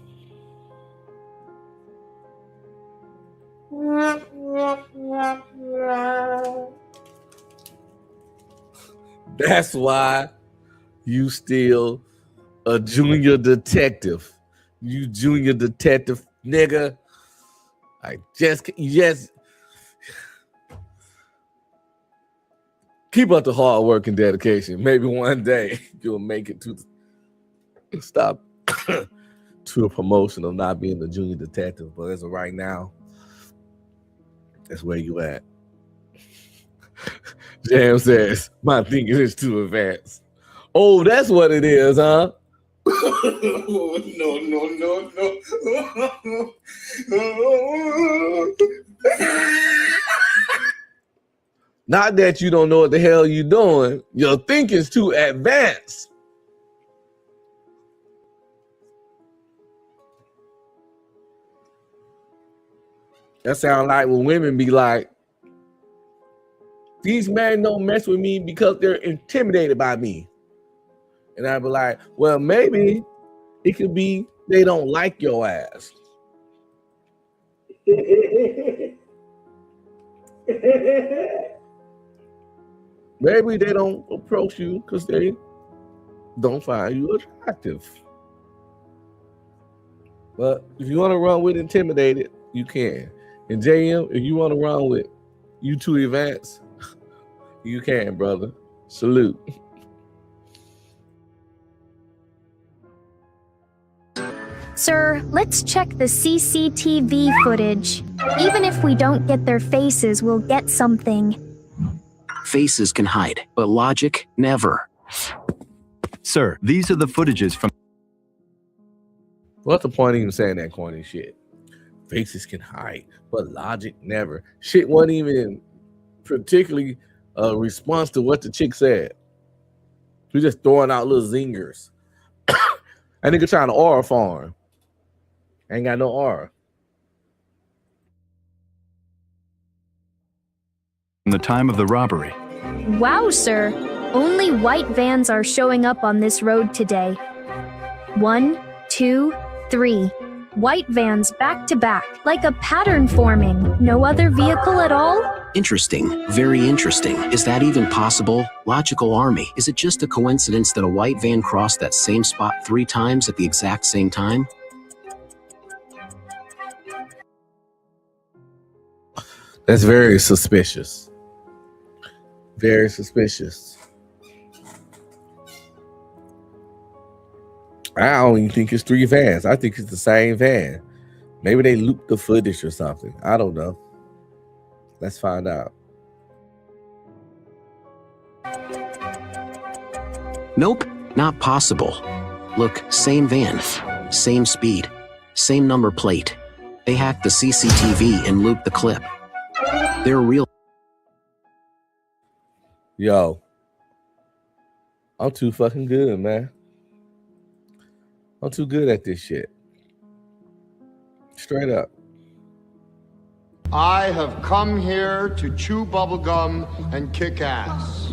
That's why you still a junior detective. You junior detective, nigga. Yes. Keep up the hard work and dedication. Maybe one day you'll make it to stop to a promotion of not being the junior detective. But as of right now, that's where you at. Jam says, my thinking is too advanced. Oh, that's what it is, huh? No. Not that you don't know what the hell you're doing. Your thinking's too advanced. That sound like when women be like, these men don't mess with me because they're intimidated by me. And I'd be like, well, maybe it could be they don't like your ass. Maybe they don't approach you because they don't find you attractive. But if you want to run with intimidated, you can. And JM, if you want to run with you two events, you can, brother. Salute. Sir, let's check the CCTV footage. Even if we don't get their faces, we'll get something. Faces can hide, but logic never. Sir, these are the footages from... What's the point of even saying that corny shit? Faces can hide, but logic never. Shit wasn't even particularly a response to what the chick said. We're just throwing out little zingers. That nigga trying to aura farm. Ain't got no aura. From the time of the robbery. Wow, sir. Only white vans are showing up on this road today. 1, 2, 3. White vans back to back, like a pattern forming. No other vehicle at all? Interesting. Very interesting. Is that even possible? Logical army. Is it just a coincidence that a white van crossed that same spot 3 times at the exact same time? That's very suspicious. Very suspicious. I don't even think it's 3 vans. I think it's the same van. Maybe they looped the footage or something. I don't know. Let's find out. Nope, not possible. Look, same van, same speed, same number plate. They hacked the CCTV and looped the clip. They're real. Yo, I'm too fucking good, man. I'm too good at this shit. Straight up. I have come here to chew bubblegum and kick ass.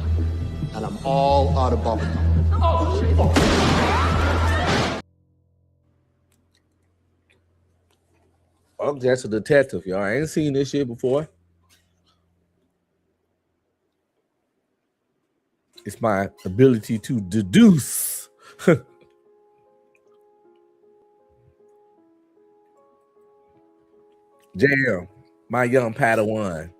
And I'm all out of bubblegum. I'm just a detective, y'all. I ain't seen this shit before. It's my ability to deduce. Jam, my young Padawan,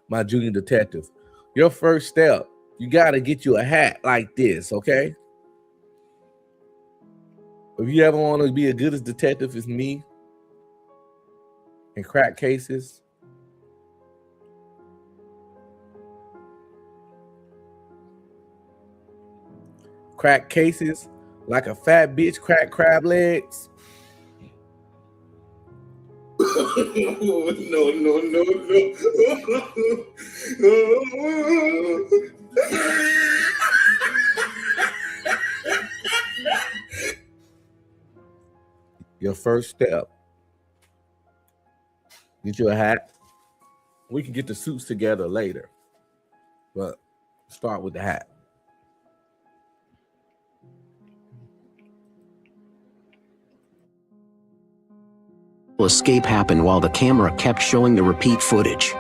my junior detective. Your first step, you gotta get you a hat like this, okay? If you ever want to be as good as detective as me and crack cases, like a fat bitch crack crab legs. No. Your first step, get you a hat. We can get the suits together later, but start with the hat. Escape happened while the camera kept showing the repeat footage.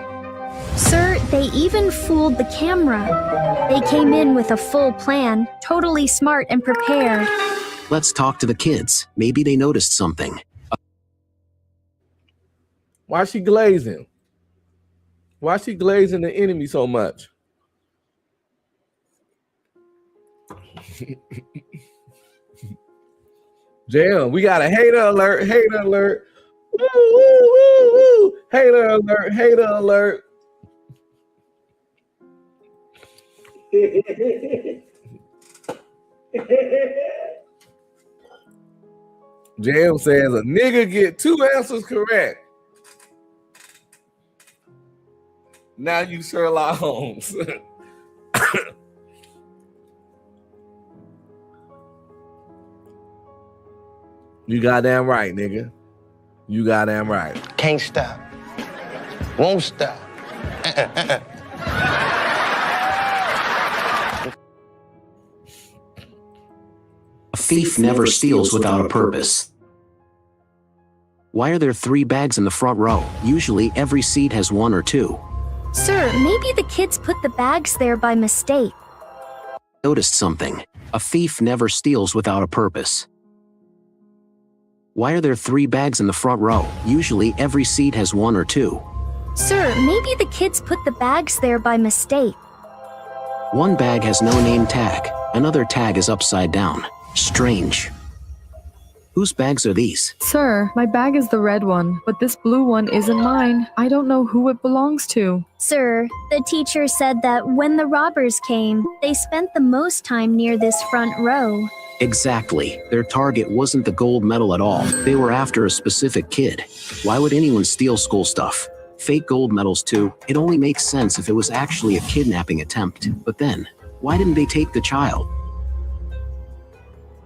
Sir, they even fooled the camera. They came in with a full plan, totally smart and prepared. Let's talk to the kids. Maybe they noticed something. Why is she glazing? Why is she glazing the enemy so much? Damn, we got a hater alert, hater alert. Woo, woo, woo, woo. Hater alert, hater alert. Jam says a nigga get 2 answers correct. Now you Sherlock Holmes. You goddamn right, nigga. You goddamn right. Can't stop. Won't stop. A thief never steals without a purpose. Why are there 3 bags in the front row? Usually every seat has 1 or 2. Sir, maybe the kids put the bags there by mistake. Noticed something. A thief never steals without a purpose. Why are there 3 bags in the front row? Usually every seat has 1 or 2. Sir, maybe the kids put the bags there by mistake. 1 bag has no name tag. Another tag is upside down. Strange. Whose bags are these? Sir, my bag is the red one, but this blue one isn't mine. I don't know who it belongs to. Sir, the teacher said that when the robbers came, they spent the most time near this front row. Exactly. Their target wasn't the gold medal at all. They were after a specific kid. Why would anyone steal school stuff? Fake gold medals too. It only makes sense if it was actually a kidnapping attempt. But then, why didn't they take the child?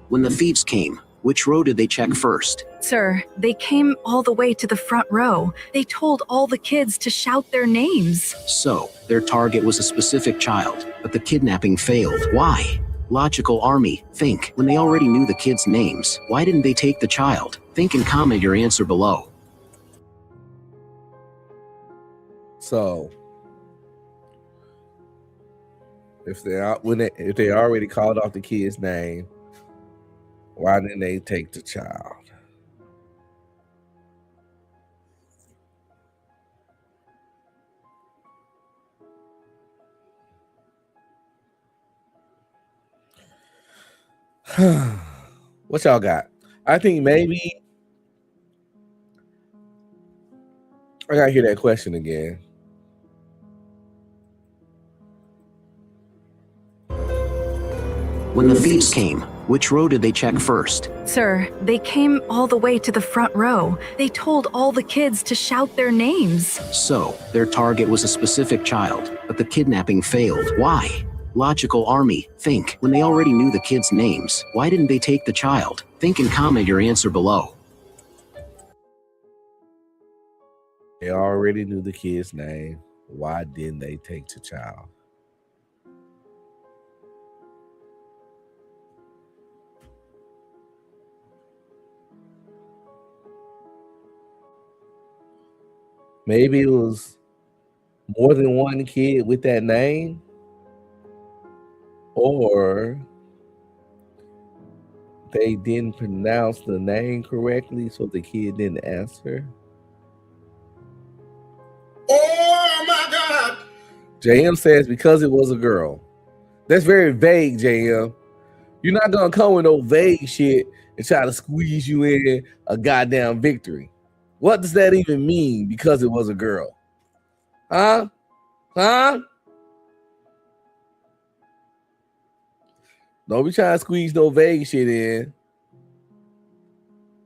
When the thieves came, which row did they check first? Sir, they came all the way to the front row. They told all the kids to shout their names. So, their target was a specific child, but the kidnapping failed. Why? Logical army, think. When they already knew the kids' names, why didn't they take the child? Think and comment your answer below. So, if they already called off the kid's name, why didn't they take the child? What y'all got? I think maybe I gotta hear that question again. When the thieves came, which row did they check first? Sir, they came all the way to the front row. They told all the kids to shout their names. So, their target was a specific child, but the kidnapping failed. Why? Logical army, think. When they already knew the kids' names, why didn't they take the child? Think and comment your answer below. They already knew the kid's name. Why didn't they take the child? Maybe it was more than one kid with that name, or they didn't pronounce the name correctly, so the kid didn't answer. Oh my God! JM says because it was a girl. That's very vague, JM. You're not gonna come with no vague shit and try to squeeze you in a goddamn victory. What does that even mean? Because it was a girl, huh? Don't be trying to squeeze no vague shit in.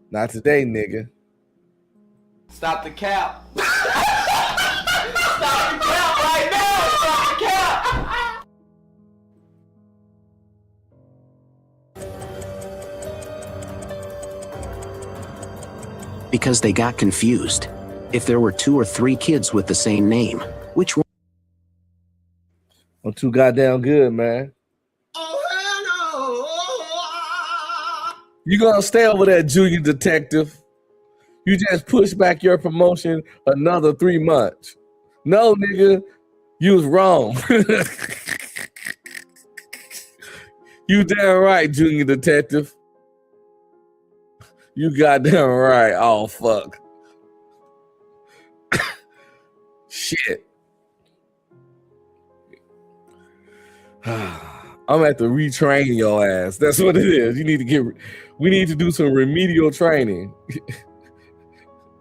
Not today, nigga. Stop the cap. Stop the cap right now. Stop the cap. Because they got confused. If there were 2 or 3 kids with the same name, which one? I'm too goddamn good, man. You gonna stay over there, junior detective. You just push back your promotion another 3 months. No, nigga, you was wrong. You damn right, junior detective. You goddamn right. Oh, fuck. Shit. I'm gonna have to retrain your ass. That's what it is. We need to do some remedial training.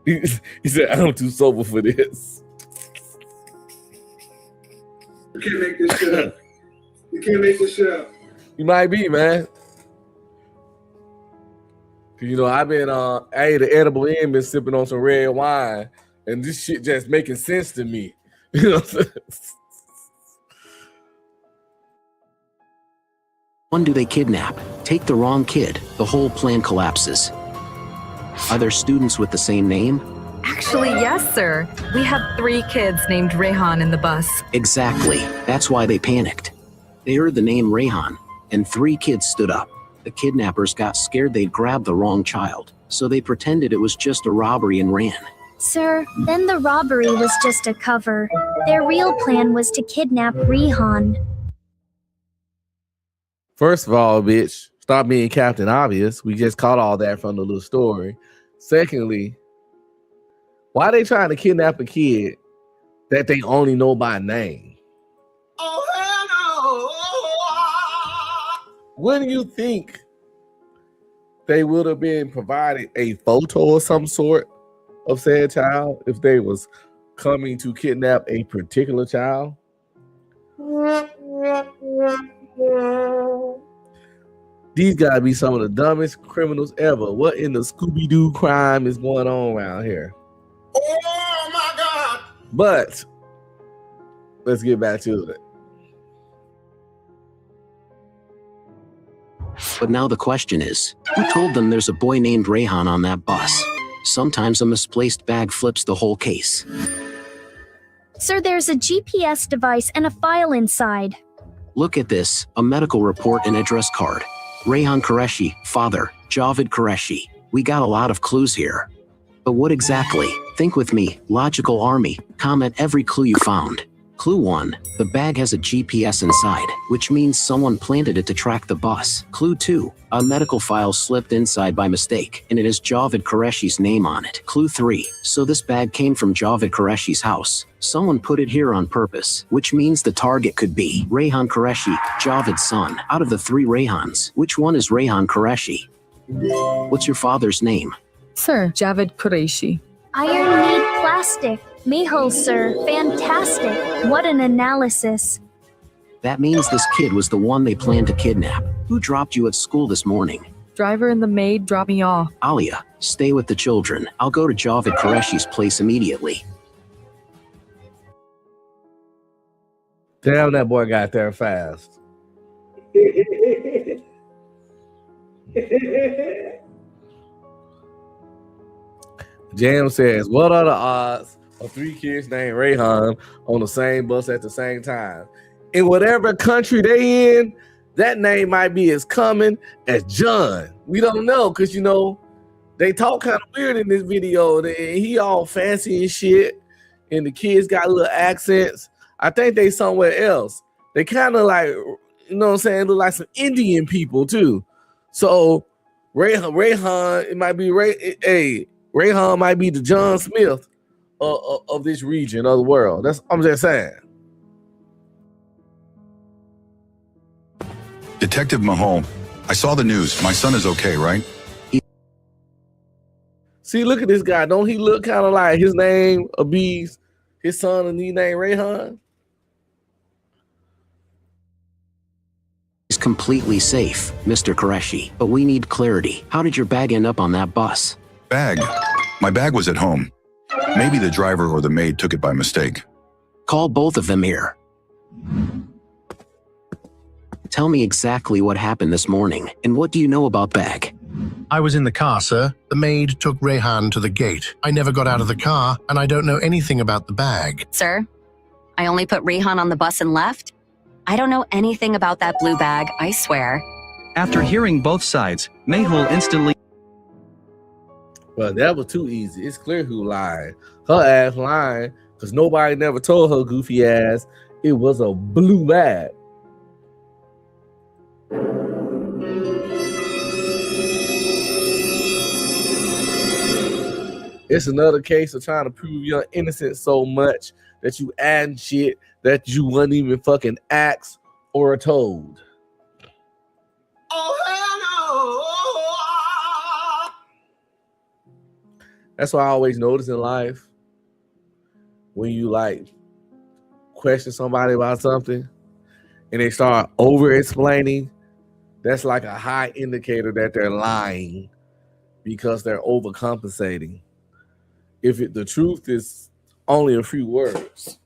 He said, I'm too sober for this. You can't make this shit up. You can't make this shit up. You might be, man. You know, I've been I ate an edible and been sipping on some red wine, and this shit just making sense to me. You know what I'm saying? One do they kidnap? Take the wrong kid, the whole plan collapses. Are there students with the same name? Actually, yes, sir. We had 3 kids named Rehan in the bus. Exactly. That's why they panicked. They heard the name Rehan, and 3 kids stood up. The kidnappers got scared they'd grabbed the wrong child, so they pretended it was just a robbery and ran. Sir, then the robbery was just a cover. Their real plan was to kidnap Rehan. First of all, bitch, stop being Captain Obvious. We just caught all that from the little story. Secondly, why are they trying to kidnap a kid that they only know by name? Wouldn't you think they would have been provided a photo or some sort of said child if they was coming to kidnap a particular child? These gotta be some of the dumbest criminals ever. What in the Scooby-Doo crime is going on around here? Oh my God! But let's get back to it. But now the question is, who told them there's a boy named Rehan on that bus? Sometimes a misplaced bag flips the whole case. Sir, there's a GPS device and a file inside. Look at this, a medical report and address card. Rehan Qureshi, father, Javed Qureshi. We got a lot of clues here. But what exactly? Think with me, logical army, comment every clue you found. Clue 1, the bag has a GPS inside, which means someone planted it to track the bus. Clue 2, a medical file slipped inside by mistake, and it has Javed Qureshi's name on it. Clue 3, so this bag came from Javed Qureshi's house. Someone put it here on purpose, which means the target could be Rehan Qureshi, Javed's son. Out of the 3 Rehans, which one is Rehan Qureshi? What's your father's name? Sir, Javed Qureshi. Iron made plastic. Mehul, sir. Fantastic. What an analysis. That means this kid was the one they planned to kidnap. Who dropped you at school this morning? Driver and the maid dropped me off. Alia, stay with the children. I'll go to Javed Qureshi's place immediately. Damn, that boy got there fast. Jam says, what are the odds of 3 kids named Rehan on the same bus at the same time? In whatever country they in, that name might be as common as John. We don't know, because, you know, they talk kind of weird in this video. He all fancy and shit, and the kids got little accents. I think they somewhere else. They kind of like, you know what I'm saying, look like some Indian people too. So Rehan, it might be Rehan might be the John Smith of this region of the world. I'm just saying. Detective Mahal, I saw the news. My son is okay, right? See, look at this guy. Don't he look kind of like his name Abiz, his son, and he named Rehan? He's completely safe, Mr. Qureshi, but we need clarity. How did your bag end up on that bus? Bag? My bag was at home. Maybe the driver or the maid took it by mistake. Call both of them here. Tell me exactly what happened this morning, and what do you know about bag? I was in the car, sir. The maid took Rehan to the gate. I never got out of the car, and I don't know anything about the bag. Sir, I only put Rehan on the bus and left. I don't know anything about that blue bag, I swear. After hearing both sides, Mehul instantly... Well, that was too easy. It's clear who lied. Her ass lying, because nobody never told her goofy ass it was a blue bag. It's another case of trying to prove you're innocent so much that you add shit that you wasn't even fucking asked or told. That's what I always notice in life. When you like question somebody about something and they start over explaining, that's like a high indicator that they're lying because they're overcompensating. If the truth is only a few words,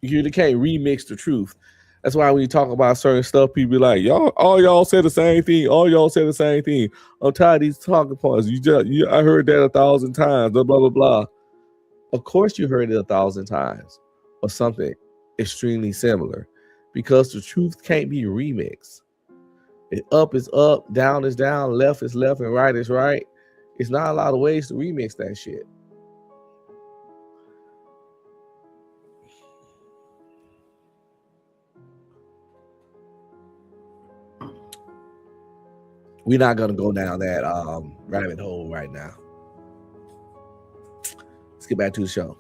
you can't remix the truth. That's why when you talk about certain stuff, people be like, y'all, all y'all said the same thing. All y'all said the same thing. I'm tired of these talking points. I heard that 1,000 times, blah, blah, blah, blah. Of course you heard it 1,000 times or something extremely similar, because the truth can't be remixed. Up is up, down is down, left is left, and right is right. It's not a lot of ways to remix that shit. We're not gonna go down that rabbit hole right now. Let's get back to the show.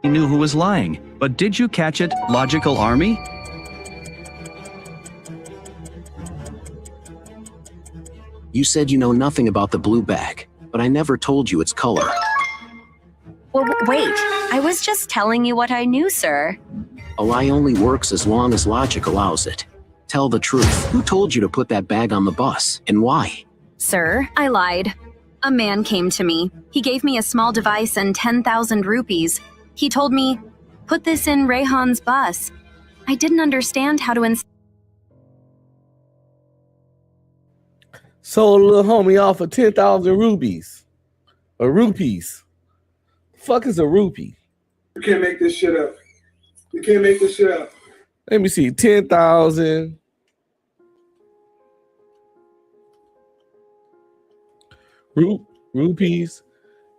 He knew who was lying, but did you catch it, Logical Army? You said you know nothing about the blue bag, but I never told you its color. Well, wait. I was just telling you what I knew, sir. A lie only works as long as logic allows it. Tell the truth. Who told you to put that bag on the bus, and why? Sir, I lied. A man came to me. He gave me a small device and 10,000 rupees. He told me, put this in Rehan's bus. I didn't understand how to Sold a little homie off for 10,000 rupees. Or rupees. The fuck is a rupee? You can't make this shit up. You can't make this shit up. Let me see. 10,000 rupees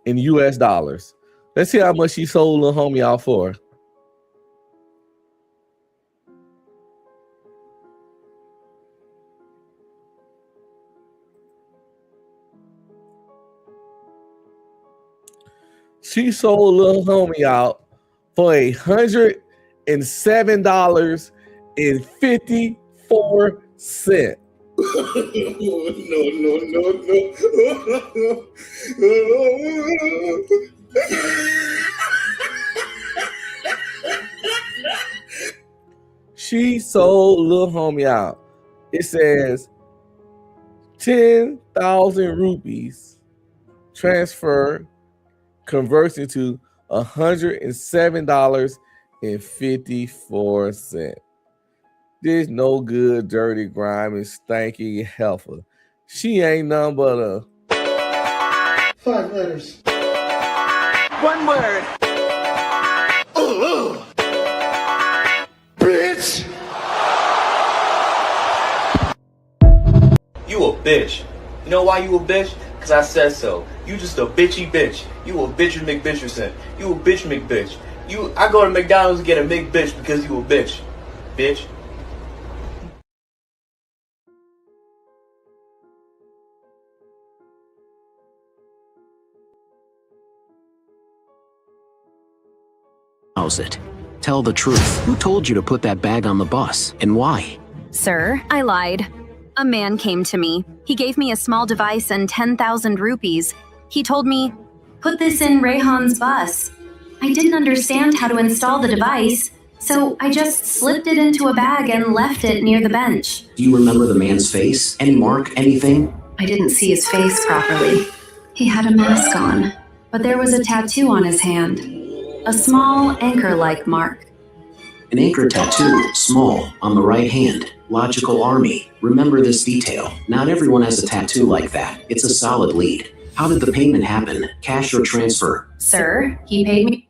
in US dollars. Let's see how much she sold little homie out for. She sold little homie out for $107.54. She sold little homie out. It says 10,000 rupees transfer converts into $107.54. This no good, dirty, grimy, stanky heifer. She ain't nothing but a 5 letters. 1 word. Bitch. You a bitch. You know why you a bitch? Cause I said so. You just a bitchy bitch. You a bitch McBitcherson. You a bitch McBitch. I go to McDonald's and get a McBitch because you a bitch. Bitch. How's it? Tell the truth. Who told you to put that bag on the bus, and why? Sir, I lied. A man came to me. He gave me a small device and 10,000 rupees. He told me, put this in Rehan's bus. I didn't understand how to install the device, so I just slipped it into a bag and left it near the bench. Do you remember the man's face? Any mark? Anything? I didn't see his face properly. He had a mask on, but there was a tattoo on his hand. A small anchor-like mark. An anchor tattoo, small, on the right hand. Logical Army. Remember this detail. Not everyone has a tattoo like that. It's a solid lead. How did the payment happen? Cash or transfer? Sir, he paid me.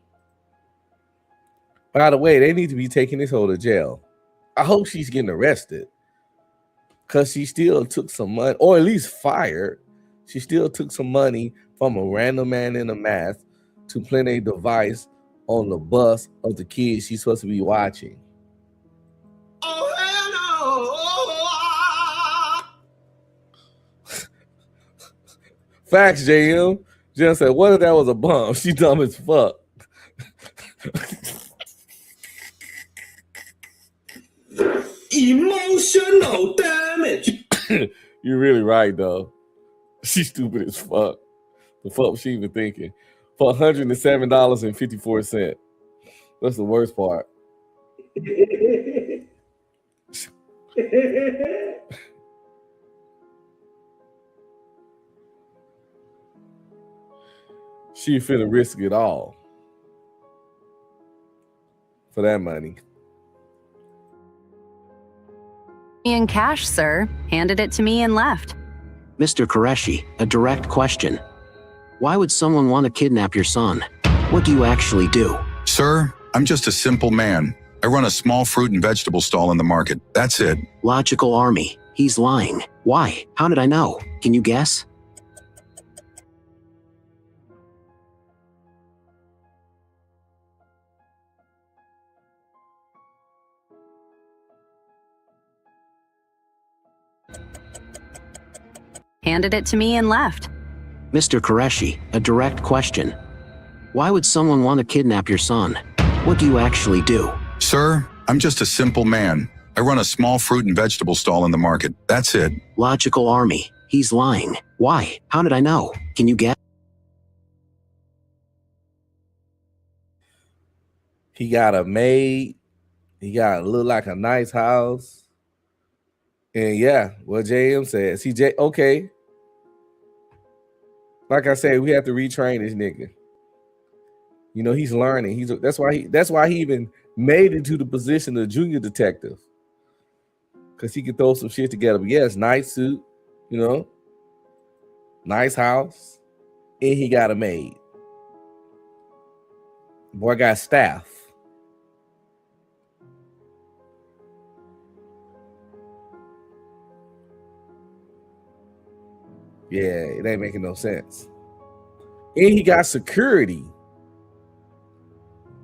By the way, they need to be taking this hoe to jail. I hope she's getting arrested, because she still took some money, or at least fired. She still took some money from a random man in a mask to plant a device on the bus of the kids she's supposed to be watching. Facts, JM. Jen said, what if that was a bum? She dumb as fuck. Emotional damage. You're really right, though. She's stupid as fuck. The fuck was she even thinking? For $107.54. That's the worst part. She finna risk it all. for that money. In cash, sir. Handed it to me and left. Mr. Qureshi, a direct question. Why would someone want to kidnap your son? What do you actually do? Sir, I'm just a simple man. I run a small fruit and vegetable stall in the market. That's it. Logical army. He's lying. Why? How did I know? Can you guess? Handed it to me and left. Mr. Qureshi, a direct question. Why would someone want to kidnap your son? What do you actually do? Sir, I'm just a simple man. I run a small fruit and vegetable stall in the market. That's it. Logical army. He's lying. Why? How did I know? Can you guess? He got a maid. He got look like a nice house. And yeah, what JM says. Okay. Like I said, we have to retrain this nigga. You know, he's learning. That's why he even made it to the position of junior detective. Because he could throw some shit together. But yes, nice suit, you know, nice house, and he got a maid. Boy got staff. Yeah, it ain't making no sense. And he got security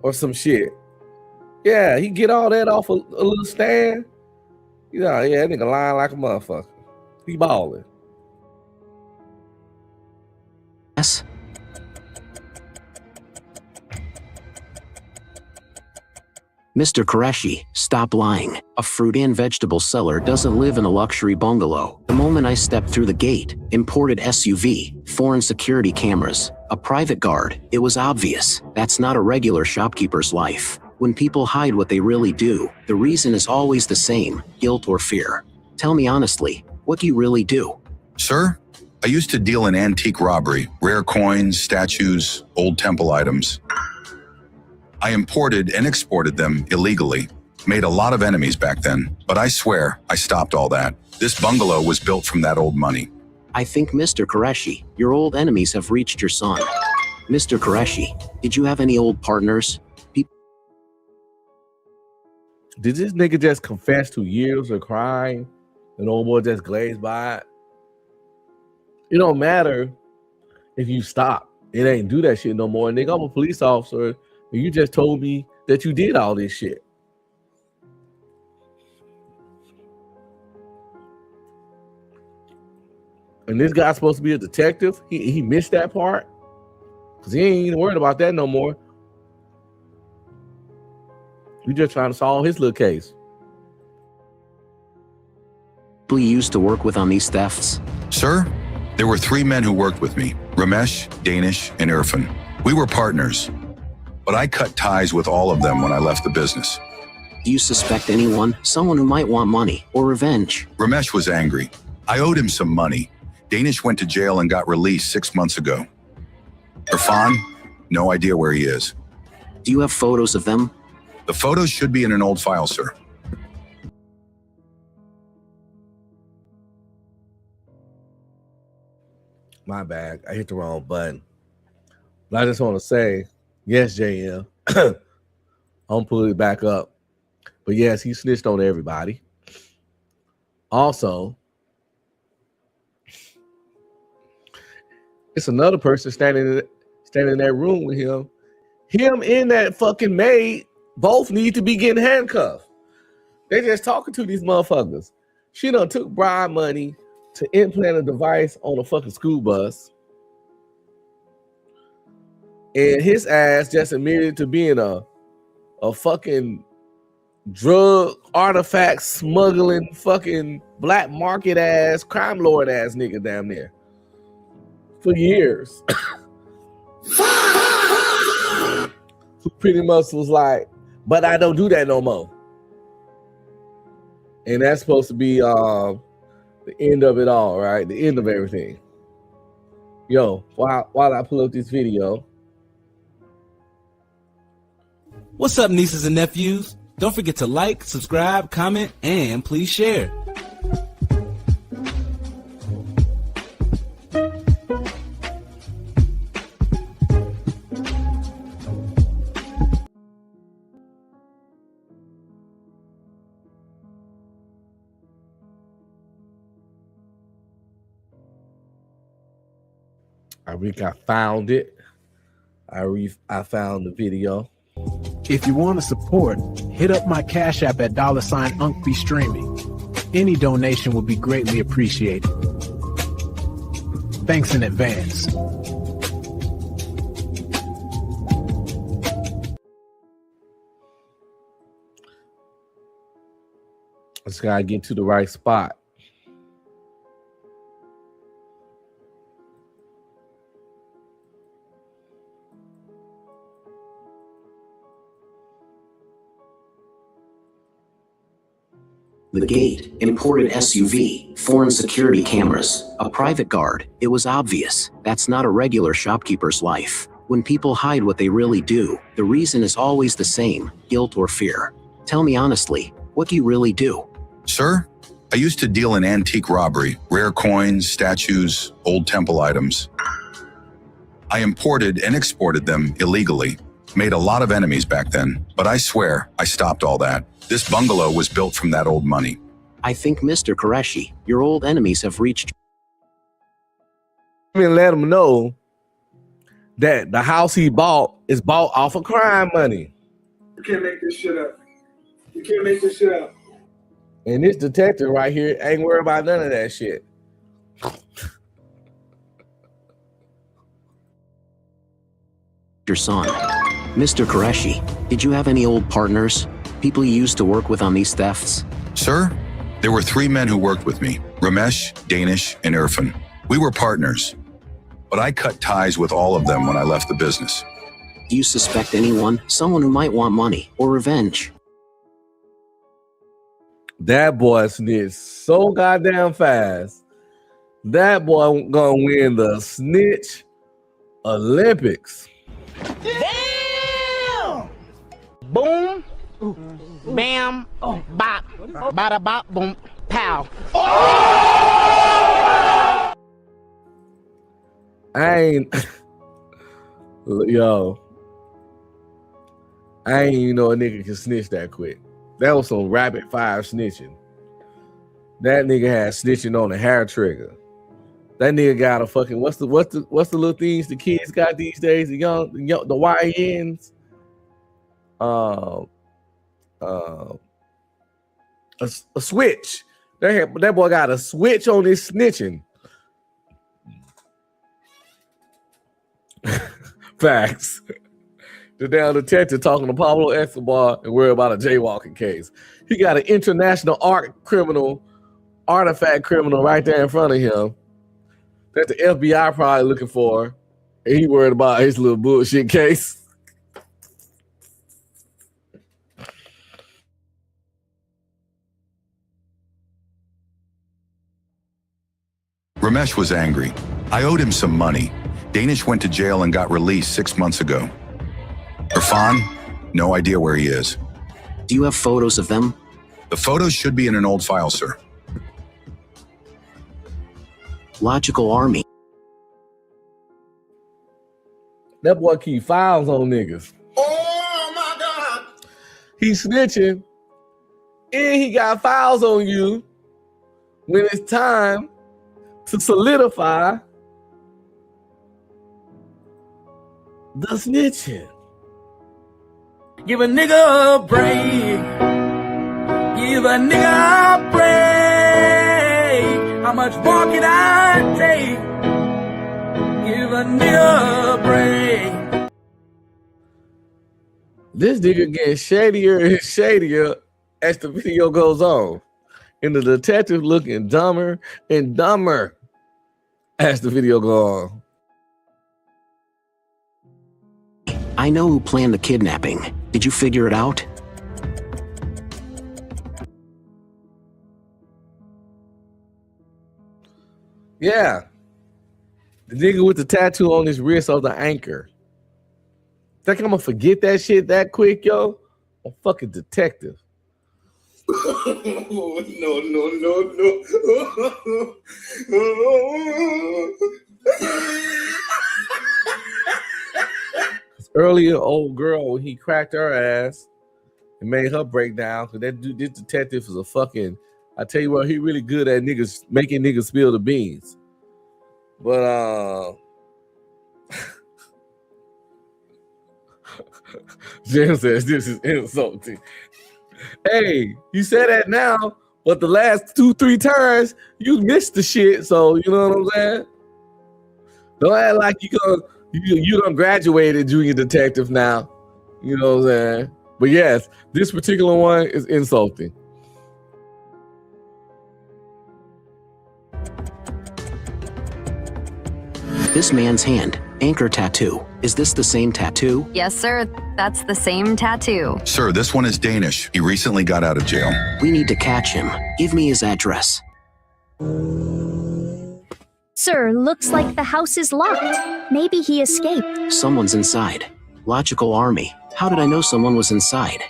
or some shit. Yeah, he get all that off a little stand. You know, yeah, that nigga lying like a motherfucker. He balling. Yes. Mr. Qureshi, stop lying. A fruit and vegetable seller doesn't live in a luxury bungalow. The moment I stepped through the gate, imported SUV, foreign security cameras, a private guard, it was obvious. That's not a regular shopkeeper's life. When people hide what they really do, the reason is always the same, guilt or fear. Tell me honestly, what do you really do? Sir, I used to deal in antique robbery, rare coins, statues, old temple items. I imported and exported them illegally. Made a lot of enemies back then, but I swear I stopped all that. This bungalow was built from that old money. I think, Mr. Qureshi, your old enemies have reached your son. Mr. Qureshi, did you have any old partners? Did this nigga just confess to years of crime and old boy just glazed by it? It don't matter if you stop. It ain't do that shit no more. Nigga, I'm a police officer and you just told me that you did all this shit. And this guy's supposed to be a detective. He missed that part because he ain't even worried about that no more. You just trying to solve his little case. People you used to work with on these thefts? Sir, there were 3 men who worked with me, Ramesh, Danish, and Irfan. We were partners, but I cut ties with all of them when I left the business. Do you suspect anyone? Someone who might want money or revenge? Ramesh was angry. I owed him some money. Danish went to jail and got released 6 months ago. Irfan, no idea where he is. Do you have photos of them? The photos should be in an old file, sir. My bad. I hit the wrong button. But I just want to say, yes, JM. I'm gonna pull it back up. But yes, he snitched on everybody. Also, it's another person standing in that room with him. Him and that fucking maid both need to be getting handcuffed. They just talking to these motherfuckers. She done took bribe money to implant a device on a fucking school bus. And his ass just admitted to being a fucking drug artifact smuggling fucking black market ass crime lord ass nigga down there for years. Who pretty much was like, but I don't do that no more. And that's supposed to be the end of it all, right? The end of everything. Yo, while I pull up this video, What's up, nieces and nephews? Don't forget to like, subscribe, comment, and please share. I think I found it. I found the video. If you want to support, hit up my Cash App at $UncBe Streaming. Any donation will be greatly appreciated. Thanks in advance. Just gotta get to the right spot. The gate, imported SUV, foreign security cameras, a private guard. It was obvious. That's not a regular shopkeeper's life. When people hide what they really do, the reason is always the same, guilt or fear. Tell me honestly, what do you really do? Sir, I used to deal in antique robbery, rare coins, statues, old temple items. I imported and exported them illegally. Made a lot of enemies back then, but I swear I stopped all that. This bungalow was built from that old money. I think, Mr. Qureshi, your old enemies have reached. I mean, let him know that the house he bought is bought off of crime money. You can't make this shit up. You can't make this shit up. And this detective right here ain't worried about none of that shit. Your son. Mr. Qureshi, did you have any old partners? People you used to work with on these thefts? Sir, there were 3 men who worked with me, Ramesh, Danish, and Irfan. We were partners, but I cut ties with all of them when I left the business. Do you suspect anyone? Someone who might want money or revenge? That boy snitched so goddamn fast. That boy gonna win the snitch Olympics. Damn! Boom, bam, bop, bada bop, boom, pow. I ain't yo. I ain't even know a nigga can snitch that quick. That was some rapid fire snitching. That nigga had snitching on the hair trigger. That nigga got a fucking what's the little things the kids got these days? The YNs. A switch. That boy got a switch on his snitching. Facts. The damn detective talking to Pablo Escobar and worry about a jaywalking case. He got an international artifact criminal right there in front of him that the FBI probably looking for, and he worried about his little bullshit case. Ramesh was angry. I owed him some money. Danish went to jail and got released 6 months ago. Irfan, no idea where he is. Do you have photos of them? The photos should be in an old file, sir. Logical Army. That boy keep files on niggas. Oh my God! He's snitching, and he got files on you when it's time to solidify the snitching. Give a nigga a break. Give a nigga a break. How much more can I take? Give a nigga a break. This nigga getting shadier and shadier as the video goes on. And the detective looking dumber and dumber as the video goes on. I know who planned the kidnapping. Did you figure it out? Yeah. The nigga with the tattoo on his wrist of the anchor. Think I'm gonna forget that shit that quick, yo? I'm fucking detective. No. Earlier, old girl, when he cracked her ass and made her break down, because that dude, this detective is a fucking, I tell you what, he really good at niggas, making niggas spill the beans. But, Jim says this is insulting. Hey, you say that now, but the last 2-3 turns, you missed the shit, so you know what I'm saying? Don't act like you done graduated junior detective now. You know what I'm saying? But yes, this particular one is insulting. This man's hand, anchor tattoo. Is this the same tattoo? Yes, sir. That's the same tattoo. Sir, this one is Danish. He recently got out of jail. We need to catch him. Give me his address. Sir, looks like the house is locked. Maybe he escaped. Someone's inside. Logical army. How did I know someone was inside?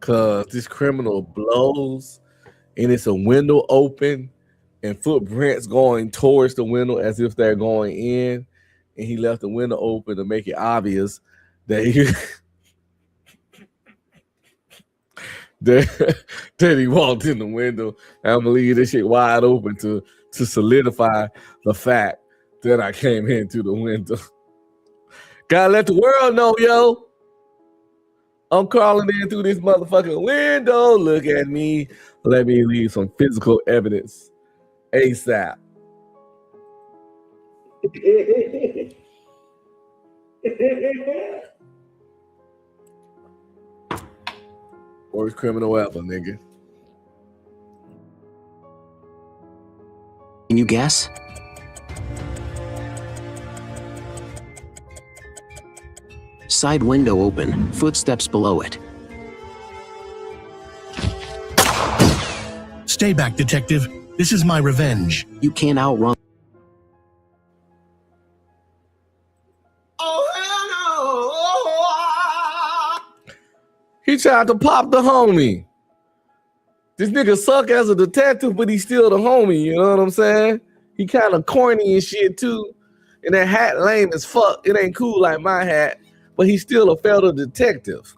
Cause this criminal blows and it's a window open and footprints going towards the window as if they're going in, and he left the window open to make it obvious that he that he walked in the window. And I'm gonna leave this shit wide open to solidify the fact that I came in through the window. Gotta let the world know, yo. I'm crawling in through this motherfucking window. Look at me. Let me leave some physical evidence ASAP. Worst criminal ever, nigga. Can you guess? Side window open, footsteps below it. Stay back, detective. This is my revenge. You can't outrun. He tried to pop the homie. This nigga suck as a detective, but he's still the homie, you know what I'm saying? He kind of corny and shit too. And that hat lame as fuck. It ain't cool like my hat, but he's still a federal detective.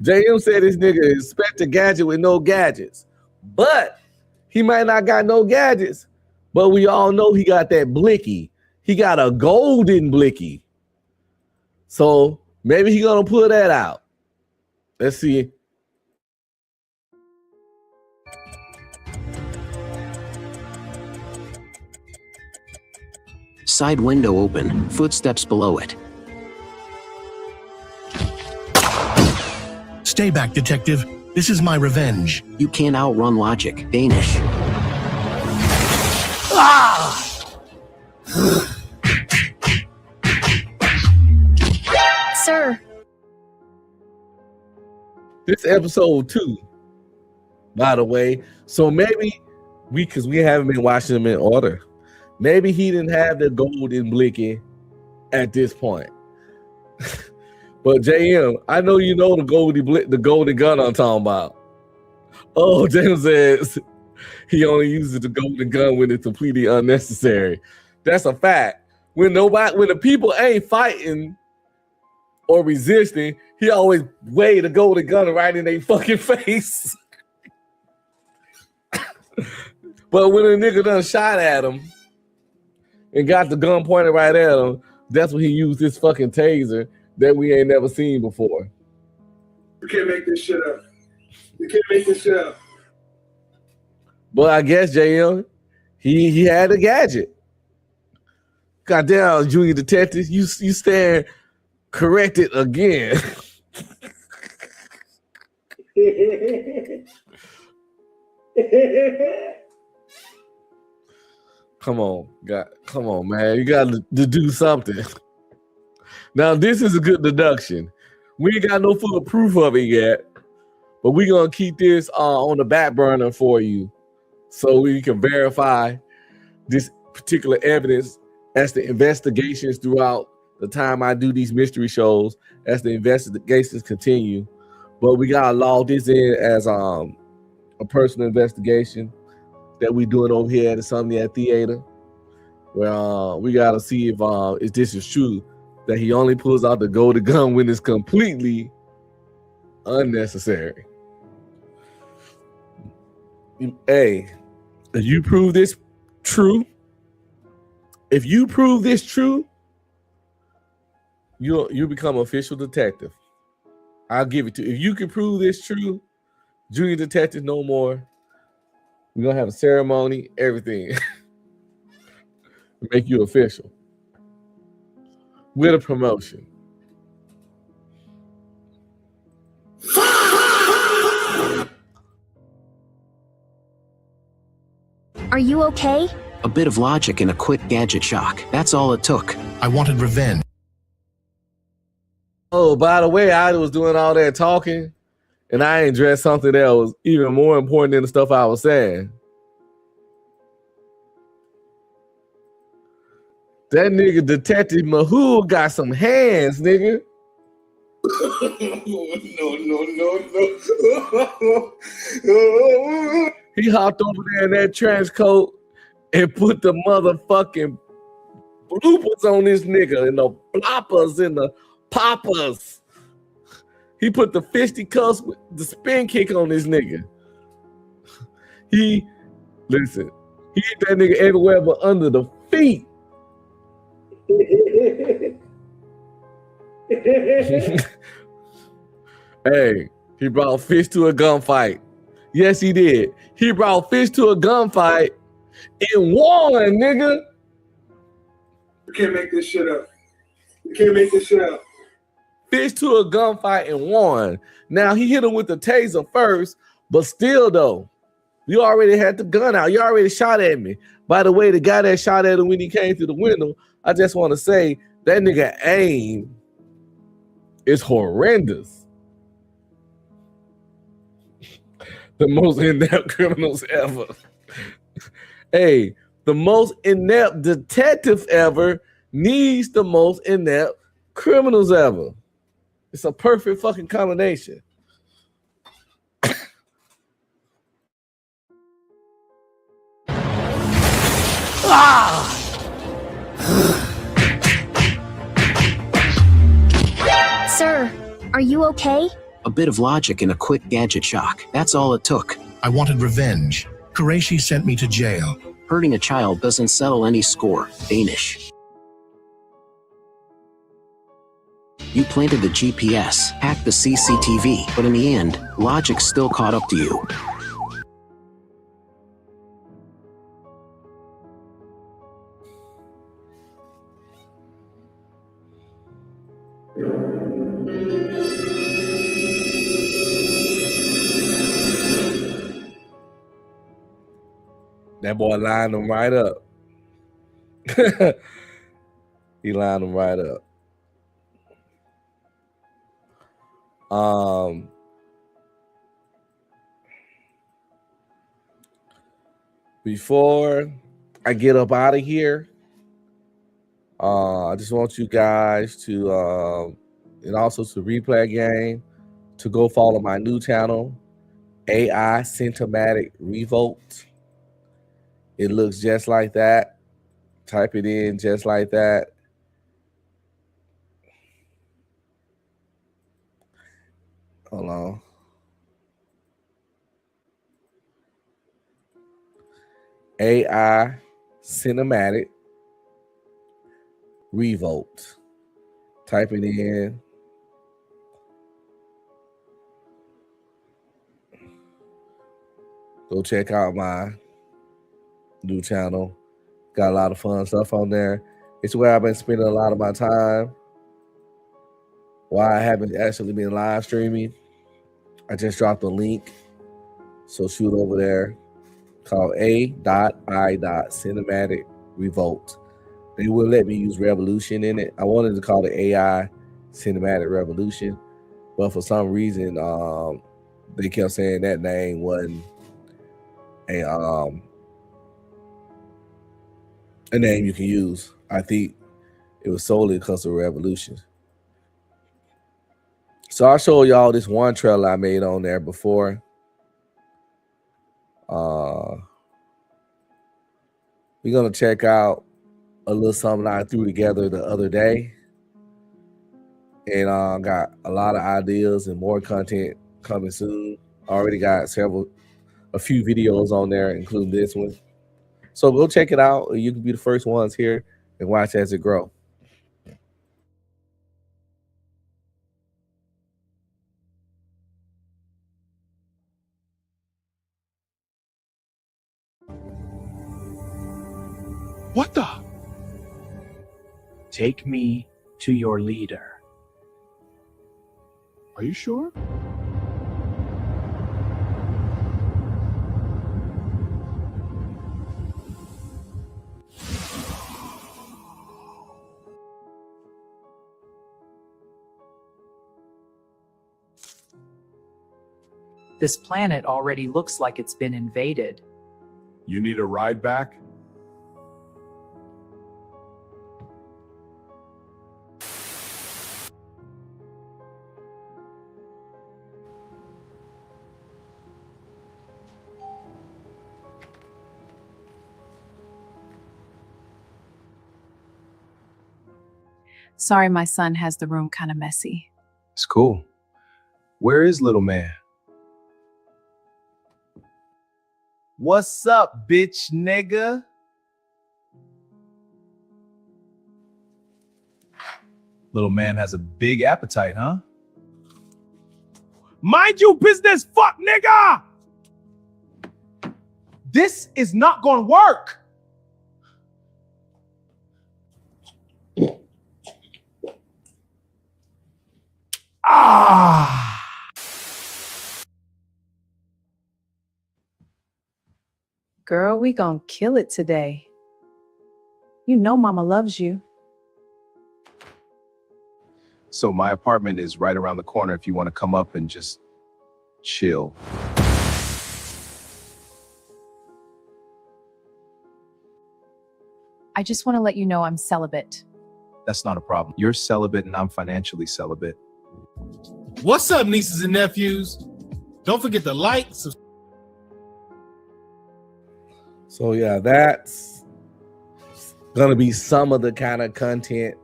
JM said this nigga is Inspector Gadget with no gadgets. But he might not got no gadgets, but we all know he got that blicky. He got a golden blicky. So maybe he gonna pull that out. Let's see. Side window open, footsteps below it. Stay back, detective. This is my revenge. You can't outrun logic. Danish. Sir. This episode 2, by the way. So maybe because we haven't been watching them in order. Maybe he didn't have the golden blicky at this point. But JM, I know you know the golden gun I'm talking about. Oh, James says he only uses the golden gun when it's completely unnecessary. That's a fact. When the people ain't fighting or resisting, he always wave the golden gun right in their fucking face. But when a nigga done shot at him and got the gun pointed right at him, that's when he used this fucking taser that we ain't never seen before. You can't make this shit up. You can't make this shit up. But I guess JM, he had a gadget. Goddamn, junior detective, you stand corrected again. Come on, man. You got to do something. Now, this is a good deduction. We ain't got no full proof of it yet, but we're going to keep this on the back burner for you so we can verify this particular evidence as the investigations throughout the time I do these mystery shows, as the investigations continue. But we gotta log this in as a personal investigation that we doing over here at the Insomniac Theater, where we gotta see if this is true, that he only pulls out the golden gun when it's completely unnecessary. Hey, if you prove this true, you become official detective. I'll give it to you. If you can prove this true, junior detective no more. We're gonna have a ceremony, everything. Make you official with a promotion. Are you okay? A bit of logic and a quick gadget shock. That's all it took. I wanted revenge. Oh, by the way, I was doing all that talking, and I addressed something that was even more important than the stuff I was saying. That nigga Detective Mahul got some hands, nigga. No. He hopped over there in that trench coat and put the motherfucking bloopers on this nigga and the floppers and the poppers. He put the fisticuffs with the spin kick on this nigga. He hit that nigga everywhere but under the feet. Hey, he brought Fish to a gunfight. Yes, he did. He brought Fish to a gunfight and won, nigga. You can't make this shit up. Fish to a gunfight and won. Now, he hit him with the taser first, but still, though, you already had the gun out. You already shot at me. By the way, the guy that shot at him when he came through the window, I just want to say that nigga aim is horrendous. The most inept criminals ever. Hey, the most inept detective ever needs the most inept criminals ever. It's a perfect fucking combination. Sir, are you okay? A bit of logic and a quick gadget shock. That's all it took. I wanted revenge. Qureshi sent me to jail. Hurting a child doesn't settle any score. Danish. You planted the GPS, hacked the CCTV, but in the end, logic still caught up to you. That boy lined him right up. He lined him right up. Before I get up out of here, I just want you guys to, and also to replay game, to go follow my new channel, AI Symptomatic Revolt. It looks just like that. Type it in just like that. Hold on. AI Cinematic Revolt. Type it in. Go check out my new channel. Got a lot of fun stuff on there. It's where I've been spending a lot of my time. Why I haven't actually been live streaming. I just dropped a link. So shoot over there. Called A.I.Cinematic Revolt. They will let me use Revolution in it. I wanted to call it AI Cinematic Revolution, but for some reason, they kept saying that name wasn't a a name you can use. I think it was solely because of Revolution. So I'll show y'all this one trailer I made on there before. We're gonna check out a little something I threw together the other day, and got a lot of ideas and more content coming soon. I already got a few videos on there, including this one. So go check it out. You can be the first ones here and watch as it grow. What the? Take me to your leader. Are you sure? This planet already looks like it's been invaded. You need a ride back? Sorry, my son has the room kind of messy. It's cool. Where is little man? What's up, bitch nigga? Little man has a big appetite, huh? Mind you business, fuck nigga! This is not gonna work. Girl, we gonna kill it today. You know mama loves you. So my apartment is right around the corner if you want to come up and just chill. I just want to let you know I'm celibate. That's not a problem. You're celibate and I'm financially celibate. What's up, nieces and nephews? Don't forget to like, subscribe. So yeah, that's gonna be some of the kind of content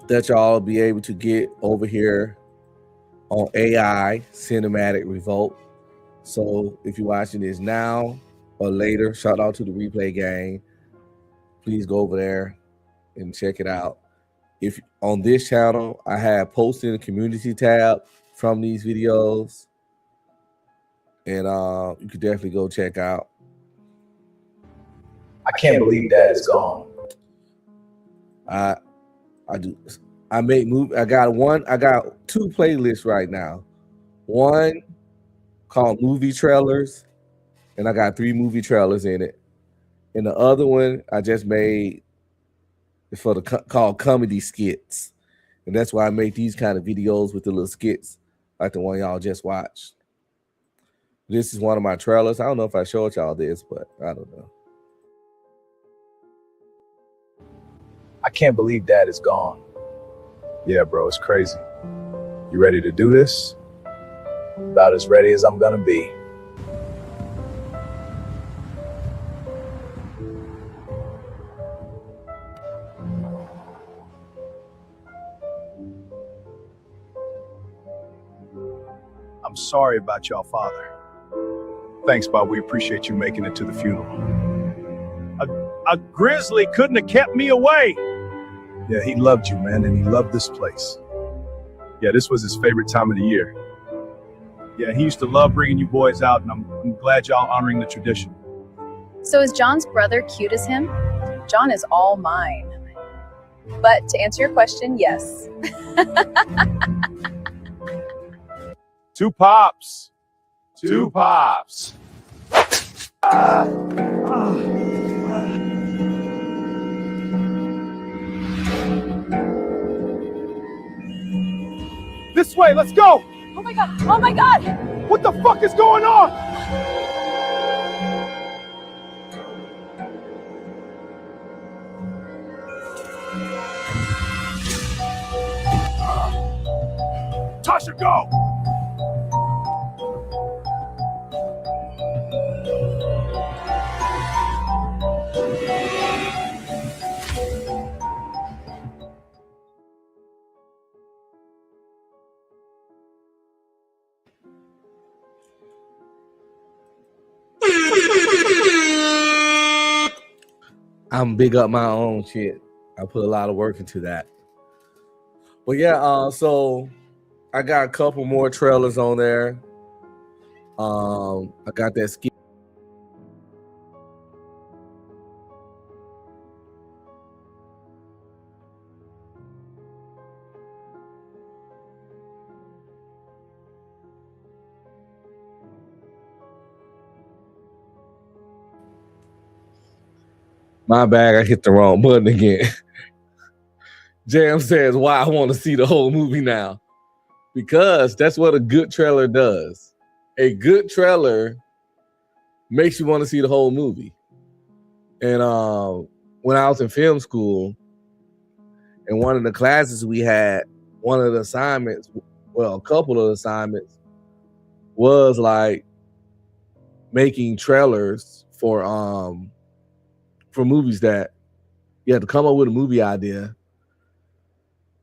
that y'all be able to get over here on AI Cinematic Revolt. So if you're watching this now or later, shout out to the replay gang. Please go over there and check it out. If on this channel, I have posted a community tab from these videos, and you could definitely go check out. I can't believe that is gone. I do. I make move. I got two playlists right now. One called movie trailers, and I got 3 movie trailers in it. And the other one I just made for the called comedy skits, and that's why I make these kind of videos with the little skits like the one y'all just watched. This is one of my trailers. I don't know if I showed y'all this, but I don't know. I can't believe that is gone. Yeah, bro, it's crazy. You ready to do this? About as ready as I'm gonna be. I'm sorry about y'all father. Thanks, Bob. We appreciate you making it to the funeral. A grizzly couldn't have kept me away. Yeah, he loved you, man, and he loved this place. Yeah, this was his favorite time of the year. Yeah, he used to love bringing you boys out, and I'm glad y'all honoring the tradition. So is John's brother cute as him? John is all mine. But to answer your question, yes. 2 pops. 2 pops. This way, let's go! Oh my god! Oh my god! What the fuck is going on? Tasha, go! I'm big up my own shit. I put a lot of work into that. But yeah, so I got a couple more trailers on there. I got that skit. My bad, I hit the wrong button again. Jam says, why I want to see the whole movie now. Because that's what a good trailer does. A good trailer makes you want to see the whole movie. And when I was in film school, in one of the classes we had, one of the assignments, well, a couple of assignments, was like making trailers for movies that you had to come up with a movie idea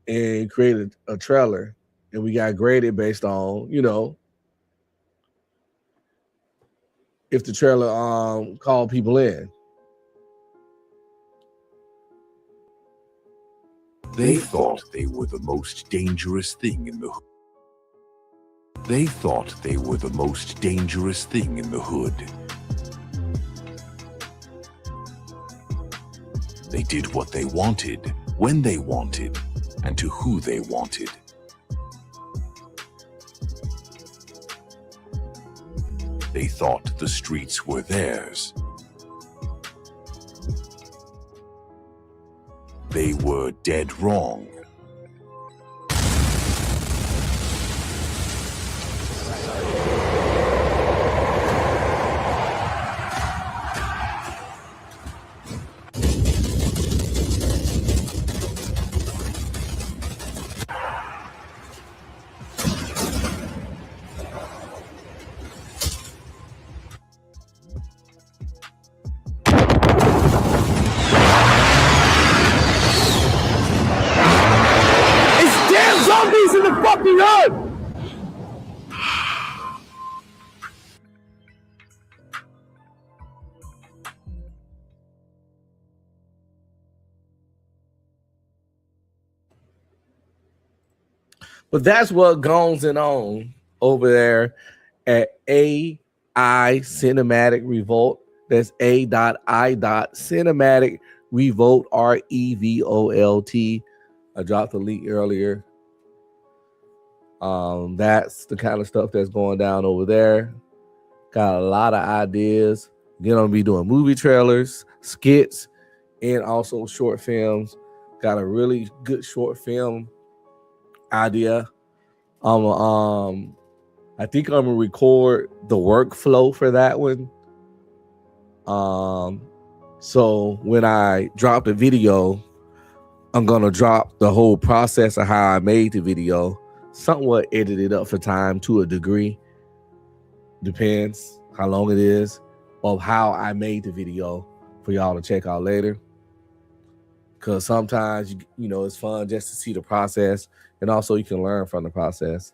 and create a trailer. And we got graded based on, you know, if the trailer called people in. They thought they were the most dangerous thing in the hood. They thought they were the most dangerous thing in the hood. They did what they wanted, when they wanted, and to who they wanted. They thought the streets were theirs. They were dead wrong. Zombies in the fucking hood! But that's what goes on over there at AI Cinematic Revolt. That's A.I. Cinematic Revolt, REVOLT. I dropped the link earlier. That's the kind of stuff that's going down over there. Got a lot of ideas. Gonna be doing movie trailers, skits, and also short films. Got a really good short film idea. I think I'm gonna record the workflow for that one. So when I drop the video, I'm gonna drop the whole process of how I made the video, somewhat edited up for time to a degree. Depends how long it is, of how I made the video for y'all to check out later. Because sometimes you know it's fun just to see the process, and also you can learn from the process.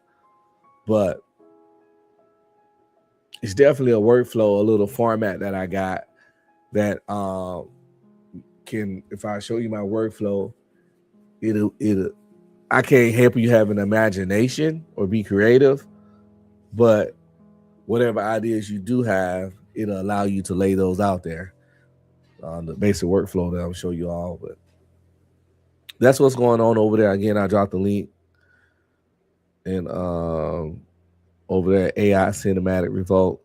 But it's definitely a workflow, a little format that I got that can, if I show you my workflow, it'll I can't help you have an imagination or be creative, but whatever ideas you do have, it'll allow you to lay those out there on the basic workflow that I'll show you all. But that's what's going on over there. Again, I dropped the link. And over there, AI Cinematic Revolt.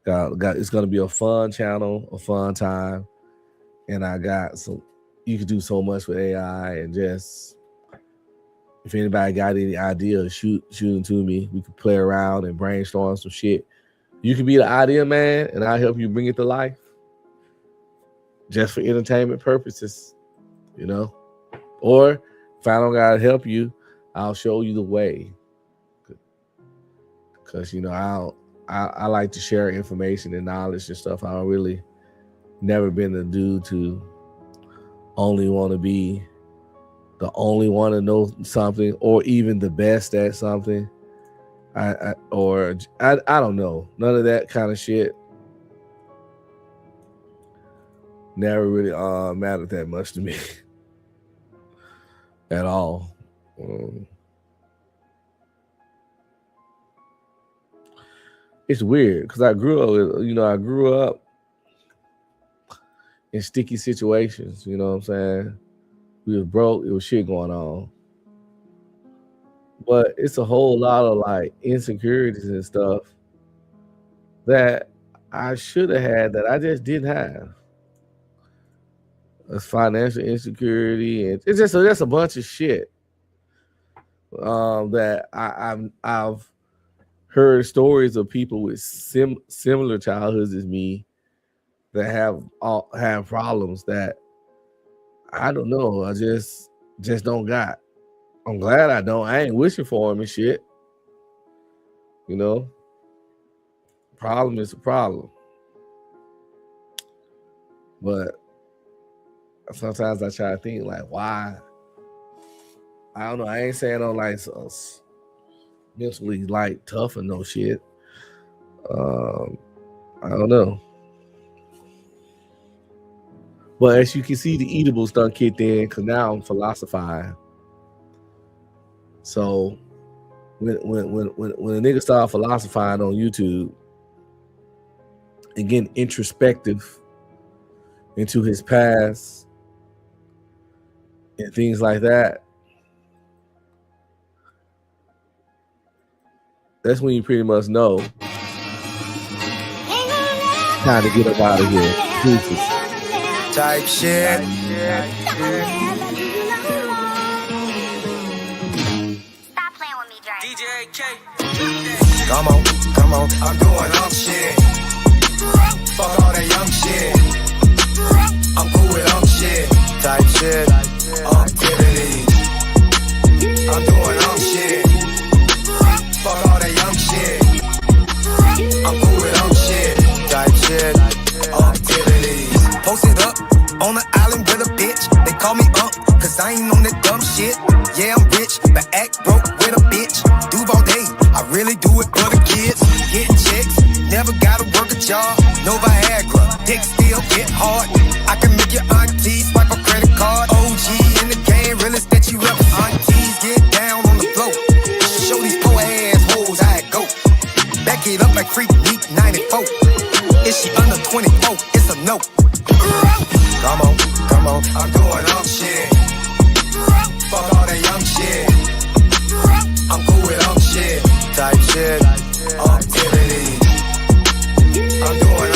Got it's gonna be a fun channel, a fun time. And I got some, you can do so much with AI, and just if anybody got any ideas, shoot them to me. We can play around and brainstorm some shit. You can be the idea man, and I'll help you bring it to life. Just for entertainment purposes, you know. Or if I don't gotta help you, I'll show you the way. Because, you know, I like to share information and knowledge and stuff. I don't really never been a dude to only want to be the only one to know something or even the best at something. I don't know. None of that kind of shit never really mattered that much to me at all. It's weird because I grew up in sticky situations. You know what I'm saying? We was broke. It was shit going on. But it's a whole lot of like insecurities and stuff that I should have had that I just didn't have. It's financial insecurity, and it's just that's a bunch of shit that I've heard stories of people with similar childhoods as me that have problems that I don't know. I just don't got. I'm glad I don't. I ain't wishing for them and shit. You know, problem is a problem. But sometimes I try to think like, why? I don't know. I ain't saying I'm like mentally like tough and no shit. I don't know. But as you can see, the eatables done kicked in because now I'm philosophizing. So when a nigga start philosophizing on YouTube and getting introspective into his past and things like that, that's when you pretty much know time to get up out of here. Jesus. Type shit. Come on, I'm doing up shit. Fuck all that young shit. I'm cool with up shit. Type shit. Activities. I'm doing up shit. Fuck all that young shit. I'm cool with up shit. Type shit. Activities. Posted up on the island with a bitch. They call me cause I ain't on that dumb shit. Yeah, I'm rich, but act broke with a bitch. Duval day, I really do it for the kids. Getting chicks, never gotta work a job. No Viagra, dick still get hard. I can make your auntie swipe a credit card. OG in the game, realest that you ever. Aunties get down on the floor. Show these poor ass hoes how it go. Back it up like Freak Week 94. Is she under 24? It's a no. Come on, I'm doing up shit. Fuck all that young shit. I'm cool with up shit. Type shit. Activity. I'm doing